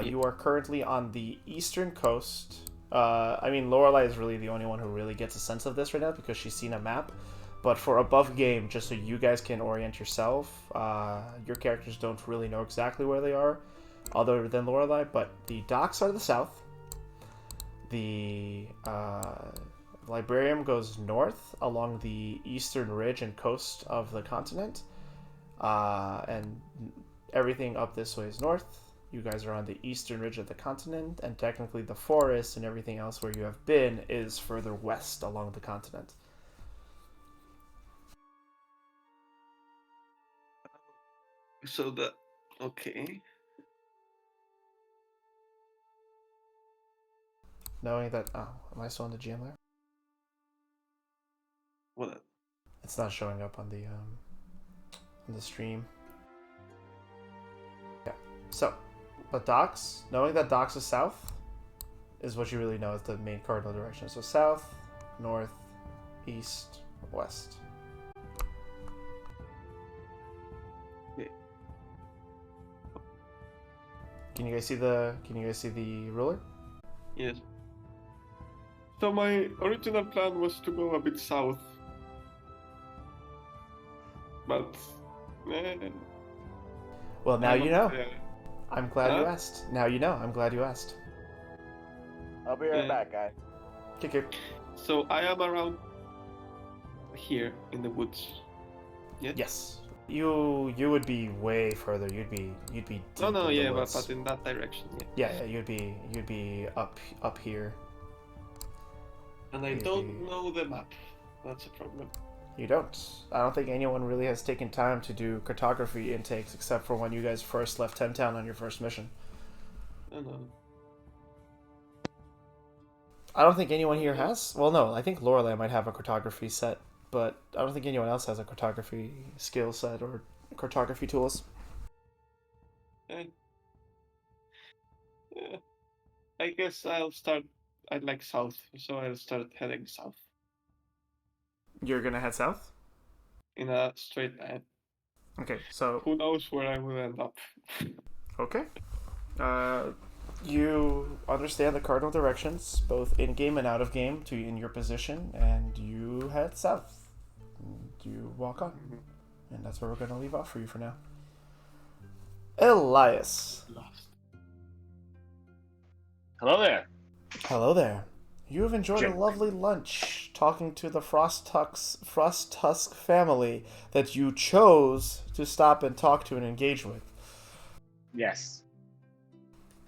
You are currently on the eastern coast. I mean, Lorelai is really the only one who really gets a sense of this right now because she's seen a map. But for above game, just so you guys can orient yourself, your characters don't really know exactly where they are, other than Lorelai. But the docks are the south. The Librarium goes north along the eastern ridge and coast of the continent. And everything up this way is north. You guys are on the eastern ridge of the continent, and technically the forest and everything else where you have been is further west along the continent. So the okay. Knowing that, oh, am I still on the GM layer? What? It's not showing up on the stream. Yeah. So, but docks, knowing that docks is south, is what you really know is the main cardinal direction. So south, north, east, west. Okay. Can you guys see the ruler? Yes. So my original plan was to go a bit south. But Well, now you know. I'm glad you Huh? asked. Now you know. I'm glad you asked. I'll be right Yeah. back, guys. Okay. So I am around here in the woods. Yes. Yes. You would be way further. You'd be deep No, in the yeah, woods. but in that direction, yeah. Yeah, you'd be up here. And I You'd don't be- know the map. That's a problem. You don't. I don't think anyone really has taken time to do cartography intakes except for when you guys first left 10 Town on your first mission. No, no. I don't think anyone here has. Well, no, I think Lorelai might have a cartography set, but I don't think anyone else has a cartography skill set or cartography tools. Yeah. I guess I'd like south, so I'll start heading south You're gonna head south? in a straight line. Okay, so Who knows where I will end up? okay. You understand the cardinal directions, both in game and out of game, to in your position, and you head south. And you walk on, and that's where we're gonna leave off for you for now. Elias, Lost. Hello there. hello there. You have enjoyed a Check. lovely lunch talking to the Frost Tusk family that you chose to stop and talk to and engage with. Yes.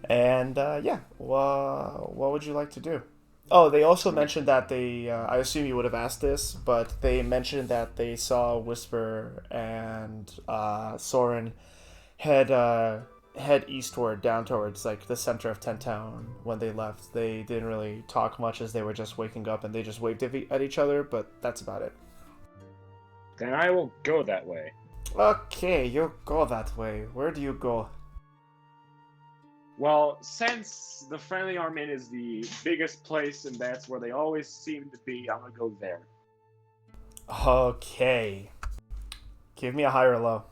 And yeah, what would you like to do? Oh, they also mentioned that they, I assume you would have asked this, but they mentioned that they saw Whisper and Soren head eastward down towards like the center of Ten Town when they left. They didn't really talk much as they were just waking up and they just waved at each other, but that's about it. Then I will go that way. Okay, you go that way. Where do you go? Well, since the Friendly Army is the biggest place and that's where they always seem to be, I'm gonna go there. Okay. Give me a high or low.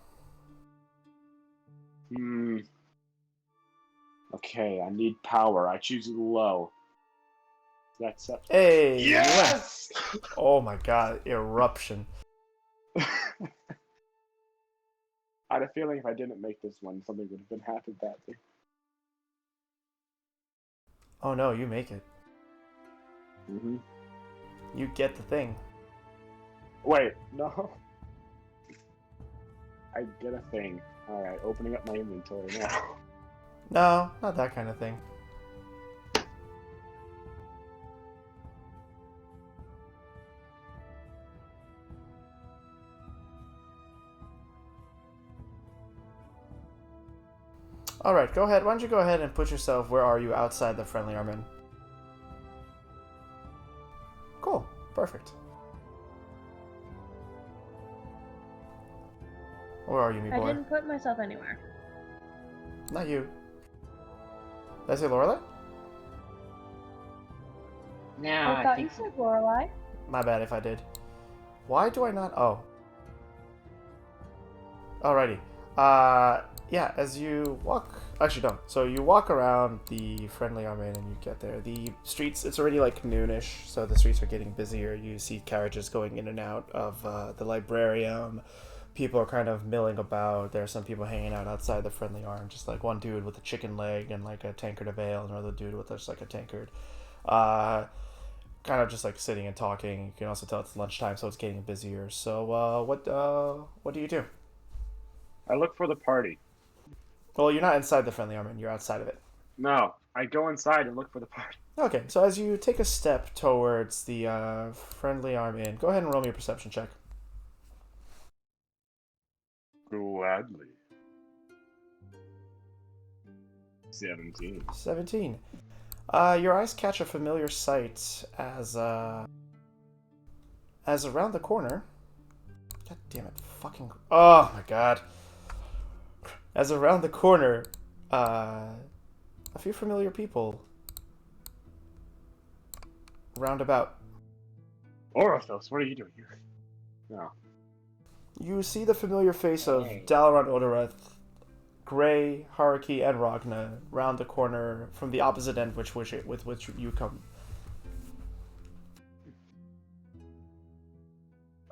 Okay, I need power. I choose low. That's up. Hey! Yes! Oh my god, eruption. I had a feeling if I didn't make this one, something would have been happened badly. Oh no, you make it. Mm-hmm. You get the thing. Wait, no. I get a thing. Alright, opening up my inventory now. No, not that kind of thing. Alright, go ahead. Why don't you go ahead and put yourself, where are you outside the friendly armin? Cool. Perfect. Where are you, me I boy? didn't put myself anywhere. Not you. Did I say Lorelei? No, I thought you said Lorelai. My bad if I did. Why do I not? Oh. Alrighty. Yeah, as you walk... Actually, don't. So you walk around the friendly armin and you get there. The streets, it's already like noonish, so the streets are getting busier. You see carriages going in and out of the Librarium. People are kind of milling about. There are some people hanging out outside the friendly arm. Just like one dude with a chicken leg and like a tankard of ale, and another dude with just like a tankard. Kind of just like sitting and talking. You can also tell it's lunchtime, so it's getting busier. So what do you do? I look for the party. Well, you're not inside the friendly armin. You're outside of it. No, I go inside and look for the party. Okay, so as you take a step towards the friendly armin, go ahead and roll me a perception check. Gladly. 17. 17. Your eyes catch a familiar sight as around the corner. God damn it! Fucking. Oh my god. As around the corner, a few familiar people roundabout. Orothos, what are you doing here? No. You see the familiar face of Hey. Dalaran Odoreth, Gray, Haruki, and Ragna round the corner from the opposite end with which you come.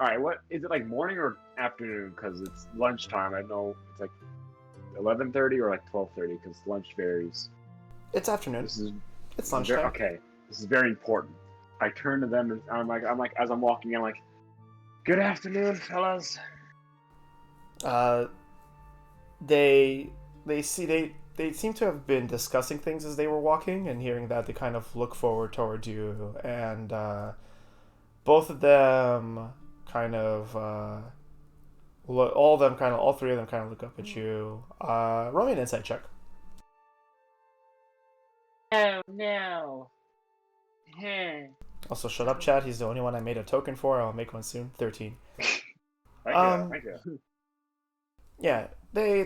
Alright, what is it, like morning or afternoon? Because it's lunchtime. I know it's like 11:30 or like 12:30 because lunch varies. It's afternoon. This is It's this is very, lunchtime. okay. This is very important. I turn to them and I'm like as I'm walking, I'm like, "Good afternoon, fellas." They seem to have been discussing things as they were walking, and hearing that they kind of look forward towards you, and both of them kind of all three of them kind of look up at you. Roll me an insight check. Oh no. Also, shut up, Chad. He's the only one I made a token for. I'll make one soon. 13. Thank you. Yeah, they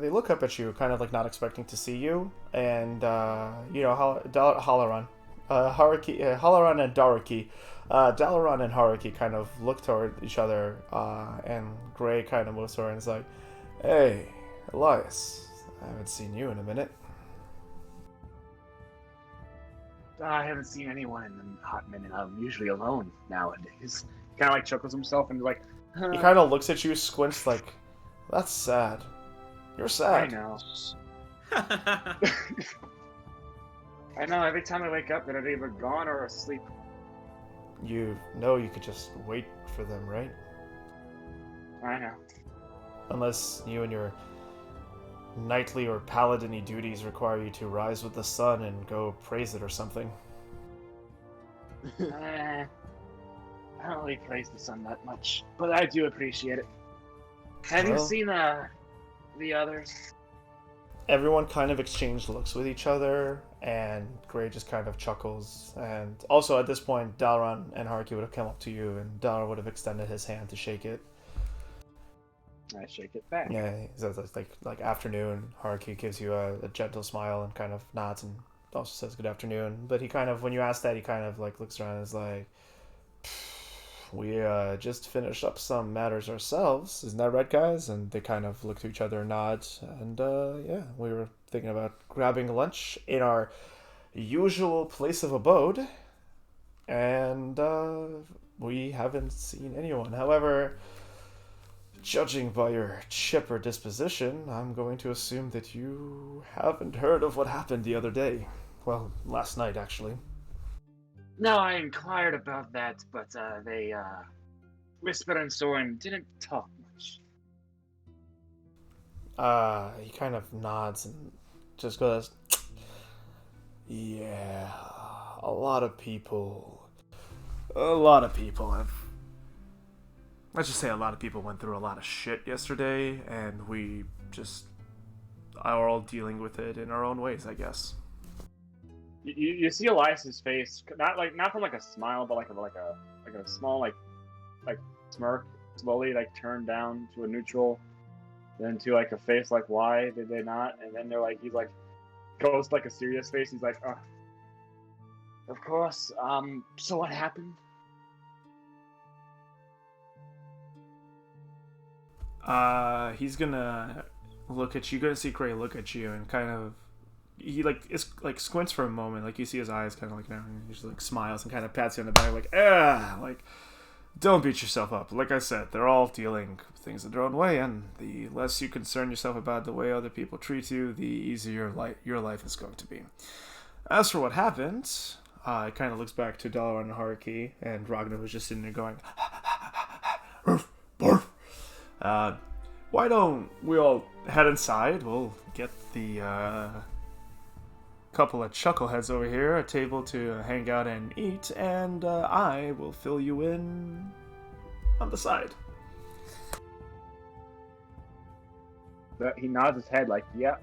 look up at you, kind of like not expecting to see you, and Halaran, Halaran and Daruki, Dalaran and Haruki kind of look toward each other, and Gray kind of moves over and is like, "Hey, Elias, I haven't seen you in a minute." I haven't seen anyone in a hot minute. I'm usually alone nowadays. Kind of like chuckles himself and like, He kind of looks at you, squints like, "That's sad. You're I sad." know. I know. Every time I wake up, they're either gone or asleep. You know you could just wait for them, right? I know. Unless you and your knightly or paladin-y duties require you to rise with the sun and go praise it or something. I don't really praise the sun that much, but I do appreciate it. Have you Well- seen the others? Everyone kind of exchanged looks with each other, and Gray just kind of chuckles. And also at this point, Dalran and Haruki would have come up to you, and Dalran would have extended his hand to shake it. I shake it back. Yeah, so it's like afternoon. Haruki gives you a gentle smile and kind of nods and also says good afternoon. But he kind of, when you ask that, he kind of like looks around and is like, "We just finished up some matters ourselves, isn't that right, guys?" And they kind of look to each other and nod. And yeah, we were thinking about grabbing lunch in our usual place of abode, and we haven't seen anyone. However, judging by your chipper disposition, I'm going to assume that you haven't heard of what happened the other day. Well, last night, actually. No, I inquired about that, but they Whisper and Soren didn't talk much. He kind of nods and just goes, yeah, a lot of people have, let's just say a lot of people went through a lot of shit yesterday, and we just are all dealing with it in our own ways, I guess. You see Elias's face, not from like a smile, but like a small like smirk, slowly like turn down to a neutral, then to like a face like why did they not? And then he's like goes to like a serious face. He's like, of course. So what happened? He's gonna look at you. You're gonna see Gray look at you and kind of, he squints for a moment, like you see his eyes kind of like now, and he just like smiles and kind of pats you on the back, like don't beat yourself up. Like I said, they're all dealing with things in their own way, and the less you concern yourself about the way other people treat you, the easier your life is going to be. As for what happened, it kind of looks back to Dollar and Haruki, and Ragnar was just sitting there going, barf. Why don't we all head inside? We'll get the couple of chuckleheads over here a table to hang out and eat, and I will fill you in on the side. But he nods his head like, yeah.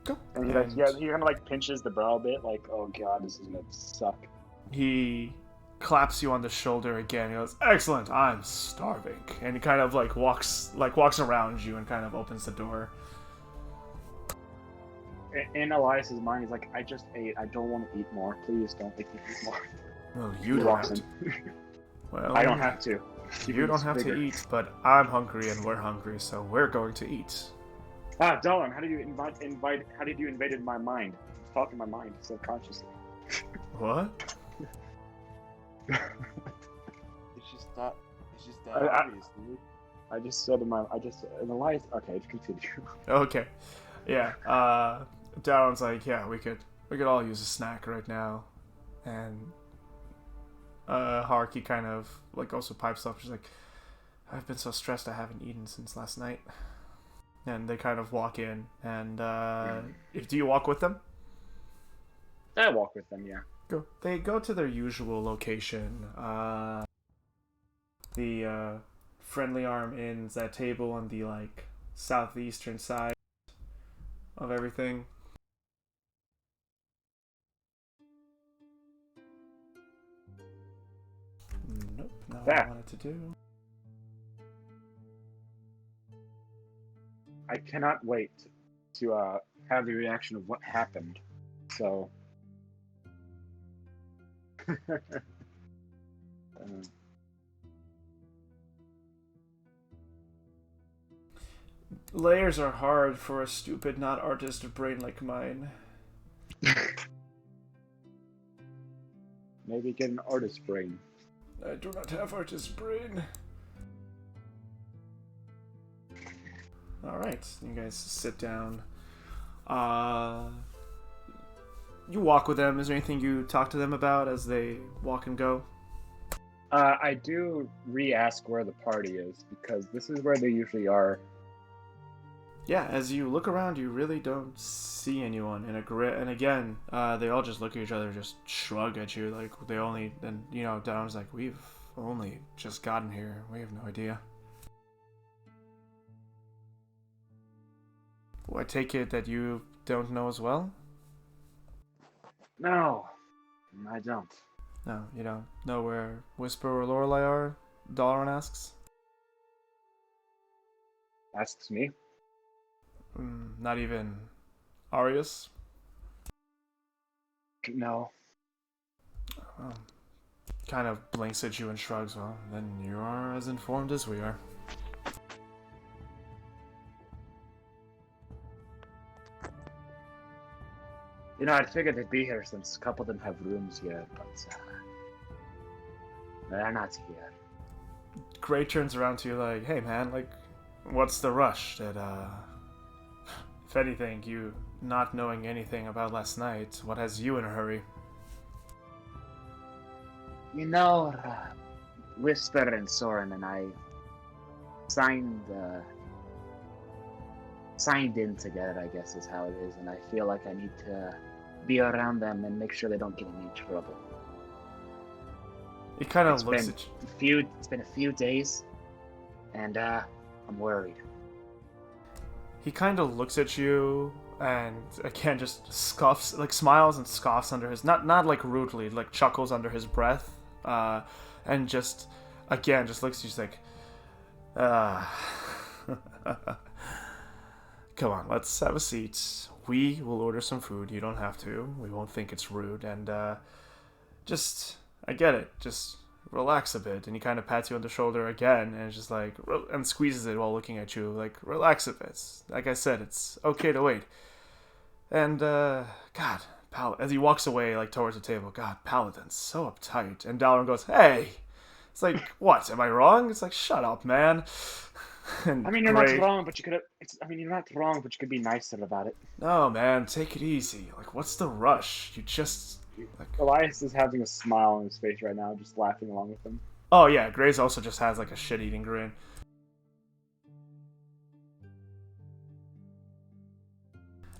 Go. And he kind of like pinches the brow a bit, like, oh god, this is gonna suck. He claps you on the shoulder again. He goes, excellent, I'm starving. And he kind of walks around you and kind of opens the door. In Elias's mind, he's like, I just ate. I don't want to eat more. Please don't make me eat more. Well, you don't have to. Well, I don't have to. You don't have to eat, but I'm hungry and we're hungry, so we're going to eat. Dolan, how did you invaded my mind? Talk in my mind subconsciously. What? It's just that obvious, dude. I just said Elias. Okay, continue. Okay. Yeah. Darren's like, yeah, we could all use a snack right now. And Haruki kind of also pipes up. She's like, I've been so stressed I haven't eaten since last night. And they kind of walk in, and do you walk with them? I walk with them, yeah. They go to their usual location. The Friendly Arm Inn's that table on the southeastern side of everything. Nope, not what I wanted to do. I cannot wait to have the reaction of what happened. So. Layers are hard for a stupid, not artist brain like mine. Maybe get an artist brain. I do not have artist brain. Alright, you guys sit down. You walk with them. Is there anything you talk to them about as they walk and go? I do re-ask where the party is, because this is where they usually are. Yeah, as you look around, you really don't see anyone. And again, they all just look at each other, just shrug at you, Don's like, we've only just gotten here. We have no idea. Well, I take it that you don't know as well? No, I don't. No, you don't know where Whisper or Lorelei are? Dalaran asks. Asks me? Not even Arius? No. Kind of blinks at you and shrugs. Well, then you are as informed as we are. I figured they'd be here since a couple of them have rooms here, but they're not here. Gray turns around to you like, hey man, what's the rush? If anything, you not knowing anything about last night, what has you in a hurry? You know, Whisper and Soren and I signed signed in together, I guess is how it is, and I feel like I need to be around them and make sure they don't get in any trouble. He kind of looks been at you. It's been a few days, and I'm worried. He kind of looks at you and again just scoffs, like smiles and scoffs under his not like rudely, like chuckles under his breath, and just again just looks at you just like, come on, let's have a seat. We will order some food. You don't have to. We won't think it's rude. And just, I get it. Just relax a bit. And he kind of pats you on the shoulder again, and it's just like, and squeezes it while looking at you, like, relax a bit. Like I said, it's okay to wait. And God, as he walks away, like towards the table, God, Paladin's so uptight. And Dalaran goes, hey. It's like, what? Am I wrong? It's like, shut up, man. And I mean, you're Gray, not wrong, but you could have. I mean, you're not wrong, but you could be nicer about it. no, man, take it easy. Like, what's the rush? You just, like, Elias is having a smile on his face right now, just laughing along with him. oh yeah, Gray's also just has like a shit-eating grin.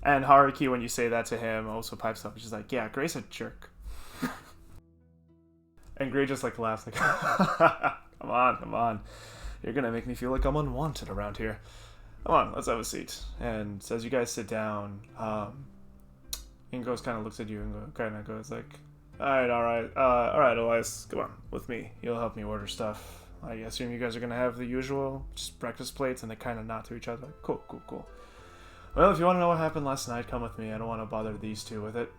And Haruki, when you say that to him, also pipes up. She's like, yeah, Gray's a jerk. And Gray just like laughs like, come on. You're gonna make me feel like I'm unwanted around here. Come on, let's have a seat. And as you guys sit down, Ingos kind of looks at you and kind of goes like, all right, Elias, come on, with me. You'll help me order stuff. I assume you guys are gonna have the usual, just breakfast plates, and they kind of nod to each other. Like, cool. Well, if you want to know what happened last night, come with me. I don't want to bother these two with it.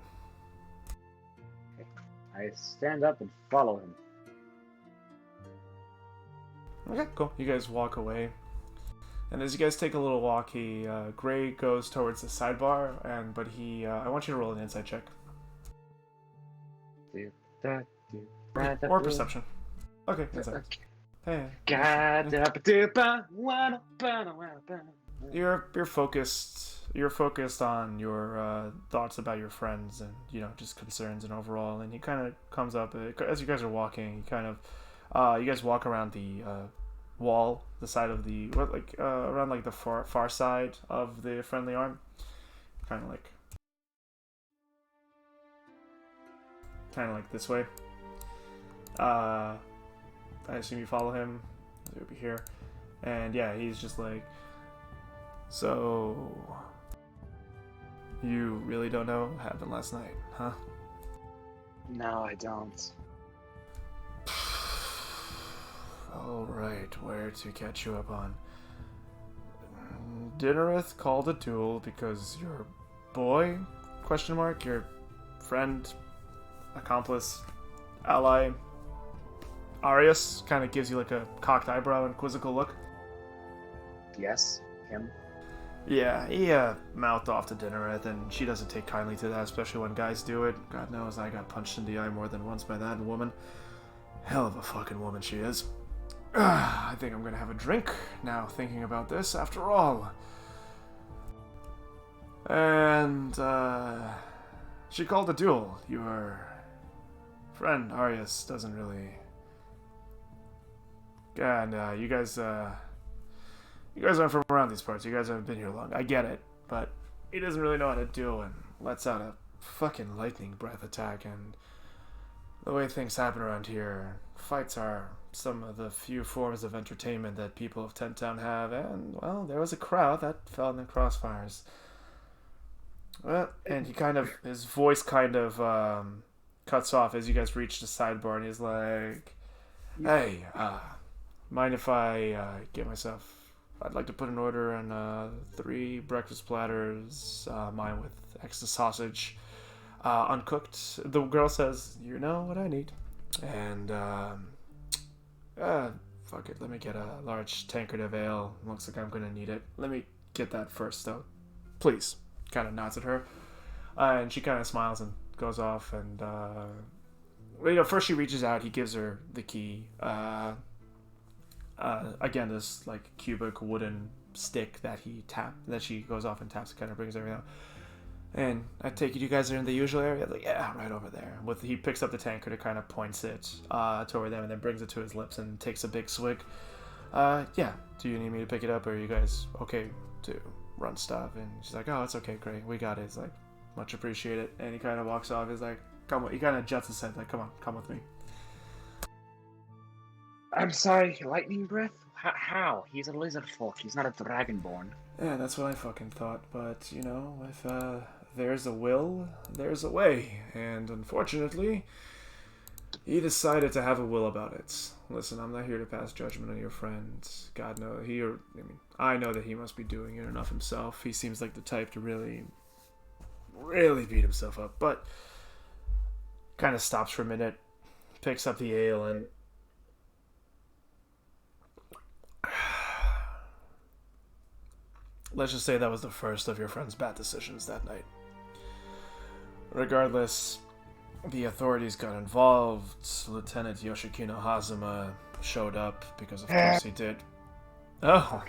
I stand up and follow him. Okay, cool. You guys walk away. And as you guys take a little walk, Gray goes towards the sidebar, but I want you to roll an insight check. Or perception. Okay, insight. Hey. You're focused on your thoughts about your friends and, just concerns and overall. And he kind of comes up, as you guys are walking, you guys walk around the wall, the side of the around like the far side of the friendly arm, kind of like this way. I assume you follow him. He'll be here, and yeah, he's just like, so you really don't know what happened last night, huh? No, I don't. Alright, where to catch you up on? Dinnereth called a duel because your boy, your friend, accomplice, ally, Arius, kind of gives you like a cocked eyebrow and quizzical look. Yes, him. Yeah, he mouthed off to Dinnereth, and she doesn't take kindly to that, especially when guys do it. God knows I got punched in the eye more than once by that woman. Hell of a fucking woman she is. I think I'm gonna have a drink now thinking about this after all. And, she called a duel. Your friend, Arius, doesn't really... God, you guys aren't from around these parts. You guys haven't been here long. I get it. But he doesn't really know how to duel and lets out a fucking lightning breath attack. And the way things happen around here, fights are some of the few forms of entertainment that people of Tent Town have, and, well, there was a crowd that fell in the crossfires. Well, and his voice kind of cuts off as you guys reach the sidebar, and he's like, hey, mind if I I'd like to put an order in 3 breakfast platters, mine with extra sausage, uncooked. The girl says, you know what I need. And, fuck it, let me get a large tankard of ale. Looks like I'm gonna need it. Let me get that first, though. Please. Kind of nods at her. And she kind of smiles and goes off, and, first she reaches out, he gives her the key. again, this like cubic wooden stick that she goes off and taps and kind of brings everything out. And I take it you guys are in the usual area? Like, yeah, right over there. He picks up the tankard and kind of points it toward them and then brings it to his lips and takes a big swig. Yeah, do you need me to pick it up or are you guys okay to run stuff? And she's like, oh, it's okay, great, we got it. It's like, much appreciated. And he kind of walks off. He's like, come on. He kind of juts his head like, come on, come with me. I'm sorry, lightning breath? How? He's a lizard folk. He's not a dragonborn. Yeah, that's what I fucking thought. But, you know, if there's a will, there's a way. And unfortunately, he decided to have a will about it. Listen, I'm not here to pass judgment on your friend. God knows, I know that he must be doing it enough himself. He seems like the type to really beat himself up. But kind of stops for a minute, picks up the ale, and let's just say that was the first of your friend's bad decisions that night. Regardless, the authorities got involved. Lieutenant Yoshikino Hazuma showed up because of course he did. Oh,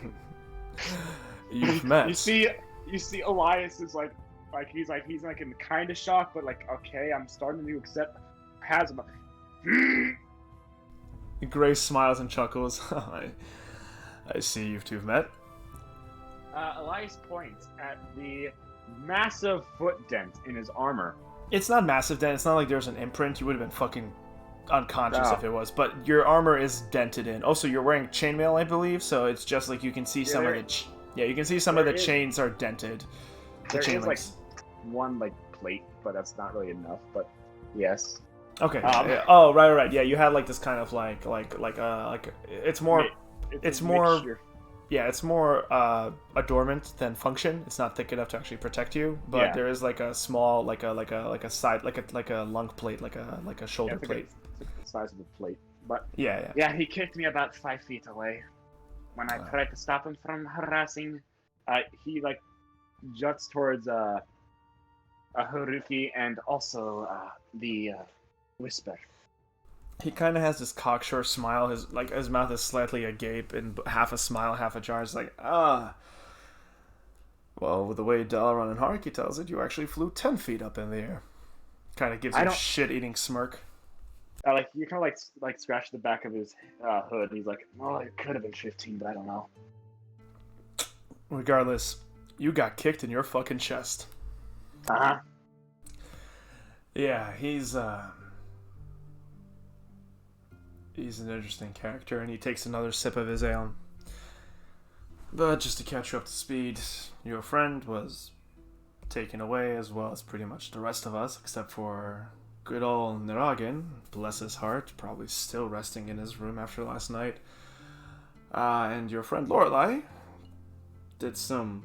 you've met. You see, Elias is like he's in kind of shock, but like, okay, I'm starting to accept Hazuma. Grace smiles and chuckles. I see you two have met. Elias points at the massive foot dent in his armor. It's not massive dent. It's not like there's an imprint. You would have been fucking unconscious if it was. But your armor is dented in. Also, you're wearing chainmail, I believe. So it's just like you can see some of the. You can see some of the chains are dented. There is like one like plate, but that's not really enough. But yes. Okay. Oh, right. Yeah, you had like this kind of like it's more. It's more. Mixture. Yeah, it's more adornment than function. It's not thick enough to actually protect you, but there is like a small, like a side, like a lung plate, like a shoulder plate. It's the size of a plate, but yeah. He kicked me about 5 feet away. When I tried to stop him from harassing, he like juts towards a Haruki and also the Whisper. He kind of has this cocksure smile. His mouth is slightly agape and half a smile, half ajar. It's like, well, with the way Dalaran and Haruki tells it, you actually flew 10 feet up in the air. Kind of gives him a shit-eating smirk. You kind of like scratch the back of his hood. And he's like, well, it could have been 15, but I don't know. Regardless, you got kicked in your fucking chest. Uh-huh. Yeah, he's an interesting character, and he takes another sip of his ale. But just to catch you up to speed, your friend was taken away, as well as pretty much the rest of us, except for good old Niragen, bless his heart, probably still resting in his room after last night. And your friend Lorelei did some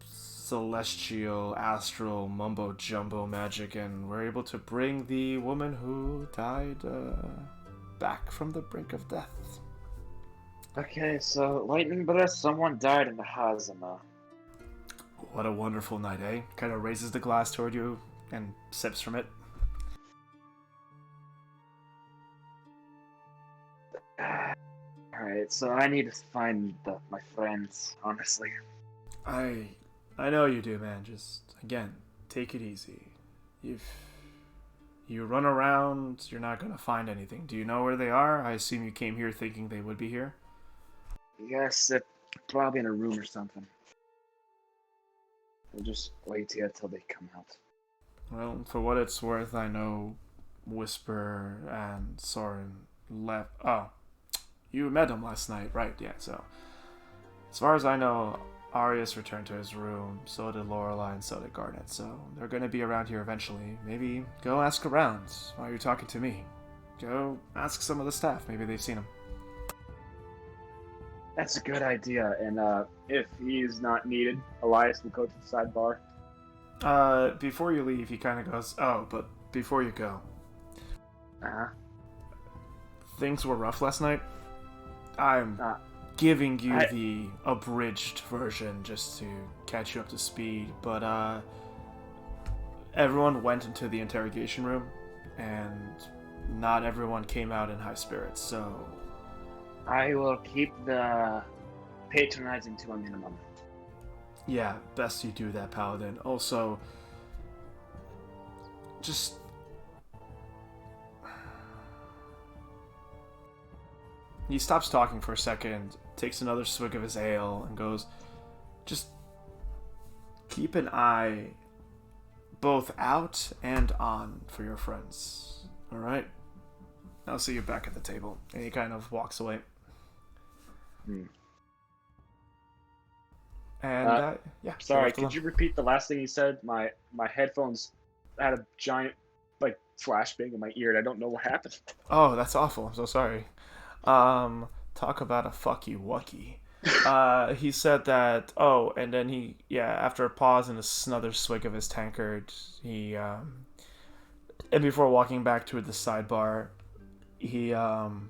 celestial, astral, mumbo-jumbo magic, and were able to bring the woman who died, back from the brink of death. Okay, so lightning breath, someone died in the Hazama. What a wonderful night, eh? Kind of raises the glass toward you and sips from it. Alright, so I need to find my friends, honestly. I know you do, man. Just, again, take it easy. If you run around, you're not gonna find anything. Do you know where they are? I assume you came here thinking they would be here? Yes, they're probably in a room or something. We'll just wait here till they come out. Well, for what it's worth, I know Whisper and Soren left. Oh, you met them last night, right? Yeah, so as far as I know, Arius returned to his room, so did Lorelei, and so did Garnet, so they're gonna be around here eventually. Maybe go ask around while you're talking to me. Go ask some of the staff, maybe they've seen him. That's a good idea, and if he's not needed, Elias will go to the sidebar. Before you leave, he kind of goes, oh, but before you go. Uh-huh. Things were rough last night. I'm giving you the abridged version just to catch you up to speed, but everyone went into the interrogation room, and not everyone came out in high spirits, so I will keep the patronizing to a minimum. Yeah, best you do that, Paladin. Also, just... He stops talking for a second, takes another swig of his ale, and goes, just keep an eye both out and on for your friends. Alright? I'll see you back at the table. And he kind of walks away. And, yeah. Sorry, could you repeat the last thing you said? My headphones had a giant, like, flashbang in my ear, and I don't know what happened. Oh, that's awful. I'm so sorry. Talk about a fuck you wucky. He said that, and then after a pause and another swig of his tankard, and before walking back to the sidebar, he, kind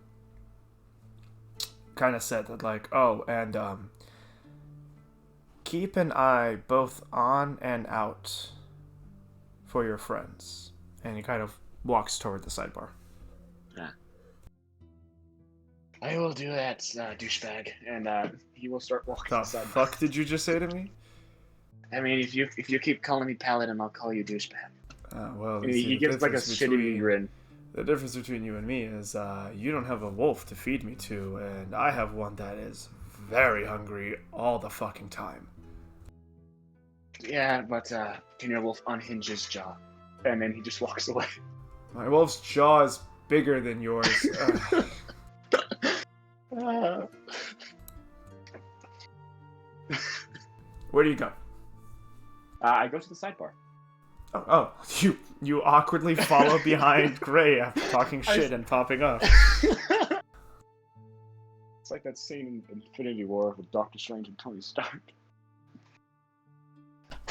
of said that, like, keep an eye both on and out for your friends. And he kind of walks toward the sidebar. Yeah. I will do that, douchebag, and he will start walking The aside. fuck did you just say to me? I mean, if you keep calling me Paladin, I'll call you douchebag. Well, And he gives like a shitty grin. The difference between you and me is you don't have a wolf to feed me to, and I have one that is very hungry all the fucking time. Yeah, but can your wolf unhinge his jaw? And then he just walks away. My wolf's jaw is bigger than yours. Where do you go? I go to the sidebar. Oh, you awkwardly follow behind Gray after talking shit and popping up. It's like that scene in Infinity War with Doctor Strange and Tony Stark.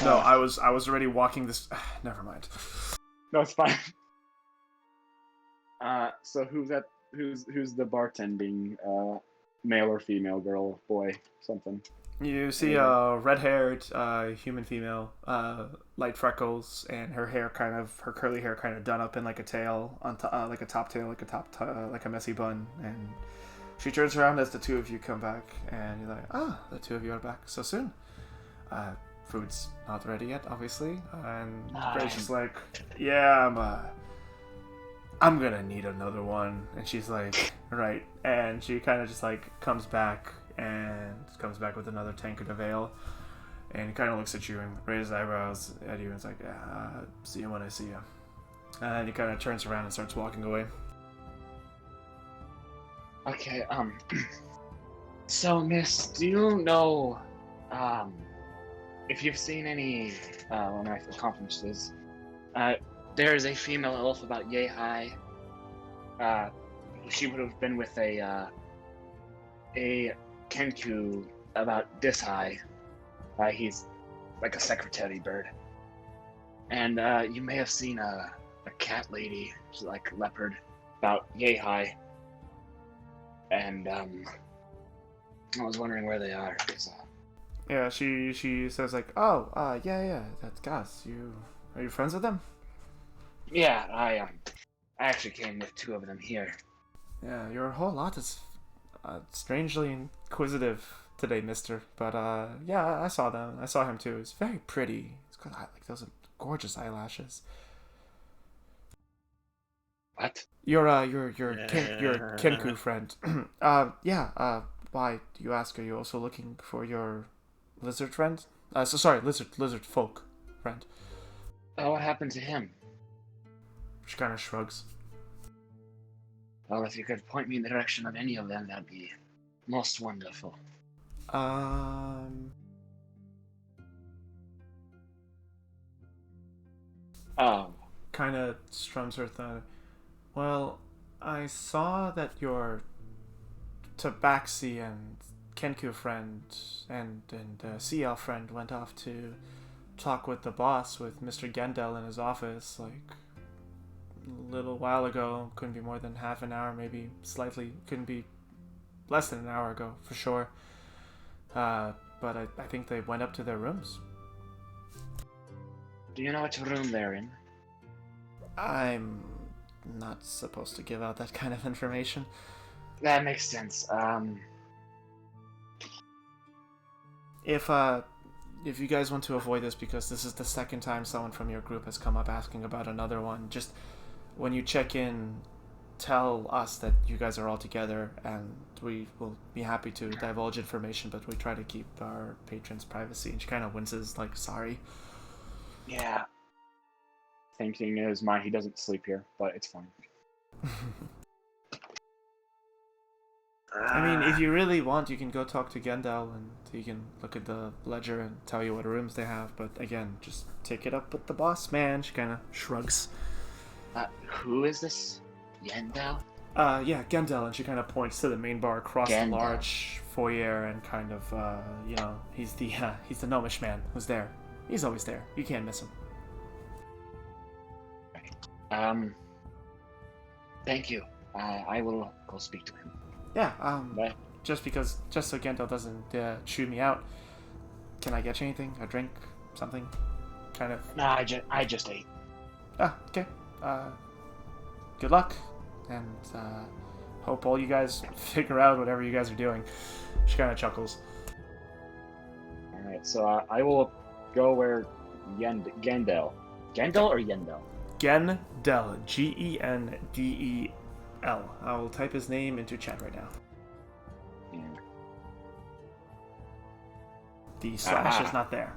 No, I was already walking this. Never mind. No, it's fine. So who's the bartending? Male or female, girl, boy, something. You see a red-haired human female, light freckles, and her curly hair kind of done up in like a tail on like a top tail, like a messy bun. And she turns around as the two of you come back, and you're like, the two of you are back so soon. Food's not ready yet, obviously. And Gray's just like, yeah, I'm gonna need another one. And she's like, right. And she kind of just like comes back with another tankard of ale. And he kind of looks at you and raises eyebrows at you and is like, see you when I see you. And he kind of turns around and starts walking away. Okay, so miss, do you know, if you've seen any, one of my conferences, there is a female elf about yay high. She would have been with a Kenku about this high. He's like a secretary bird. And you may have seen a cat lady, she's like leopard, about yay high. And I was wondering where they are. Yeah, she says like, yeah, that's Gus. Are you friends with them? Yeah, I actually came with two of them here. Yeah, your whole lot is strangely inquisitive today, mister. But yeah, I saw them. I saw him too. He's very pretty. He's got like those gorgeous eyelashes. What? Your Kenku friend. Why do you ask? Are you also looking for your lizard friend? Lizard folk friend. Oh, what happened to him? She kind of shrugs. Well, if you could point me in the direction of any of them, that'd be most wonderful. Kind of strums her thumb. Well, I saw that your Tabaxi and Kenku friend and CL friend went off to talk with the boss, with Mr. Gendel in his office, like a little while ago. Couldn't be more than half an hour, maybe slightly. Couldn't be less than an hour ago, for sure. But I think they went up to their rooms. Do you know which room they're in? I'm not supposed to give out that kind of information. That makes sense. If you guys want to avoid this, because this is the second time someone from your group has come up asking about another one, just when you check in, tell us that you guys are all together, and we will be happy to divulge information, but we try to keep our patrons' privacy. And she kind of winces, like, sorry. Yeah. Thinking in his mind he doesn't sleep here, but it's fine. I mean, if you really want, you can go talk to Gendel, and he can look at the ledger and tell you what rooms they have. But again, just take it up with the boss man. She kind of shrugs. Who is this? Yendel? Yeah, Gendel, and she kind of points to the main bar across the large foyer, and kind of, he's the gnomish man who's there. He's always there. You can't miss him. Thank you. I will go speak to him. Yeah, just so Gendel doesn't chew me out, can I get you anything? A drink? Something? Kind of? Nah, I just ate. Ah, okay. Good luck, and hope all you guys figure out whatever you guys are doing. She kind of chuckles. Alright, so I will go where Gendel. Gendel or Yendel? Gendel. Gendel. I will type his name into chat right now. Yeah. The slash is not there.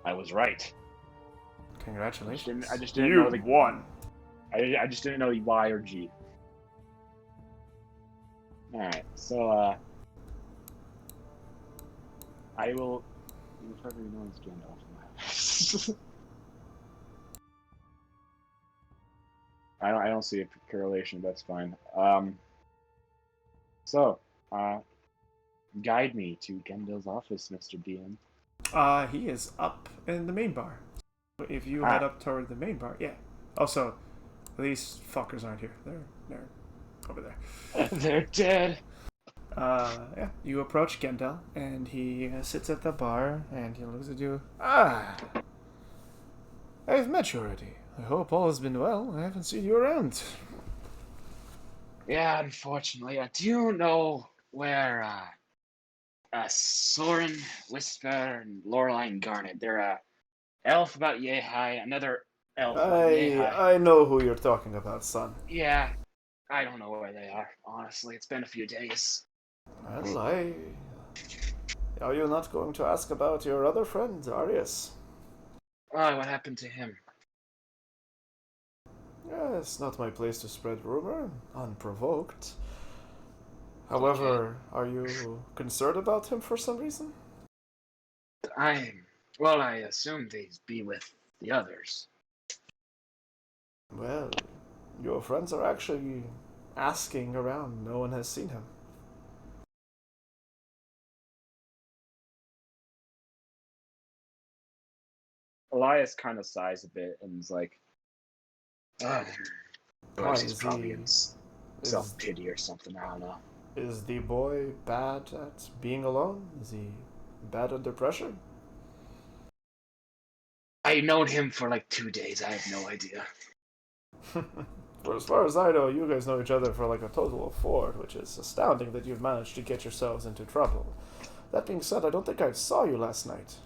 I was right. Congratulations. I just didn't you know the won. I just didn't know Y or G. Alright, so I will whatever you know is Gandalf. I don't see a correlation, but that's fine. So, guide me to Gendel's office, Mr. DM. He is up in the main bar. If you head up toward the main bar, yeah. Also, these fuckers aren't here. They're over there. They're dead. Yeah. You approach Gendel, and he sits at the bar, and he looks at you. I've met you already. I hope all has been well. I haven't seen you around. Yeah, unfortunately. Do you know where Soren, Whisper, and Lorelei and Garnet? They're elf about yay high, another elf about yay high. I know who you're talking about, son. Yeah, I don't know where they are, honestly. It's been a few days. Well, are you not going to ask about your other friend, Arius? Oh, what happened to him? Yeah, it's not my place to spread rumor, unprovoked. However, are you concerned about him for some reason? I assumed he'd be with the others. Well, your friends are actually asking around. No one has seen him. Elias kind of sighs a bit and is like, He's probably in self-pity or something, I don't know. Is the boy bad at being alone? Is he bad under pressure? I've known him for like 2 days. I have no idea. For as far as I know, you guys know each other for like a total of 4, which is astounding that you've managed to get yourselves into trouble. That being said, I don't think I saw you last night.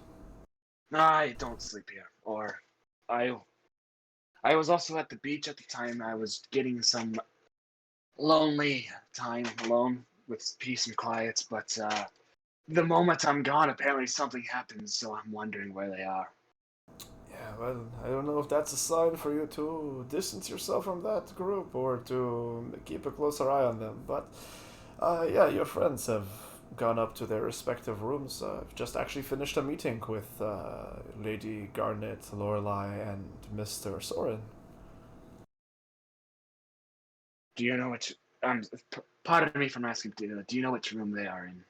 I don't sleep here. Or I was also at the beach at the time. I was getting some lonely time alone with peace and quiet, but the moment I'm gone, apparently something happens, so I'm wondering where they are. Yeah, well, I don't know if that's a sign for you to distance yourself from that group or to keep a closer eye on them, but yeah, your friends have gone up to their respective rooms. I've just actually finished a meeting with Lady Garnet, Lorelei, and Mr. Soren. Do you know which... pardon me for asking, do you know which room they are in?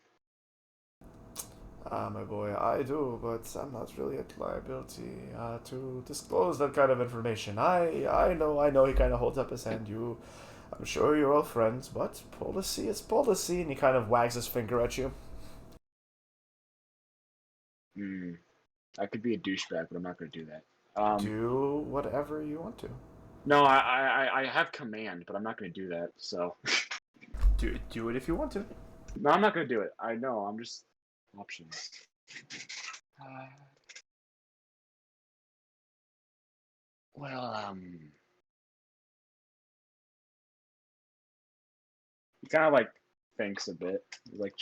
My boy, I do, but I'm not really at liability to disclose that kind of information. I know, he kind of holds up his hand. I'm sure you're all friends, but policy is policy, and he kind of wags his finger at you. I could be a douchebag, but I'm not going to do that. Do whatever you want to. No, I have command, but I'm not going to do that, so... Do it if you want to. No, I'm not gonna do it. I know. I'm just options. Uh, well, he kind of like thinks a bit. Like,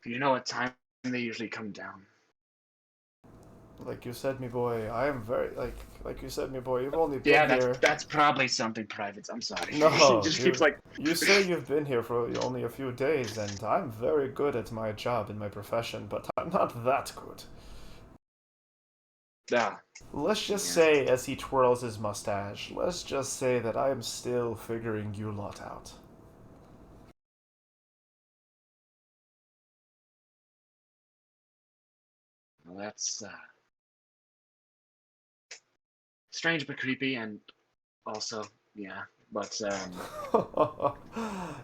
you know what time they usually come down? Like you said, me boy, I am very like you said, me boy. You've only been Yeah, here. that's probably something private. I'm sorry. He No, just keeps like, you say you've been here for only a few days, and I'm very good at my job in my profession, but I'm not that good. ah, Let's just Yeah. say, as he twirls his mustache, let's just say that I am still figuring you lot out. well, that's strange but creepy, and also, yeah. But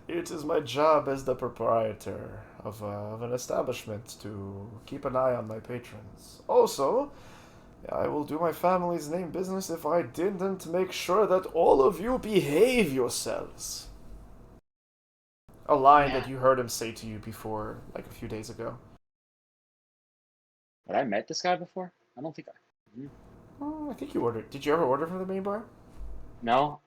It is my job as the proprietor of an establishment to keep an eye on my patrons. Also, I will do my family's name business if I didn't make sure that all of you behave yourselves. A line Yeah. that you heard him say to you before, like a few days ago. had I met this guy before? I don't think I. I think you ordered. Did you ever order from the main bar? No,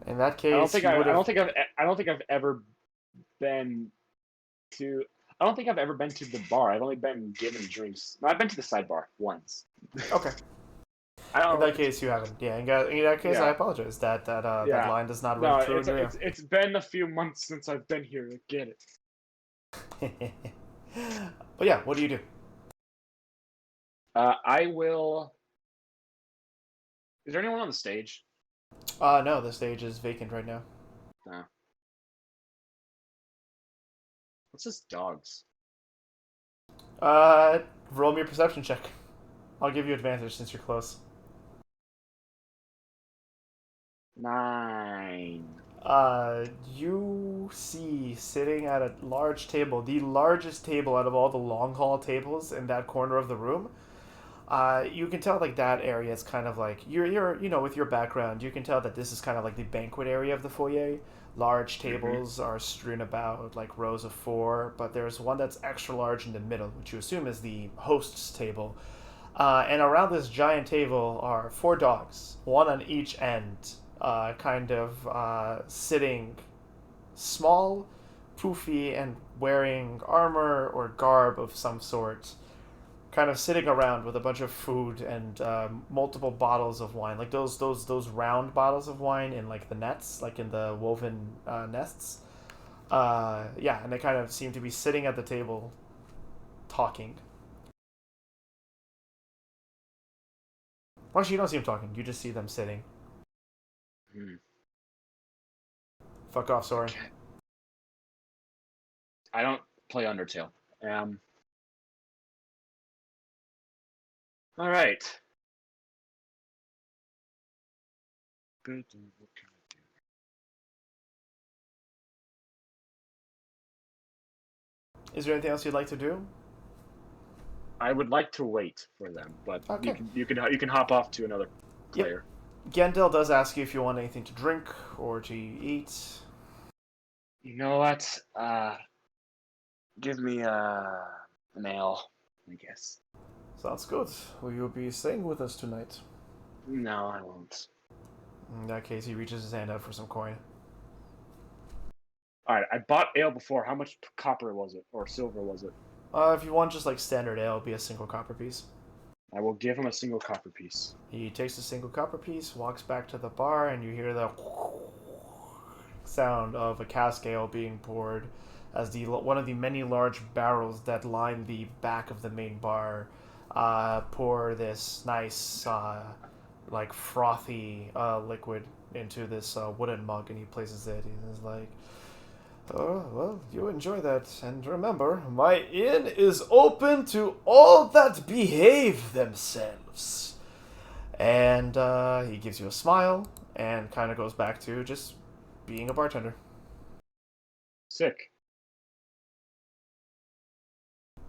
In that I case, don't think you I. would I have. don't think I've. I don't think I've ever been to. I don't think I've ever been to the bar. I've only been given drinks. No, I've been to the sidebar once. Okay. I don't. In that case, you haven't. Yeah. In that case, I Yeah. apologize. That Yeah. line does not No, ring true it's in your it's been a few months since I've been here. I get it. ear. But yeah, what do you do? I will. Is there anyone on the stage? No, the stage is vacant right now. No. What's this dogs? Roll me a perception check. I'll give you advantage since you're close. 9. You see sitting at a large table, the largest table out of all the long hall tables in that corner of the room. You can tell like that area is kind of like you're with your background, you can tell that this is kind of like the banquet area of the foyer. Large tables are strewn about like rows of 4, but there's one that's extra large in the middle, which you assume is the host's table. And around this giant table are 4 dogs, one on each end, kind of sitting small, poofy, and wearing armor or garb of some sort, kind of sitting around with a bunch of food and multiple bottles of wine, like those round bottles of wine in like the nets, like in the woven nests. Yeah, and they kind of seem to be sitting at the table, talking. Well, actually, you don't see them talking. You just see them sitting. Hmm. Fuck off, sorry. Okay. I don't play Undertale. All right. Good. What can I do? Is there anything else you'd like to do? I would like to wait for them, but Okay. you can hop off to another player. Gendel does ask you if you want anything to drink or to eat. You know what? Give me an ale, I guess. Sounds good. Will you be staying with us tonight? No, I won't. In that case, he reaches his hand out for some coin. All right, I bought ale before. How much copper was it, or silver was it? If you want just like standard ale, it'll be a single copper piece. I will give him a single copper piece. He takes a single copper piece, walks back to the bar, and you hear the sound of a cask ale being poured as one of the many large barrels that line the back of the main bar pour this nice, like frothy liquid into this wooden mug, and he places it. He's like, "Oh, well, you enjoy that. And remember, my inn is open to all that behave themselves." And he gives you a smile and kind of goes back to just being a bartender. Sick.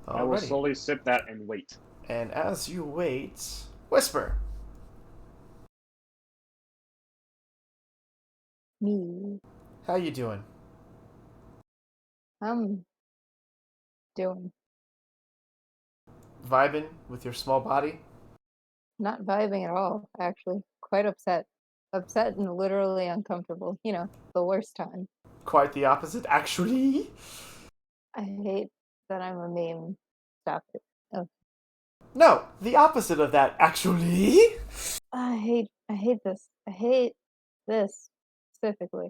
I will Alrighty. slowly sip that and wait. And as you wait, whisper. Me. How you doing? I'm doing. Vibing with your small body? Not vibing at all, actually. Quite upset. Upset and literally uncomfortable. You know, the worst time. Quite the opposite, actually. I hate that I'm a meme. Stop it. Oh, No, the opposite of that, actually. I hate this. I hate this specifically.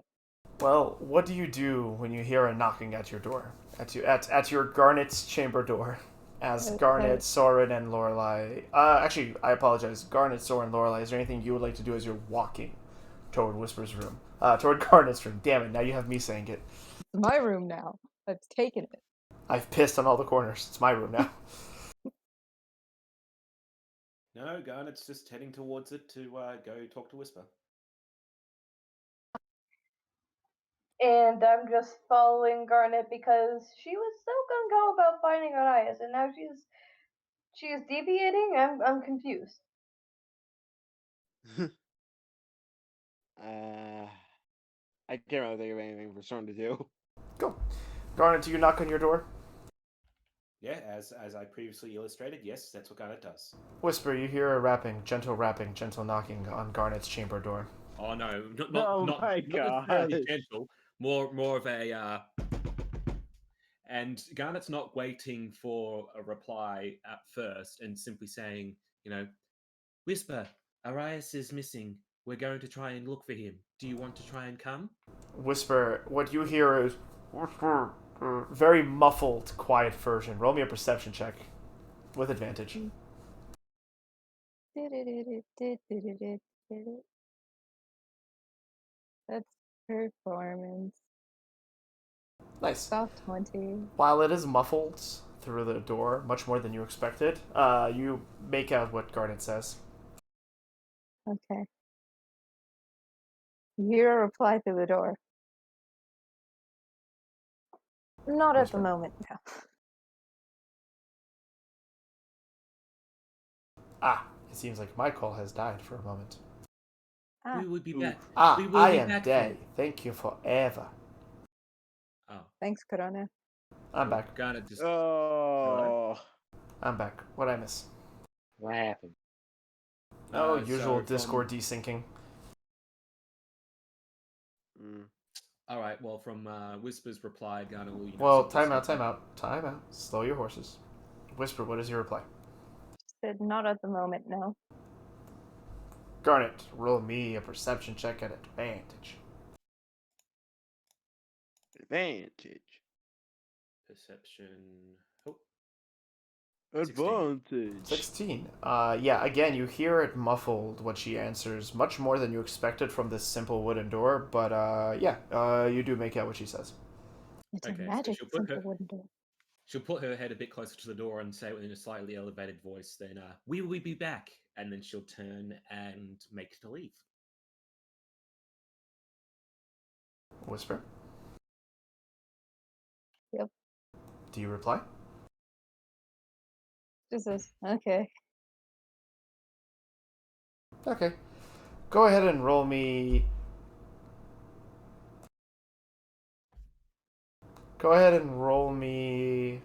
Well, what do you do when you hear a knocking at your door? At your Garnet's chamber door? As Garnet, Soren, and Lorelei... actually, I apologize. Garnet, Soren, Lorelei, is there anything you would like to do as you're walking toward Whisper's room? Toward Garnet's room. Damn it, now you have me saying it. It's my room now. I've taken it. I've pissed on all the corners. It's my room now. No, Garnet's just heading towards it to go talk to Whisper. And I'm just following Garnet because she was so gung ho about finding Arias, and now she's deviating. I'm confused. I can't really think of anything for Soren to do. Go. Garnet, do you knock on your door? Yeah, as I previously illustrated, yes, that's what Garnet does. Whisper, you hear a rapping, gentle knocking on Garnet's chamber door. Oh no, not Oh not, my not necessarily gosh. gentle. More of a. And Garnet's not waiting for a reply at first, and simply saying, Whisper, Arias is missing. We're going to try and look for him. Do you want to try and come? Whisper, what you hear is Whisper, very muffled, quiet version. Roll me a perception check with advantage. That's performance. Nice. Soft 20. While it is muffled through the door, much more than you expected, you make out what Garnet says. Okay. You hear a reply through the door. Not at the Whisper. moment, no. Ah, it seems like my call has died for a moment. Ah, We will be back. Ah, We will I be am back dead. then. Thank you forever. Oh, thanks, Corona. I'm back. Garnet just. Oh. I'm back. What'd I miss? What happened? Oh, So usual from- Discord desyncing. All right. Well, from Whisper's reply, Garnet will. Well, simply time out. Slow your horses. Whisper, what is your reply? Said not at the moment, no. Garnet, roll me a perception check at advantage. Advantage. Perception. Oh, Advantage. 16. Yeah, again, you hear it muffled, what she answers, much more than you expected from this simple wooden door, but, you do make out what she says. It's Okay, a so magic she'll put simple her- wooden door. she'll put her head a bit closer to the door and say in a slightly elevated voice, then, we will be back. And then she'll turn and make to leave. Whisper? Yep. Do you reply? Just says, okay. Okay. Go ahead and roll me... Go ahead and roll me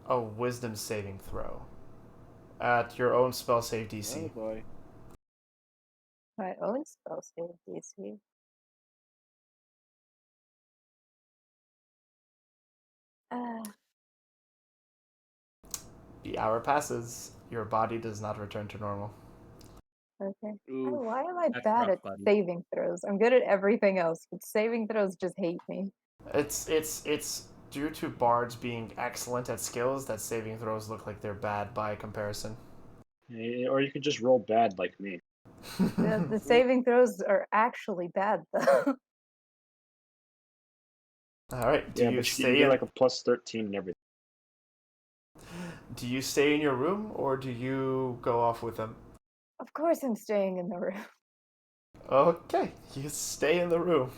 a wisdom saving throw at your own spell save DC. Oh boy. My own spell save DC. The hour passes. Your body does not return to normal. Okay. Oof. Why am I That's bad rough, at buddy. saving throws? I'm good at everything else, but saving throws just hate me. It's due to bards being excellent at skills that saving throws look like they're bad by comparison. Or you could just roll bad like me. The saving throws are actually bad, though. All right. Do Yeah, you but you stay get in? like a plus 13 and everything. Do you stay in your room or do you go off with them? Of course I'm staying in the room. Okay, you stay in the room.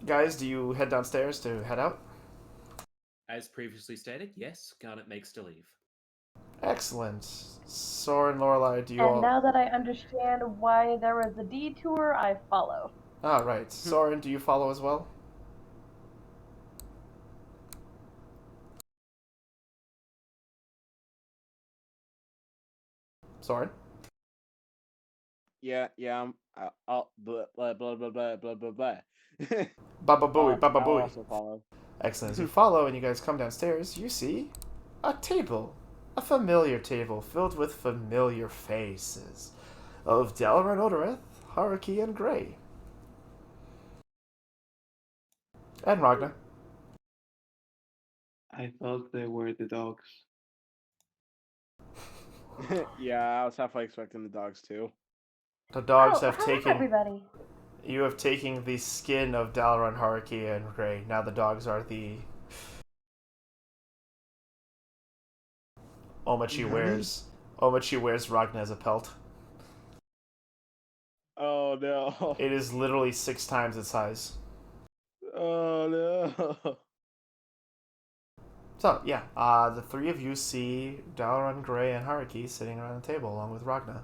Guys, do you head downstairs to head out? As previously stated, yes, Garnet makes to leave. Excellent. Soren, Lorelei, do you And all? now that I understand why there was a detour, I follow. Ah, right. Soren, do you follow as well? Soren? Yeah, I'll blah blah blah blah blah blah blah blah. Baba Booey, Baba I'll Booey. also follow. Excellent. As you follow and you guys come downstairs, you see a table. A familiar table filled with familiar faces of Dalaran Odoreth, Haruki, and Gray. And Ragna. I thought they were the dogs. Yeah, I was halfway expecting the dogs too. The dogs Oh, have hello taken. everybody. You have taken the skin of Dalaran, Haruki, and Gray. Now the dogs are the. Omachi wears. Omachi wears Ragna as a pelt. Oh no! It is literally 6 times its size. Oh no! So, yeah, the three of you see Dalaran, Gray, and Haruki sitting around the table along with Ragna.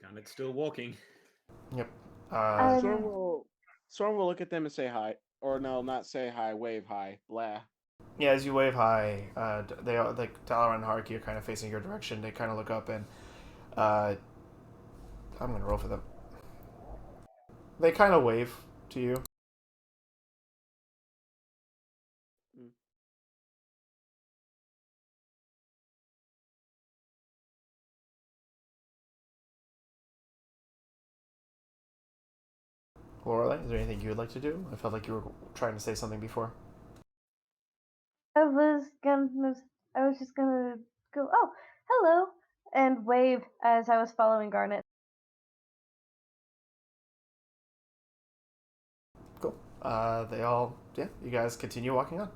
Garnet's still walking. Yep. Storm will look at them and say hi, or no, not say hi, wave hi, blah. Yeah, as you wave hi, they are, like Dalaran and Haruki are kind of facing your direction. They kind of look up and I'm gonna roll for them. They kind of wave to you. Lorelei, is there anything you would like to do? I felt like you were trying to say something before. I was just gonna go, oh, hello, and wave as I was following Garnet. Cool. You guys continue walking on.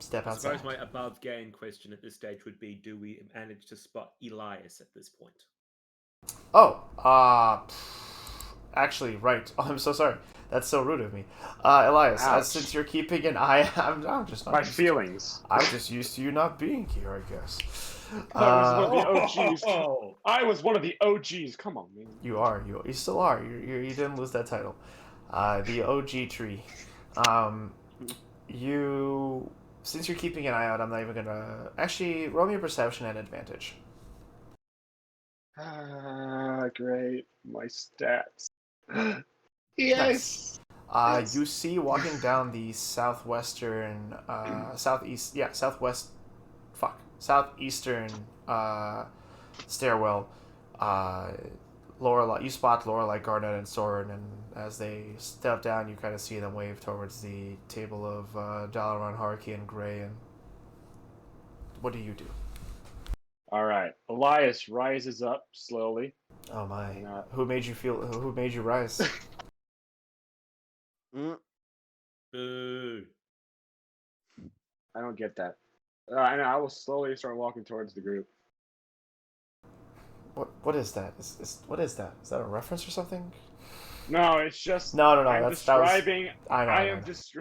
Step I outside. suppose my above game question at this stage would be: do we manage to spot Elias at this point? Oh, actually, right. Oh, I'm so sorry. That's so rude of me. Elias, Ouch. since you're keeping an eye, I'm just not My used feelings. I'm just used to you not being here, I guess. I was one of the Uh, OGs. I was one of the OGs. Come on, man. you are. You still are. You didn't lose that title. The OG tree. You. Since you're keeping an eye out, I'm not even gonna. Actually, roll me a perception at advantage. Ah, great. My stats. Nice. Yes. You see walking down the southwestern, southeast, yeah, southeastern stairwell. Lorelei, you spot Lorelei, Garnet, and Soren, and as they step down, you kind of see them wave towards the table of Dalaran, Haruki, and Gray. And what do you do? All right. Elias rises up slowly. Oh my! And, Who made you feel? Who made you rise? Boo! I don't get that. And I will slowly start walking towards the group. What is that? What is that? Is that a reference or something? No, it's just No. I'm describing. I am know. just.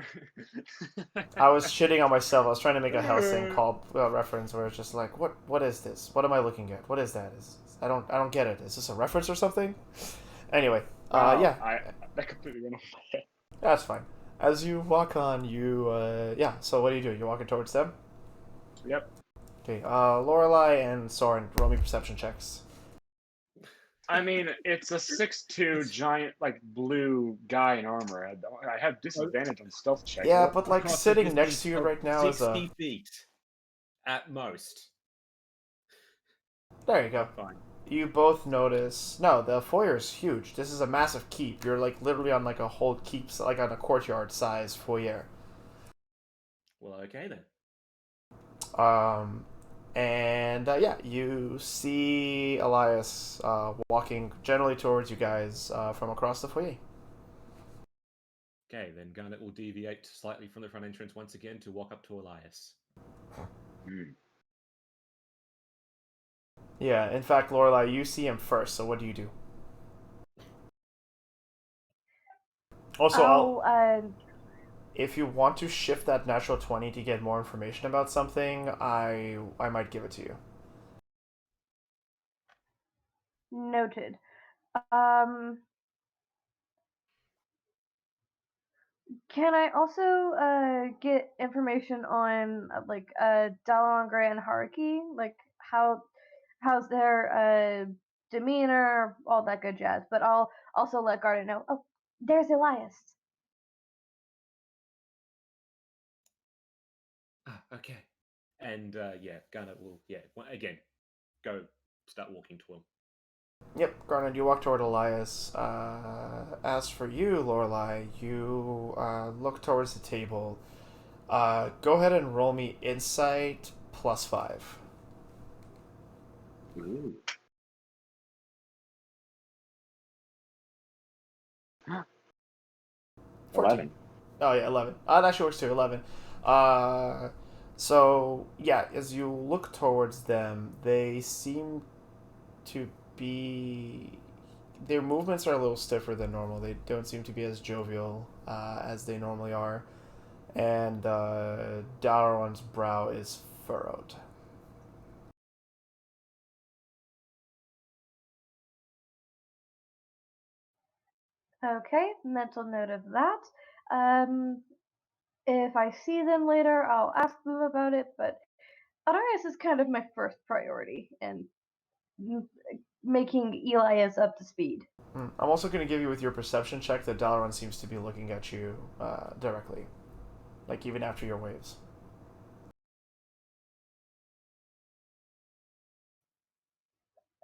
I was shitting on myself. I was trying to make a Hellsing call reference where it's just like, what is this? What am I looking at? What is that? I don't get it. Is this a reference or something? Anyway, yeah. That completely went off my head. That's fine. As you walk on, yeah. So what do? You're walking towards them. Yep. Okay. Lorelei and Soren, roll me perception checks. I mean, it's a 6'2" giant, like blue guy in armor. I have disadvantage on stealth check. Yeah, but like Across sitting the next to distance you of right now is 60 feet at most. There you go. Fine. You both notice. No, the foyer is huge. This is a massive keep. You're like literally on like a whole keep, like on a courtyard size foyer. Well, okay then. And yeah, you see Elias walking generally towards you guys from across the foyer. Okay, then Garnet will deviate slightly from the front entrance once again to walk up to Elias. Yeah, in fact, Lorelei, you see him first. So what do you do? Also, I'll if you want to shift that natural 20 to get more information about something, I might give it to you. noted. Um, can I also get information on Dalaran Gray and Haruki? Like how's their demeanor, all that good jazz. But I'll also let Garden know. Oh, there's Elias. Ah, okay. And yeah, Garnet will again go start walking to him. Yep, Garnet, you walk toward Elias. As for you, Lorelai, you look towards the table. Go ahead and roll me insight +5. Ooh. 14. 11. Oh yeah, 11. That actually works too. 11. Uh, so yeah, as you look towards them, they seem to be. Their movements are a little stiffer than normal. They don't seem to be as jovial as they normally are, and Dalaran's brow is furrowed. Okay, mental note of that. Um, if I see them later, I'll ask them about it. But Arias is kind of my first priority, and making Elias up to speed. I'm also going to give you with your perception check that Dalaran seems to be looking at you directly, like even after your waves.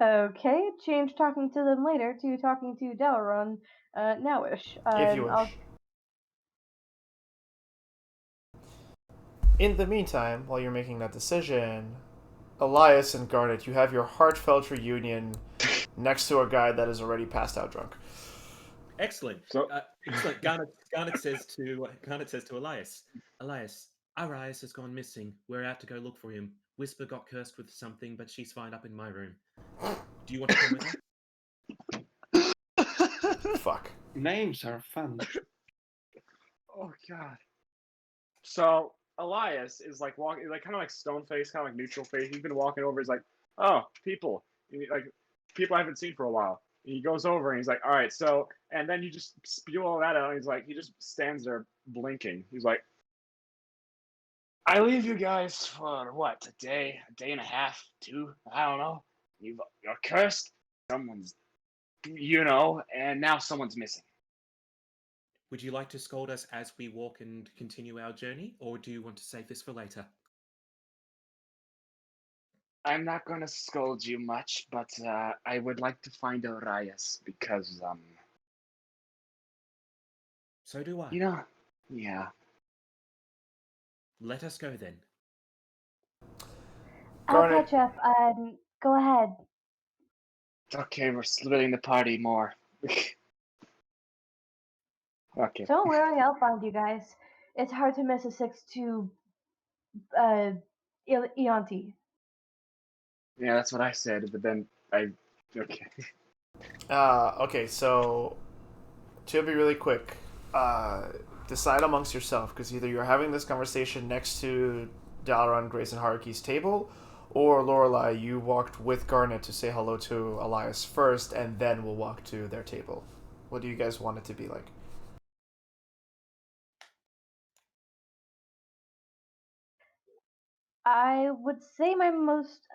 Okay, change talking to them later to talking to Dalaran nowish. If you wish. In the meantime, while you're making that decision, Elias and Garnet, you have your heartfelt reunion next to a guy that is already passed out drunk. Excellent. So- Excellent. Garnet says to Elias, Elias, Arias has gone missing. We're out to go look for him. Whisper got cursed with something, but she's fine up in my room. Do you want to come with her? Fuck. Names are fun. Oh god. So Elias is like walking, like kind of like stone face, kind of like neutral face. He's been walking over. He's like, "Oh, people, like people I haven't seen for a while." And he goes over and he's like, "All right, so," and then you just spew all that out. And he's like, he just stands there blinking. He's like, "I leave you guys for what? A day and a half, two? I don't know. You're cursed. Someone's, and now someone's missing." Would you like to scold us as we walk and continue our journey, or do you want to save this for later? I'm not gonna scold you much, but I would like to find Arias because, So do I. yeah. Let us go then. I'll Garnet, catch up. Go ahead. Okay, we're splitting the party more. Okay. Don't worry, I'll find you guys. It's hard to miss a 6-2 Eonti. Yeah, that's what I said, but then okay. okay, so to be really quick, decide amongst yourself, because either you're having this conversation next to Dalaran, Grace, and Haruki's table, or Lorelai, you walked with Garnet to say hello to Elias first, and then we'll walk to their table. What do you guys want it to be like? I would say my most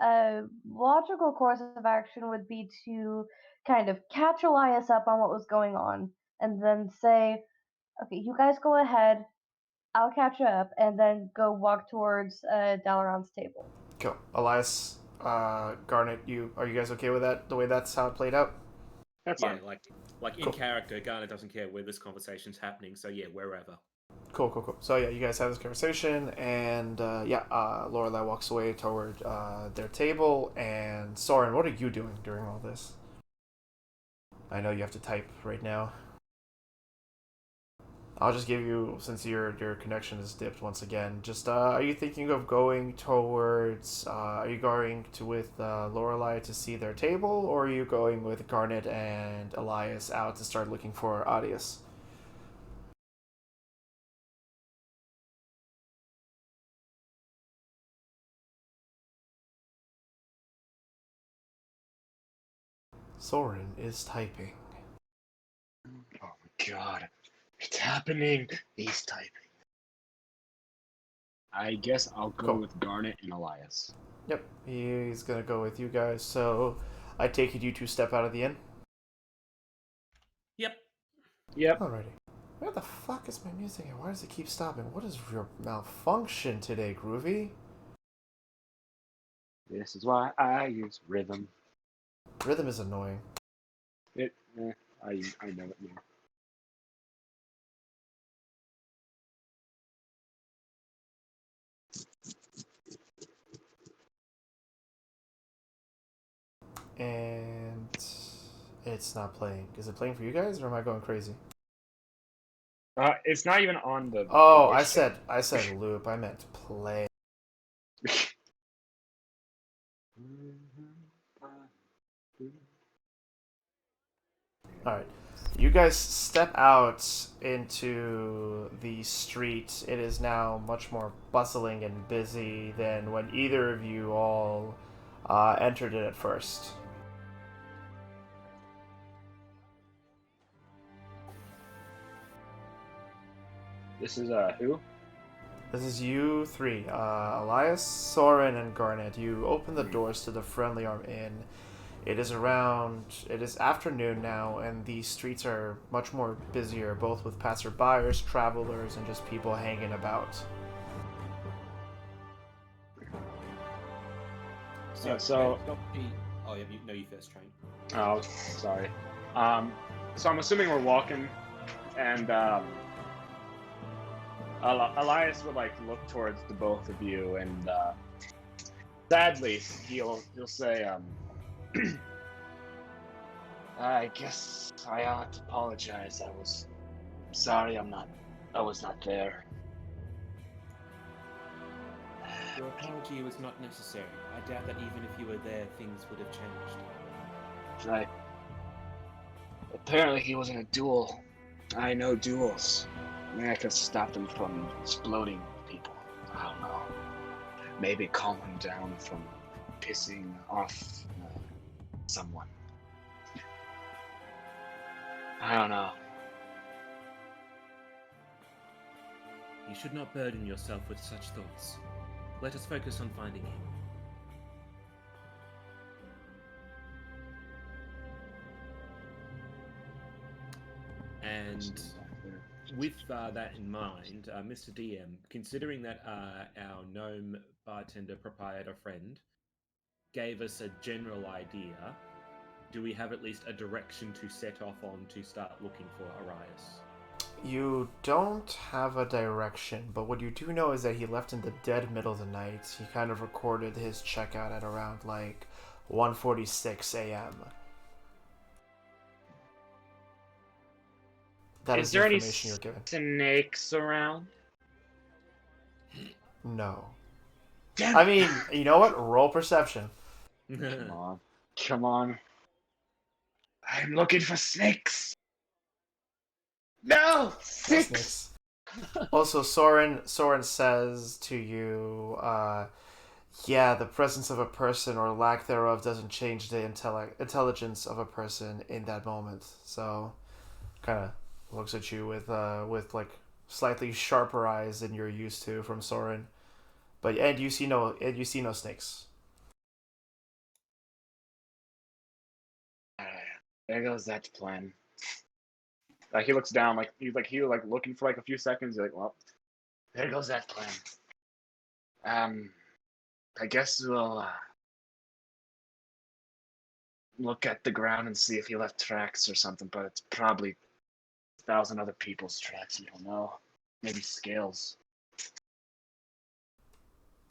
logical course of action would be to kind of catch Elias up on what was going on, and then say, okay, you guys go ahead, I'll catch up, and then go walk towards Dalaran's table. Cool. Elias, Garnet, are you guys okay with that? The way that's how it played out? That's Yeah, fine. like in Cool. character, Garnet doesn't care where this conversation's happening, so yeah, wherever. Cool. So yeah, you guys have this conversation, and Lorelai walks away toward their table. And Soren, what are you doing during all this? I know you have to type right now. I'll just give you, since your connection is dipped once again. Just are you thinking of going towards? Are you going to with Lorelai to see their table, or are you going with Garnet and Elias out to start looking for Audius? Soren is typing. Oh my god. It's happening. He's typing. I guess I'll go Cool. with Garnet and Elias. Yep, he's gonna go with you guys. So I take it you two step out of the inn. Yep. Yep. Alrighty. Where the fuck is my music and why does it keep stopping? What is your malfunction today, Groovy? This is why I use rhythm. Rhythm is annoying. I know it now. And it's not playing. Is it playing for you guys or am I going crazy? It's not even on the. Oh, the I voice chat. said loop. I meant play. Alright. You guys step out into the street. It is now much more bustling and busy than when either of you all entered it at first. This is who? This is you three, Elias, Soren, and Garnet. You open the doors to the Friendly Arm Inn. It is afternoon now, and the streets are much more busier, both with passerbyers, travelers, and just people hanging about. So, so- oh, yeah, you first, Train. Oh, sorry. So I'm assuming we're walking, and Elias would like look towards the both of you, and sadly, he'll say, I guess I ought to apologize. I'm sorry. I was not there. Your apology was not necessary. I doubt that even if you were there, things would have changed. Right. Apparently he was in a duel. I know duels. Maybe I could stop them from exploding people. I don't know. Maybe calm him down from pissing off someone. I don't know. You should not burden yourself with such thoughts. Let us focus on finding him. And with that in mind, Mr. DM, considering that our gnome bartender proprietor friend gave us a general idea, do we have at least a direction to set off on to start looking for Arias? You don't have a direction, but what you do know is that he left in the dead middle of the night. He kind of recorded his checkout at around like 1:46 a.m. That is the there any information you're given. snakes around? No. Damn I it. mean, you know what? Roll perception. Come on. I'm looking for snakes. No! Six! Snakes. Also, Soren says to you, yeah, the presence of a person or lack thereof doesn't change the intelligence of a person in that moment. So, kind of looks at you with like slightly sharper eyes than you're used to from Soren. But you see no snakes. There goes that plan. Like he looks down, like he was looking for like a few seconds. He's like, well, There goes that plan. I guess we'll look at the ground and see if he left tracks or something, but it's probably 1,000 other people's tracks. We don't know. Maybe scales.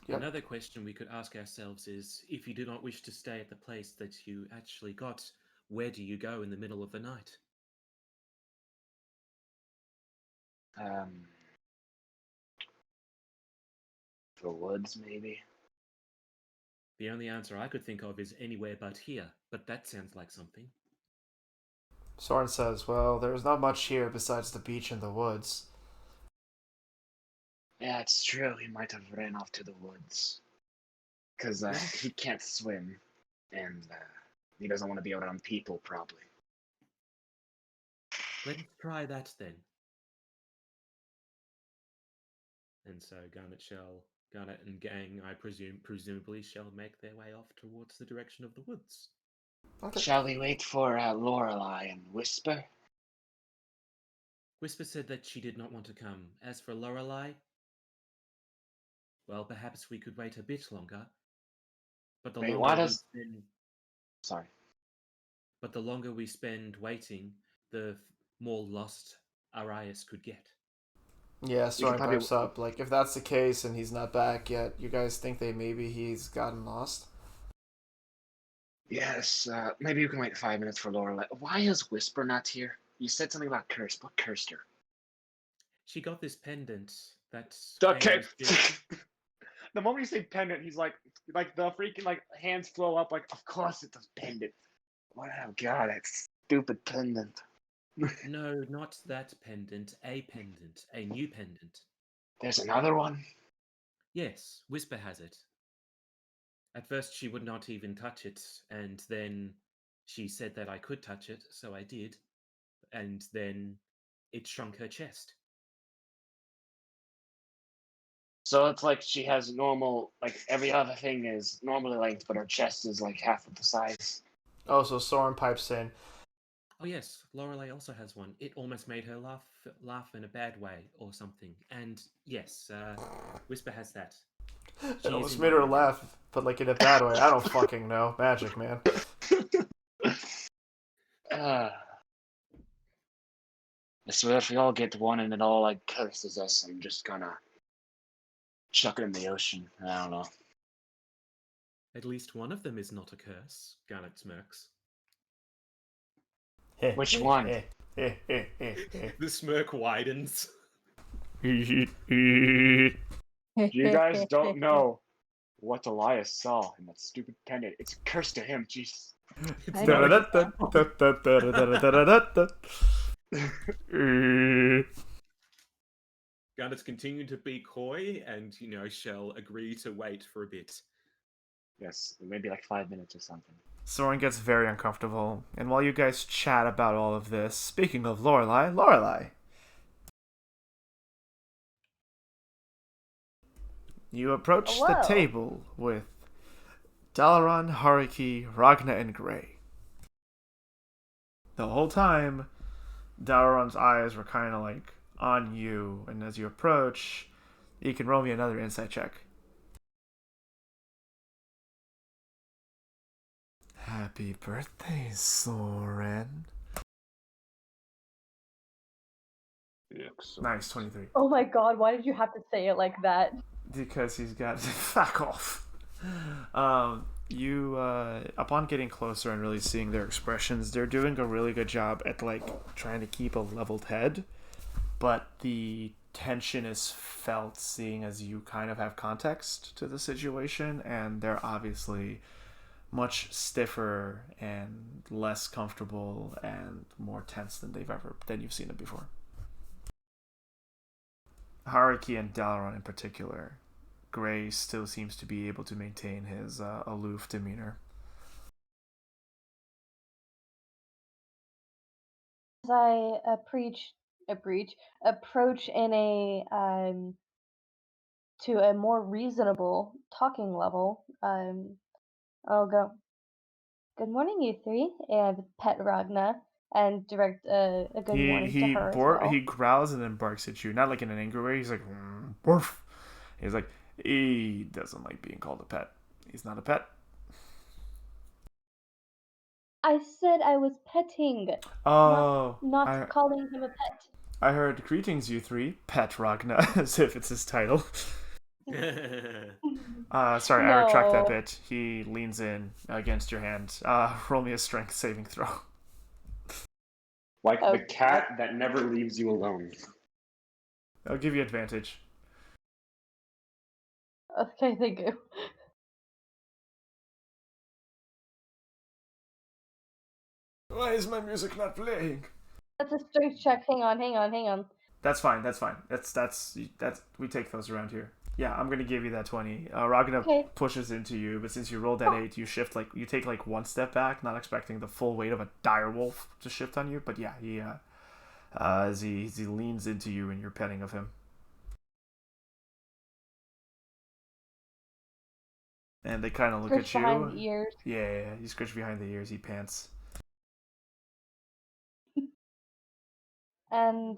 Yep. Another question we could ask ourselves is, if you do not wish to stay at the place that you actually got, where do you go in the middle of the night? The woods, maybe. The only answer I could think of is anywhere but here, but that sounds like something. Soren says, well, there's not much here besides the beach and the woods. Yeah, it's true. He might have ran off to the woods. Because he can't swim. And He doesn't want to be around people, probably. Let's try that then. And so Garnet and gang, I presumably shall make their way off towards the direction of the woods. Okay. Shall we wait for Lorelei and Whisper? Whisper said that she did not want to come. As for Lorelei, well, perhaps we could wait a bit longer. But the Wait, longer why we does... spend, Sorry. but the longer we spend waiting, the more lost Arias could get. Yeah, Soren probably- pipes up. Like, if that's the case and he's not back yet, you guys think that maybe he's gotten lost? Yes, maybe you can wait 5 minutes for Lorelei. Why is Whisper not here? You said something about cursed. What cursed her? She got this pendant that Okay. Amos did. The moment you say pendant, he's like the freaking like hands flow up. Like, of course it's a pendant. What? Oh God, that stupid pendant. No, not that pendant. A pendant. A new pendant. There's another one. Yes, Whisper has it. At first, she would not even touch it, and then she said that I could touch it, so I did. And then it shrunk her chest. So it's like she has normal, like every other thing is normally length, but her chest is like half of the size. Oh, so Soren pipes in. Oh yes, Lorelei also has one. It almost made her laugh in a bad way or something. And yes, Whisper has that. It almost made her laugh, but like in a bad way. I don't fucking know. Magic, man. I swear if we all get one and it all like curses us, I'm just gonna chuck it in the ocean. I don't know. At least one of them is not a curse, Garnet smirks. Which one? The smirk widens. You guys don't know what Elias saw in that stupid pendant. It's a curse to him. Jesus. It's not Garnet's continue to be coy and, shall agree to wait for a bit. Yes, maybe like 5 minutes or something. Soren gets very uncomfortable, and while you guys chat about all of this, speaking of Lorelei. You approach the Hello. table with Dalaran, Haruki, Ragna, and Gray. The whole time, Dalaran's eyes were kind of like on you, and as you approach, you can roll me another insight check. Happy birthday, Soren. Nice, 23. Oh my god, why did you have to say it like that? Because he's got fuck off. You upon getting closer and really seeing their expressions, they're doing a really good job at like trying to keep a leveled head, but the tension is felt seeing as you kind of have context to the situation, and they're obviously much stiffer and less comfortable and more tense than you've seen them before. Haruki and Dalaran in particular. Gray still seems to be able to maintain his aloof demeanor. As I approach in a to a more reasonable talking level, I'll go, "Good morning, you three," and pet Ragna and direct a good morning to her as well. He growls and then barks at you, not like in an angry way. He's like, "Woof." He's like, he doesn't like being called a pet. He's not a pet. I said I was petting, Oh, not calling him a pet. I heard greetings, you three. Pet Ragna, as if it's his title. Sorry, I retract that No. bit. He leans in against your hand. Roll me a strength saving throw. Like Oh. the cat that never leaves you alone. I'll give you advantage. Okay, thank you. Why is my music not playing? That's a strength check. Hang on. That's fine. That's we take those around here. Yeah, I'm gonna give you that 20. Ragna Okay. pushes into you, but since you rolled that 8, you shift you take one step back, not expecting the full weight of a dire wolf to shift on you. But yeah, he as he leans into you and you're petting of him, and they kind of look Scratch at you. behind the ears. Yeah, you scratch behind the ears. He pants. And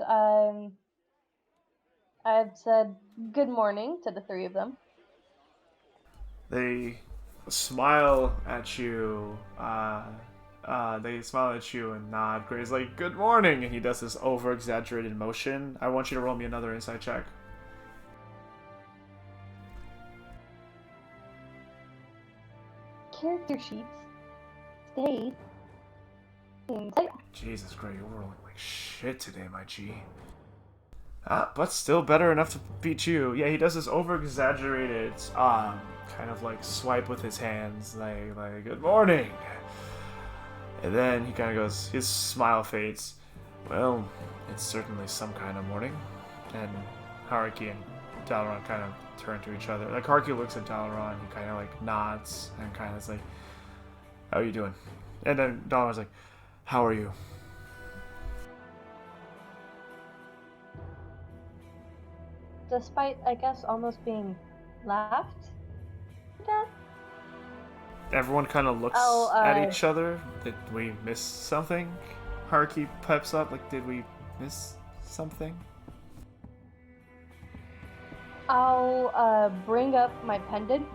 I've said good morning to the three of them. They smile at you. They smile at you and nod. Gray's like, "Good morning," and he does this over-exaggerated motion. I want you to roll me another insight check. Character sheets. Stay. Jesus, Gray, you're rolling like shit today, my G. But still better enough to beat you. Yeah, he does this over-exaggerated, kind of like swipe with his hands, like "Good morning." And then he kind of goes, his smile fades. "Well, it's certainly some kind of morning." And Haruki and Dalaran kind of turn to each other. Like, Haruki looks at Dalaran, he kind of like nods and kind of is like, "How are you doing?" And then Dalaran's like, "How are you?" Despite, I guess, almost being laughed at. Everyone kind of looks at each other. Did we miss something? Haruki peps up, like, did we miss something? I'll bring up my pendant.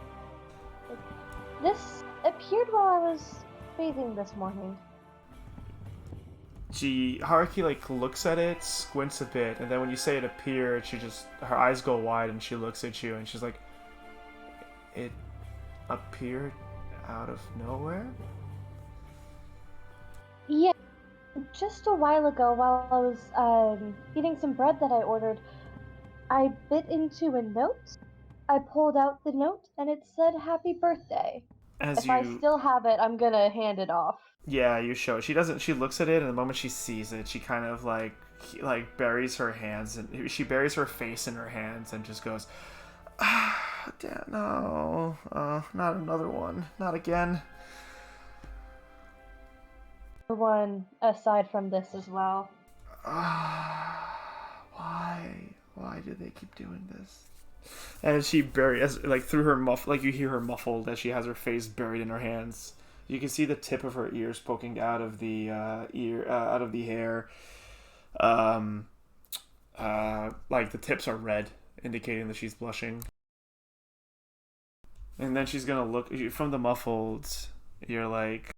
This appeared while I was bathing this morning. Haruki like looks at it, squints a bit, and then when you say it appeared, her eyes go wide and she looks at you and she's like, "It appeared out of nowhere?" Yeah, just a while ago while I was eating some bread that I ordered, I bit into a note. I pulled out the note and it said "Happy Birthday." If I still have it, I'm gonna hand it off. Yeah, you show it. She looks at it, and the moment she sees it, she kind of like buries her hands, and she buries her face in her hands and just goes, damn, no, not another one, not again." One aside from this as well. Why do they keep doing this? And she buries, like, through her like, you hear her muffled as she has her face buried in her hands. You can see the tip of her ears poking out of the out of the hair. Like, the tips are red, indicating that she's blushing. And then she's gonna look from the muffled. You're like,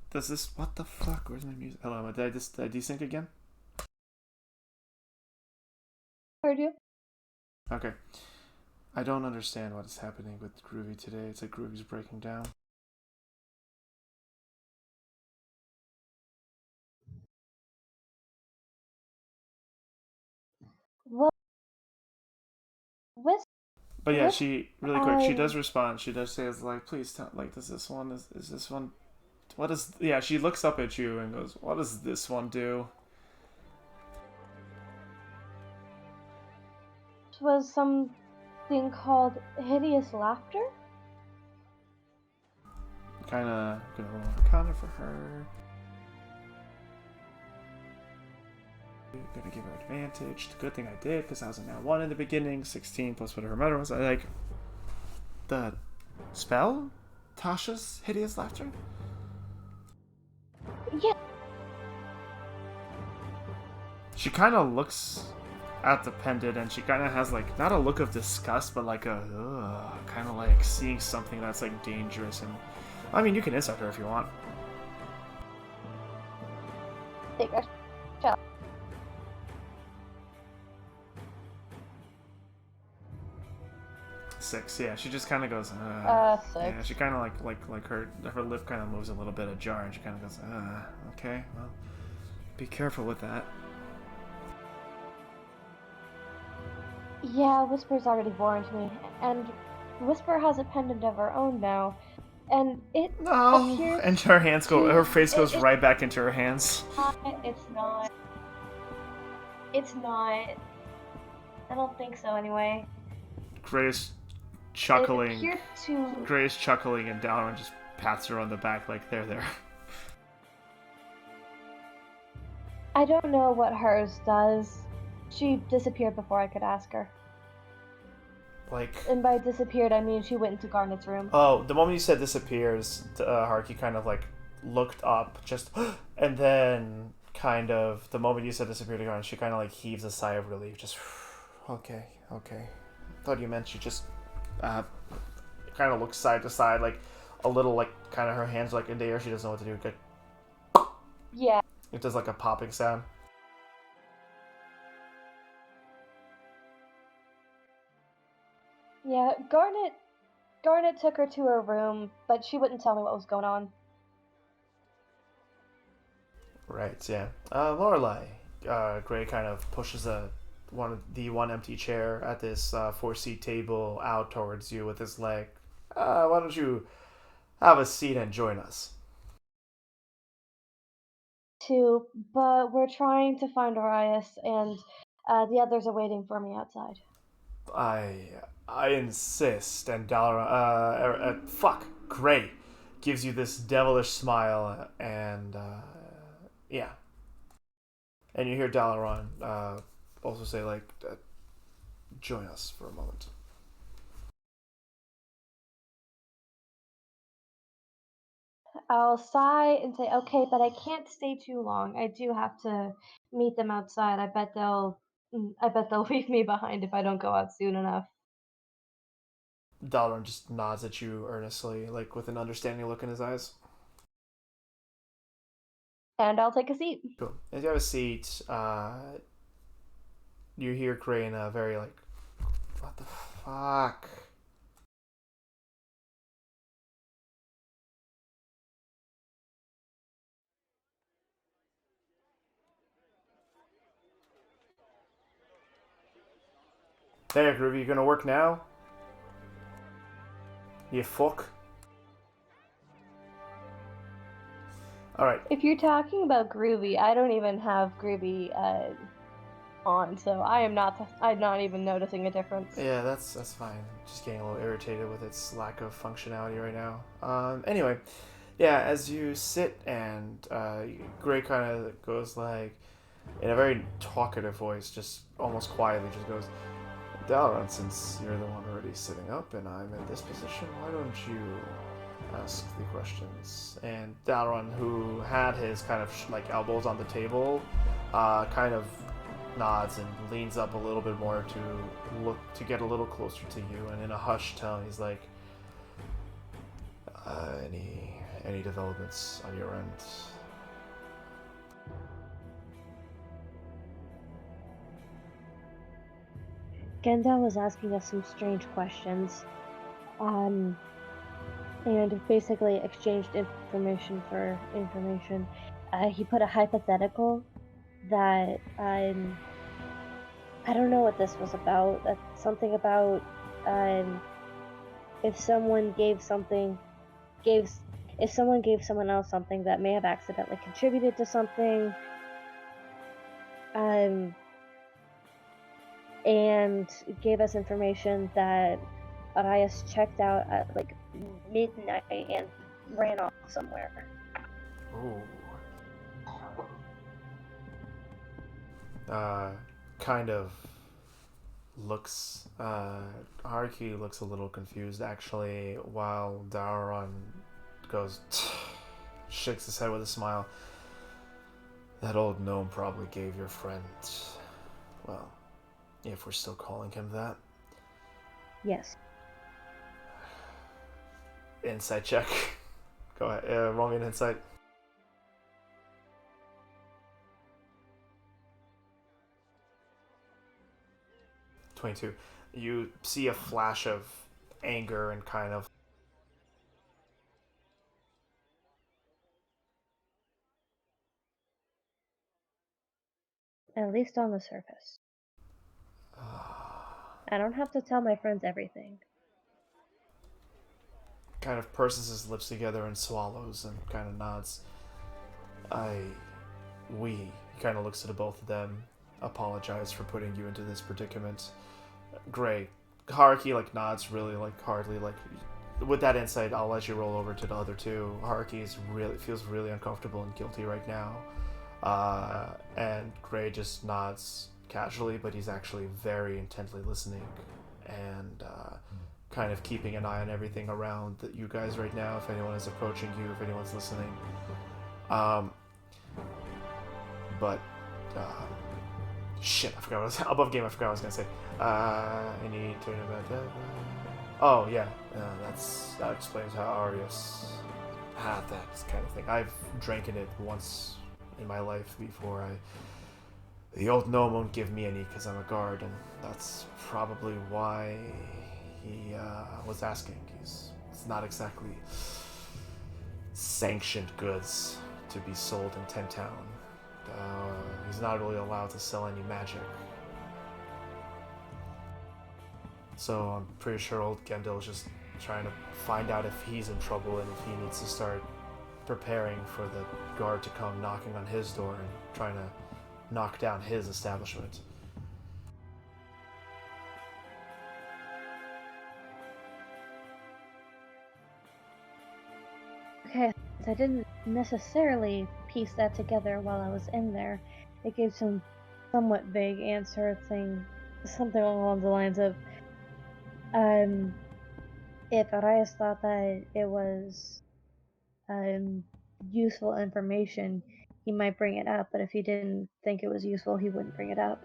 "Does this? What the fuck? Where's my music? Hello, did I desync again?" Heard you. Okay. "I don't understand what is happening with Groovy today. It's like Groovy's breaking down." Well, But yeah, she really quick. She does respond. She does say, like, "Please tell. Like, does this one? Is this one? What is?" Yeah, she looks up at you and goes, "What does this one do?" It was something called hideous laughter. Kind of gonna roll Arcana for her. Gonna give her advantage. The good thing I did, because I was a now 1 in the beginning. 16 plus whatever matter was. I like the spell. Tasha's hideous laughter. Yeah. She kind of looks at the pendant and she kind of has like not a look of disgust, but like a kind of like seeing something that's like dangerous. And I mean, you can insult her if you want. Take a shot. Six, yeah. She just kind of goes, 6. Yeah, she kind of like her lip kind of moves a little bit ajar, and she kind of goes, okay, well, be careful with that. Yeah, Whisper's already warned me, and Whisper has a pendant of her own now, and it appears. And her hands go, her face goes right back into her hands. It's not. It's not. I don't think so, anyway. Grace It chuckling. appeared to. Grace chuckling, and Dalaran just pats her on the back like, there. I don't know what hers does. She disappeared before I could ask her. Like, And by disappeared, I mean she went into Garnet's room. oh, the moment you said disappears, Haruki kind of like looked up, just, and then kind of the moment you said disappeared again, she kind of like heaves a sigh of relief, just, okay. Thought you meant she just kind of looks side to side, like a little, like kind of her hands like in the air. She doesn't know what to do. Good. Yeah. It does like a popping sound. Yeah, Garnet took her to her room, but she wouldn't tell me what was going on. Right, yeah. Lorelai, Gray kind of pushes the one empty chair at this 4-seat table out towards you with his leg. Why don't you have a seat and join us? Too, but we're trying to find Arias, and the others are waiting for me outside. I insist, and Dalaran, Gray gives you this devilish smile, and yeah. And you hear Dalaran also say, like, join us for a moment. I'll sigh and say, okay, but I can't stay too long. I do have to meet them outside. I bet they'll leave me behind if I don't go out soon enough. Dalaran just nods at you earnestly, like with an understanding look in his eyes. And I'll take a seat. Cool. As you have a seat, you hear Gray in a very like, what the fuck? There, Groovy, you gonna work now? You fuck. Alright. If you're talking about Groovy, I don't even have Groovy on, so I'm not even noticing a difference. Yeah, that's fine. Just getting a little irritated with its lack of functionality right now. Anyway, yeah, as you sit and Gray kind of goes like, in a very talkative voice, just almost quietly, just goes, Dalaran, since you're the one already sitting up and I'm in this position, why don't you ask the questions? And Dalaran, who had his kind of like elbows on the table, kind of nods and leans up a little bit more to get a little closer to you, and in a hushed tone, he's like, any developments on your end? Gendel was asking us some strange questions, and basically exchanged information for information. He put a hypothetical that I don't know what this was about. Something about if someone gave someone else something that may have accidentally contributed to something, and gave us information that Arias checked out at like midnight and ran off somewhere. Ooh. Kind of looks, Haruki looks a little confused actually, while Dalaran goes, shakes his head with a smile. That old gnome probably gave your friend, well, if we're still calling him that. Yes. Insight check. Go ahead, roll me an insight. You see a flash of anger and kind of At least on the surface. I don't have to tell my friends everything. kind of purses his lips together and swallows and kind of nods. He kind of looks at the both of them, apologize for putting you into this predicament. Gray Haruki like nods really like hardly like. With that insight, I'll let you roll over to the other two. Haruki feels really uncomfortable and guilty right now, and Gray just nods casually, but he's actually very intently listening and kind of keeping an eye on everything around you guys right now. If anyone is approaching you, if anyone's listening, but shit, I forgot what I was above game. I forgot what I was gonna say. Any turn about that. Oh yeah, that explains how Arius had that kind of thing. I've drank in it once in my life before. The old gnome won't give me any because I'm a guard, and that's probably why he was asking. It's not exactly sanctioned goods to be sold in Ten Town. He's not really allowed to sell any magic. So I'm pretty sure old Gendel is just trying to find out if he's in trouble and if he needs to start preparing for the guard to come knocking on his door and trying to knock down his establishment. Okay, I didn't necessarily piece that together while I was in there. It gave some somewhat vague answer, saying something along the lines of, if Arias thought that it was useful information, he might bring it up, but if he didn't think it was useful, he wouldn't bring it up.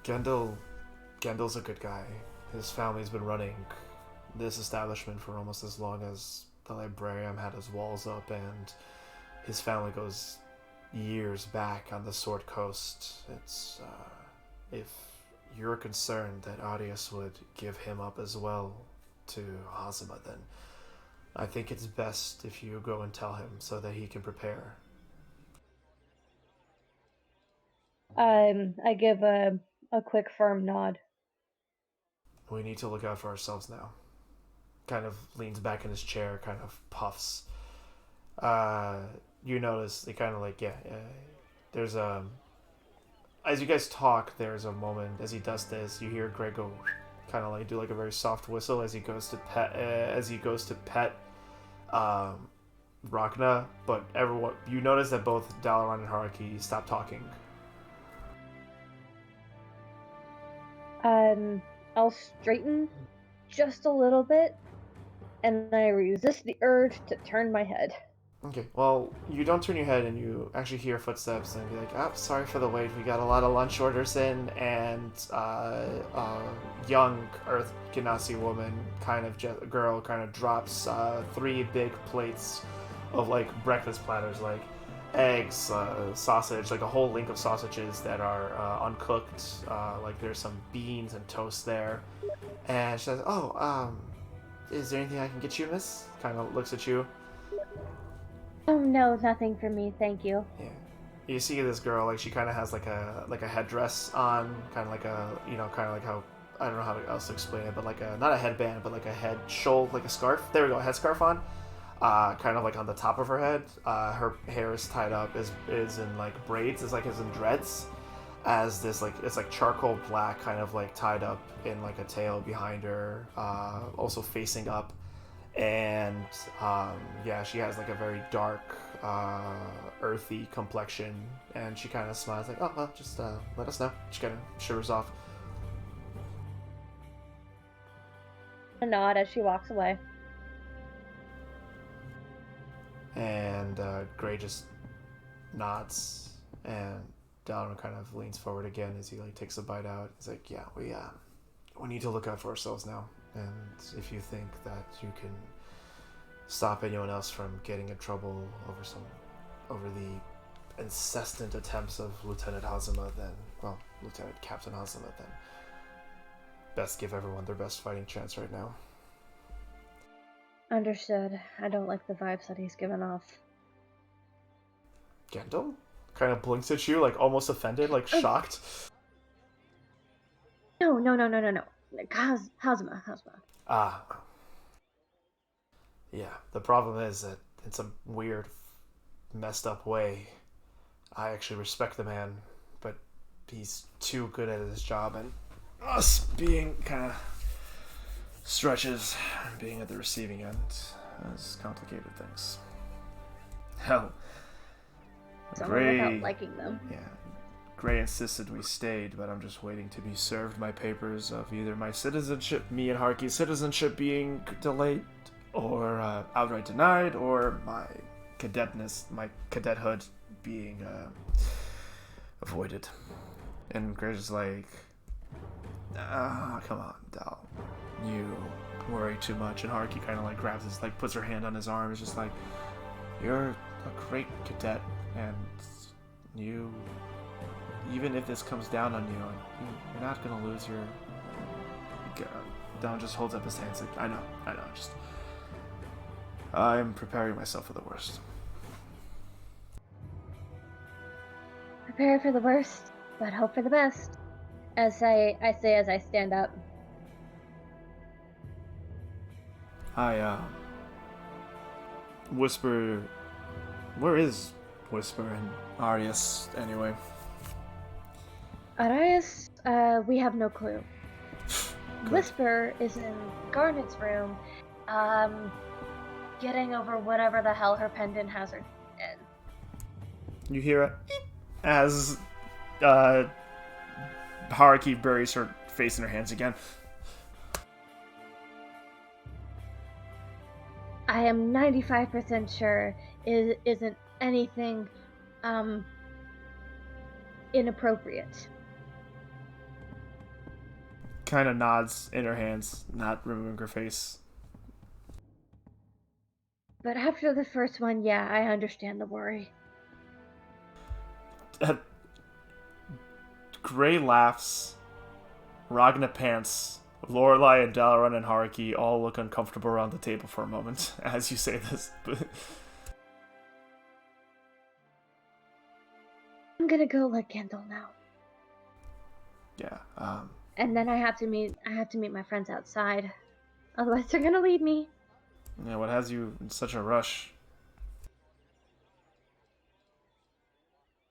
Gendel's a good guy. His family's been running this establishment for almost as long as the Librarium had his walls up, and his family goes years back on the Sword Coast. It's, if you're concerned that Arias would give him up as well to Hazama, then I think it's best if you go and tell him so that he can prepare. I give a quick firm nod. We need to look out for ourselves now. Kind of leans back in his chair, kind of puffs. You notice they kind of like, there's as you guys talk, there's a moment as he does this, you hear Greg go kind of like do like a very soft whistle as he goes to pet Rachna, but everyone, you notice that both Dalaran and Haruki stop talking. I'll straighten just a little bit, and I resist the urge to turn my head. Okay, well, you don't turn your head and you actually hear footsteps and be like, oh, sorry for the wait, we got a lot of lunch orders in, and young Earth Genasi woman, girl, kind of drops 3 big plates of, like, breakfast platters, like eggs, sausage, like a whole link of sausages that are uncooked, like there's some beans and toast there, and she says, is there anything I can get you, miss? Kind of looks at you. Oh no, nothing for me, thank you. Yeah, you see this girl, like she kind of has like a headdress on, kind of like a, kind of like how, I don't know how else to explain it, but like a, not a headband, but like a head shawl, like a scarf. There we go, a headscarf on, kind of like on the top of her head. Her hair is tied up, is in like braids, is in dreads, as this like, it's like charcoal black, kind of like tied up in like a tail behind her, also facing up. And she has like a very dark, earthy complexion, and she kind of smiles like, oh, well, just let us know. She kind of shivers off. A nod as she walks away. And Gray just nods, and Dalaran kind of leans forward again as he like takes a bite out. He's like, yeah, we need to look out for ourselves now. And if you think that you can stop anyone else from getting in trouble over the incessant attempts of Lieutenant Hazama, then, well, Lieutenant Captain Hazama, then best give everyone their best fighting chance right now. Understood. I don't like the vibes that he's given off. Gendel kind of blinks at you, like almost offended, like shocked. No. Hazama. Ah. Yeah, the problem is that in some weird, messed up way, I actually respect the man, but he's too good at his job, and us being kind of stretches, being at the receiving end, has complicated things. Hell, Someone without liking them. Yeah, Gray insisted we stayed, but I'm just waiting to be served my papers of either my citizenship, me and Harky's citizenship being delayed, or outright denied, or my cadethood being avoided. And Gray's just like, come on, Dal. You worry too much. And Harky kind of like grabs his, like, puts her hand on his arm. It's just like, you're a great cadet, and you, even if this comes down on you, you're not gonna lose your. Don just holds up his hands like, I know, just. I'm preparing myself for the worst. Prepare for the worst, but hope for the best. As I say as I stand up. I whisper. Where is Whisper and Arius anyway? Arias, we have no clue. Good. Whisper is in Garnet's room, getting over whatever the hell her pendant has her in. You hear it as Haruki buries her face in her hands again. I am 95% sure it isn't anything inappropriate. Kind of nods in her hands, not removing her face. But after the first one, yeah, I understand the worry. Gray laughs. Ragna pants. Lorelai and Dalaran and Haruki all look uncomfortable around the table for a moment as you say this. I'm gonna go let Kendall know. Yeah. And then I have to meet my friends outside. Otherwise they're gonna leave me. Yeah. What has you in such a rush?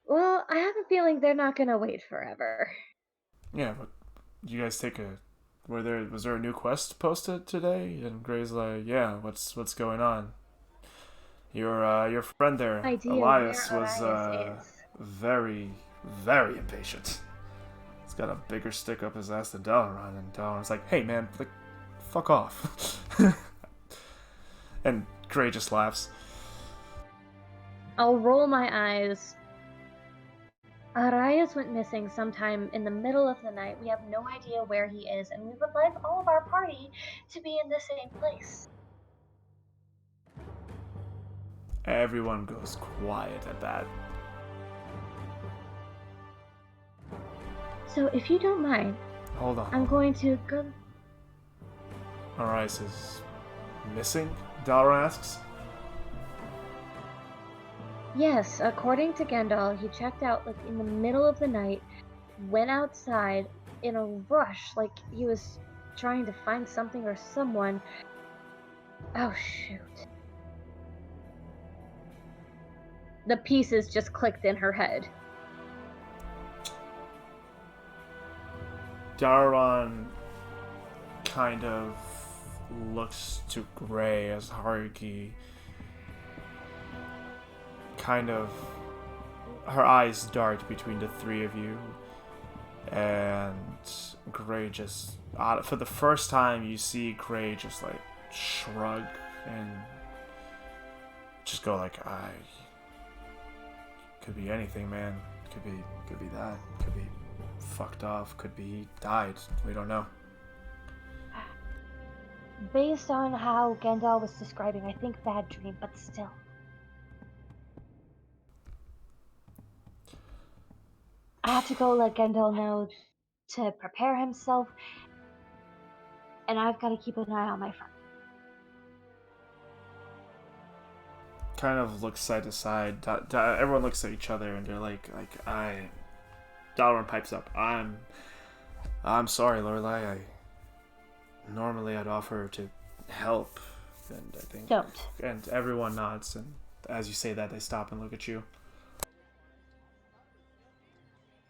Well, I have a feeling they're not gonna wait forever. Yeah, but you guys take a. Was there a new quest posted today? And Gray's like, yeah. What's going on? Your friend there, Idea Elias, where was Elias is. very, very impatient. He's got a bigger stick up his ass than Dalaran, and Dalaran's like, hey man, like, fuck off. And Gray just laughs. I'll roll my eyes. Arias went missing sometime in the middle of the night. We have no idea where he is, and we would like all of our party to be in the same place. Everyone goes quiet at that. So if you don't mind, Hold on. I'm going to go. Arias is missing? Dalaran asks. Yes, according to Gendal, he checked out like in the middle of the night, went outside in a rush, like he was trying to find something or someone. Oh shoot. The pieces just clicked in her head. Dalaran kind of looks to Gray as Haruki kind of, her eyes dart between the three of you, and Gray just, for the first time you see Gray just like shrug and just go like, could be anything, man. Could be that. Could be fucked off. Could be he died. We don't know. Based on how Gendal was describing, I think bad dream, but still. I have to go let Gendal know to prepare himself, and I've got to keep an eye on my friend. Kind of looks side to side. Everyone looks at each other and they're like, Dalaran pipes up. I'm sorry, Lorelai. Normally I'd offer to help, and I think Don't. And everyone nods, and as you say that, they stop and look at you.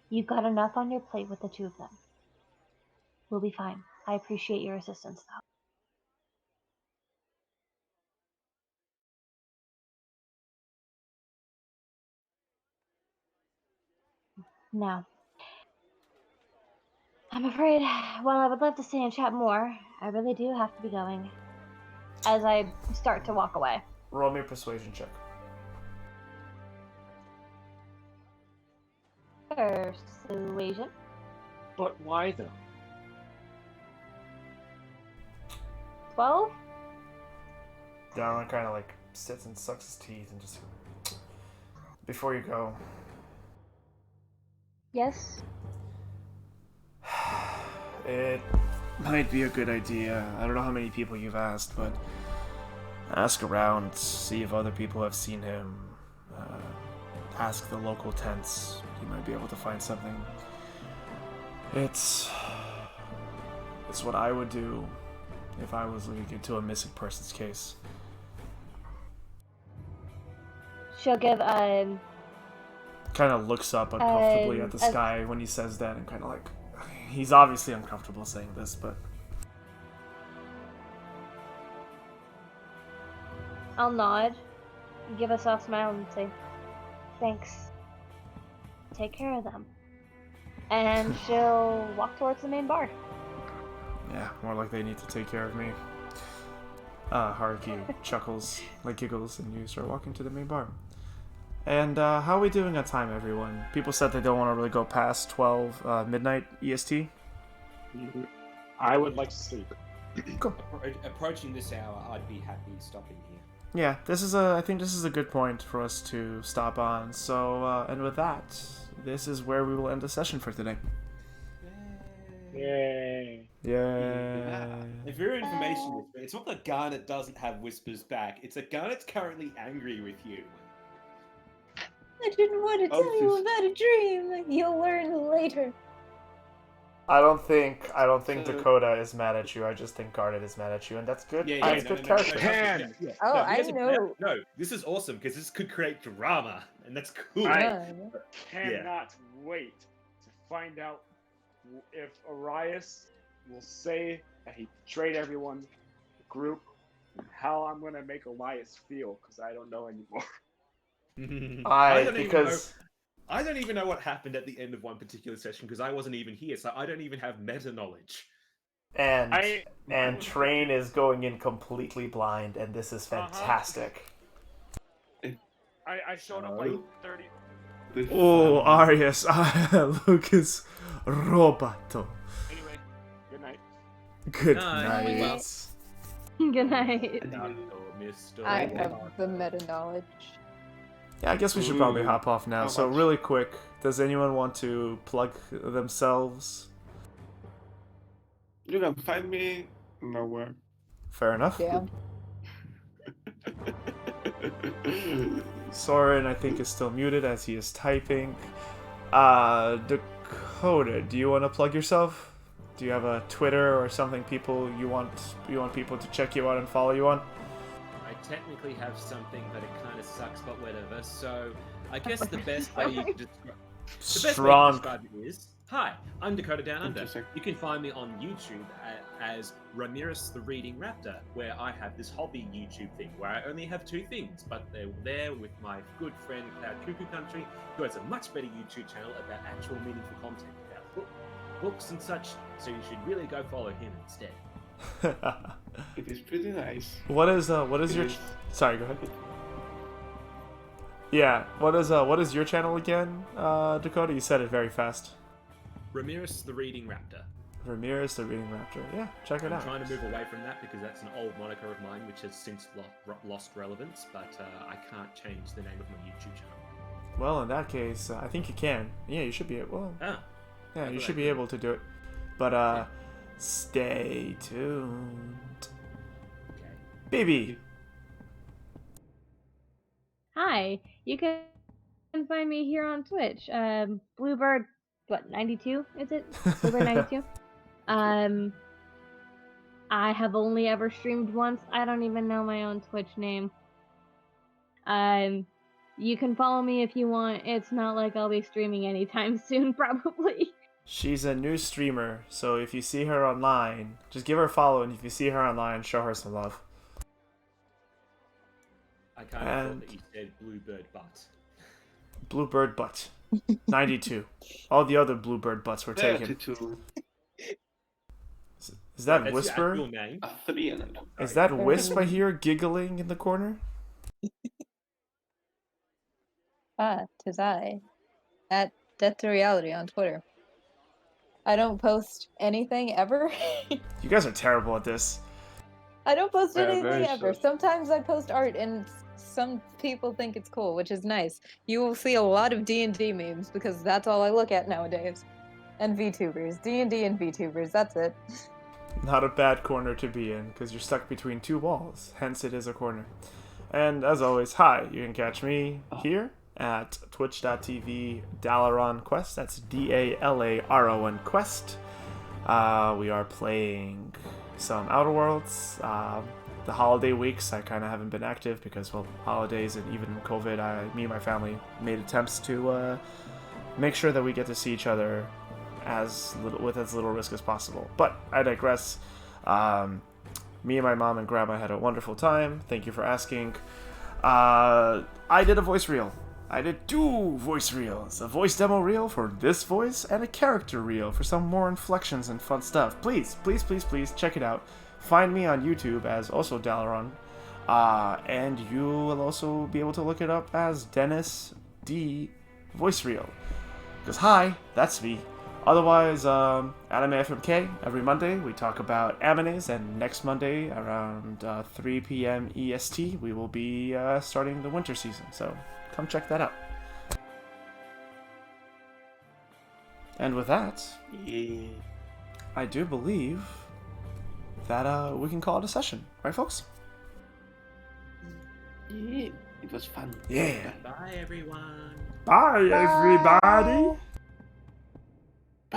You've got enough on your plate with the two of them. We'll be fine. I appreciate your assistance, though. Now, I'm afraid, while I would love to stay and chat more, I really do have to be going. As I start to walk away. Roll me a persuasion check. Persuasion. But why though? 12? Dallin kind of like sits and sucks his teeth and just. Before you go, Yes. it might be a good idea. I don't know how many people you've asked, but ask around, see if other people have seen him. Ask the local tents. You might be able to find something. It's what I would do if I was looking into a missing persons case. She'll give Kind of looks up uncomfortably at the sky when he says that, and kind of like, he's obviously uncomfortable saying this, but I'll nod, give a soft smile, and say, thanks. Take care of them. And she'll walk towards the main bar. yeah, more like they need to take care of me. Haruki chuckles, like giggles, and you start walking to the main bar. And how are we doing on time, everyone? People said they don't want to really go past 12 midnight EST. I would like to sleep. Cool. Approaching this hour, I'd be happy stopping here. Yeah, I think this is a good point for us to stop on. So, and with that, this is where we will end the session for today. Yay. Yeah. If you're information whisper, it's not that Garnet doesn't have whispers back. It's that Garnet's currently angry with you. I didn't want to tell you about a dream. You'll learn later. I don't think So- Dakota is mad at you. I just think Garnet is mad at you, and that's good. Yeah, That's good character. Can. Oh, he I doesn't know. care. No, this is awesome because this could create drama, and that's cool. I cannot wait to find out if Arias will say that he betrayed everyone, the group, and how I'm gonna make Elias feel, because I don't know anymore. I don't even know what happened at the end of one particular session because I wasn't even here, so I don't even have meta knowledge. And Train is going in completely blind, and this is fantastic. I showed up like 30. Oh, Arias, Lucas Roboto. Anyway, good night. Good Night. night. Good night. I have the meta knowledge. Yeah, I guess we should probably Ooh, hop off now. how So much? really quick, does anyone want to plug themselves? You can find me nowhere. Fair enough. Yeah. Soren, I think, is still muted as he is typing. Dakota, do you want to plug yourself? Do you have a Twitter or something you want people to check you out and follow you on? I technically have something, but it kind of sucks, but whatever. So I guess the best way you could Strong. describe it is, hi, I'm Dakota Down Under. Interesting. You can find me on YouTube as Ramirez the Reading Raptor, where I have this hobby YouTube thing, where I only have two things, but they're there with my good friend Cloud Cuckoo Country, who has a much better YouTube channel about actual meaningful content, about books and such, so you should really go follow him instead. It is pretty nice. What is It your? is- Sorry, go ahead. Yeah, what is your channel again, Dakota? You said it very fast. Ramirez the Reading Raptor. Ramirez, the Reading Raptor. Yeah, check it I'm out. trying to move away from that because that's an old moniker of mine, which has since lost relevance. But I can't change the name of my YouTube channel. Well, in that case, I think you can. Yeah, you should be able. Well, Ah, yeah, I you thought should I be could. able to do it. But stay tuned. okay. Baby. Hi, you can find me here on Twitch. Bluebird, 92 is it? Bluebird 92. I have only ever streamed once. I don't even know my own Twitch name. You can follow me if you want. It's not like I'll be streaming anytime soon, probably. She's a new streamer, so if you see her online, just give her a follow, and if you see her online, show her some love. I kind of thought that you said bluebird butt. Bluebird butt. 92. All the other bluebird butts were taken. 32. Is that That's Whisper? your actual name? A 3 and a 2. Is that Wisp I hear giggling in the corner? Ah, 'tis I. At Death to Reality on Twitter. I don't post anything ever. You guys are terrible at this. I don't post Yeah, anything very ever. sus. Sometimes I post art and some people think it's cool, which is nice. You will see a lot of D&D memes because that's all I look at nowadays. And VTubers. D&D and VTubers, that's it. Not a bad corner to be in, because you're stuck between two walls, hence it is a corner. And as always, hi, you can catch me here at twitch.tv Dalaron Quest, that's Dalaron Quest. We are playing some Outer Worlds. The holiday weeks, I kind of haven't been active because, well, holidays and even COVID, me and my family made attempts to make sure that we get to see each other with as little risk as possible. But I digress. Me and my mom and grandma had a wonderful time. Thank you for asking. I did a voice reel. I did 2 voice reels. A voice demo reel for this voice and a character reel for some more inflections and fun stuff. Please, please, please, please check it out. Find me on YouTube as also Dalaron. And you will also be able to look it up as Dennis D Voice Reel. Because hi, that's me. Otherwise, Anime FMK, every Monday we talk about animes, and next Monday around 3 p.m. EST we will be starting the winter season, so come check that out. And with that, Yeah. I do believe that we can call it a session, right folks? Yeah. It was fun. Yeah. Bye, everyone. Bye everybody!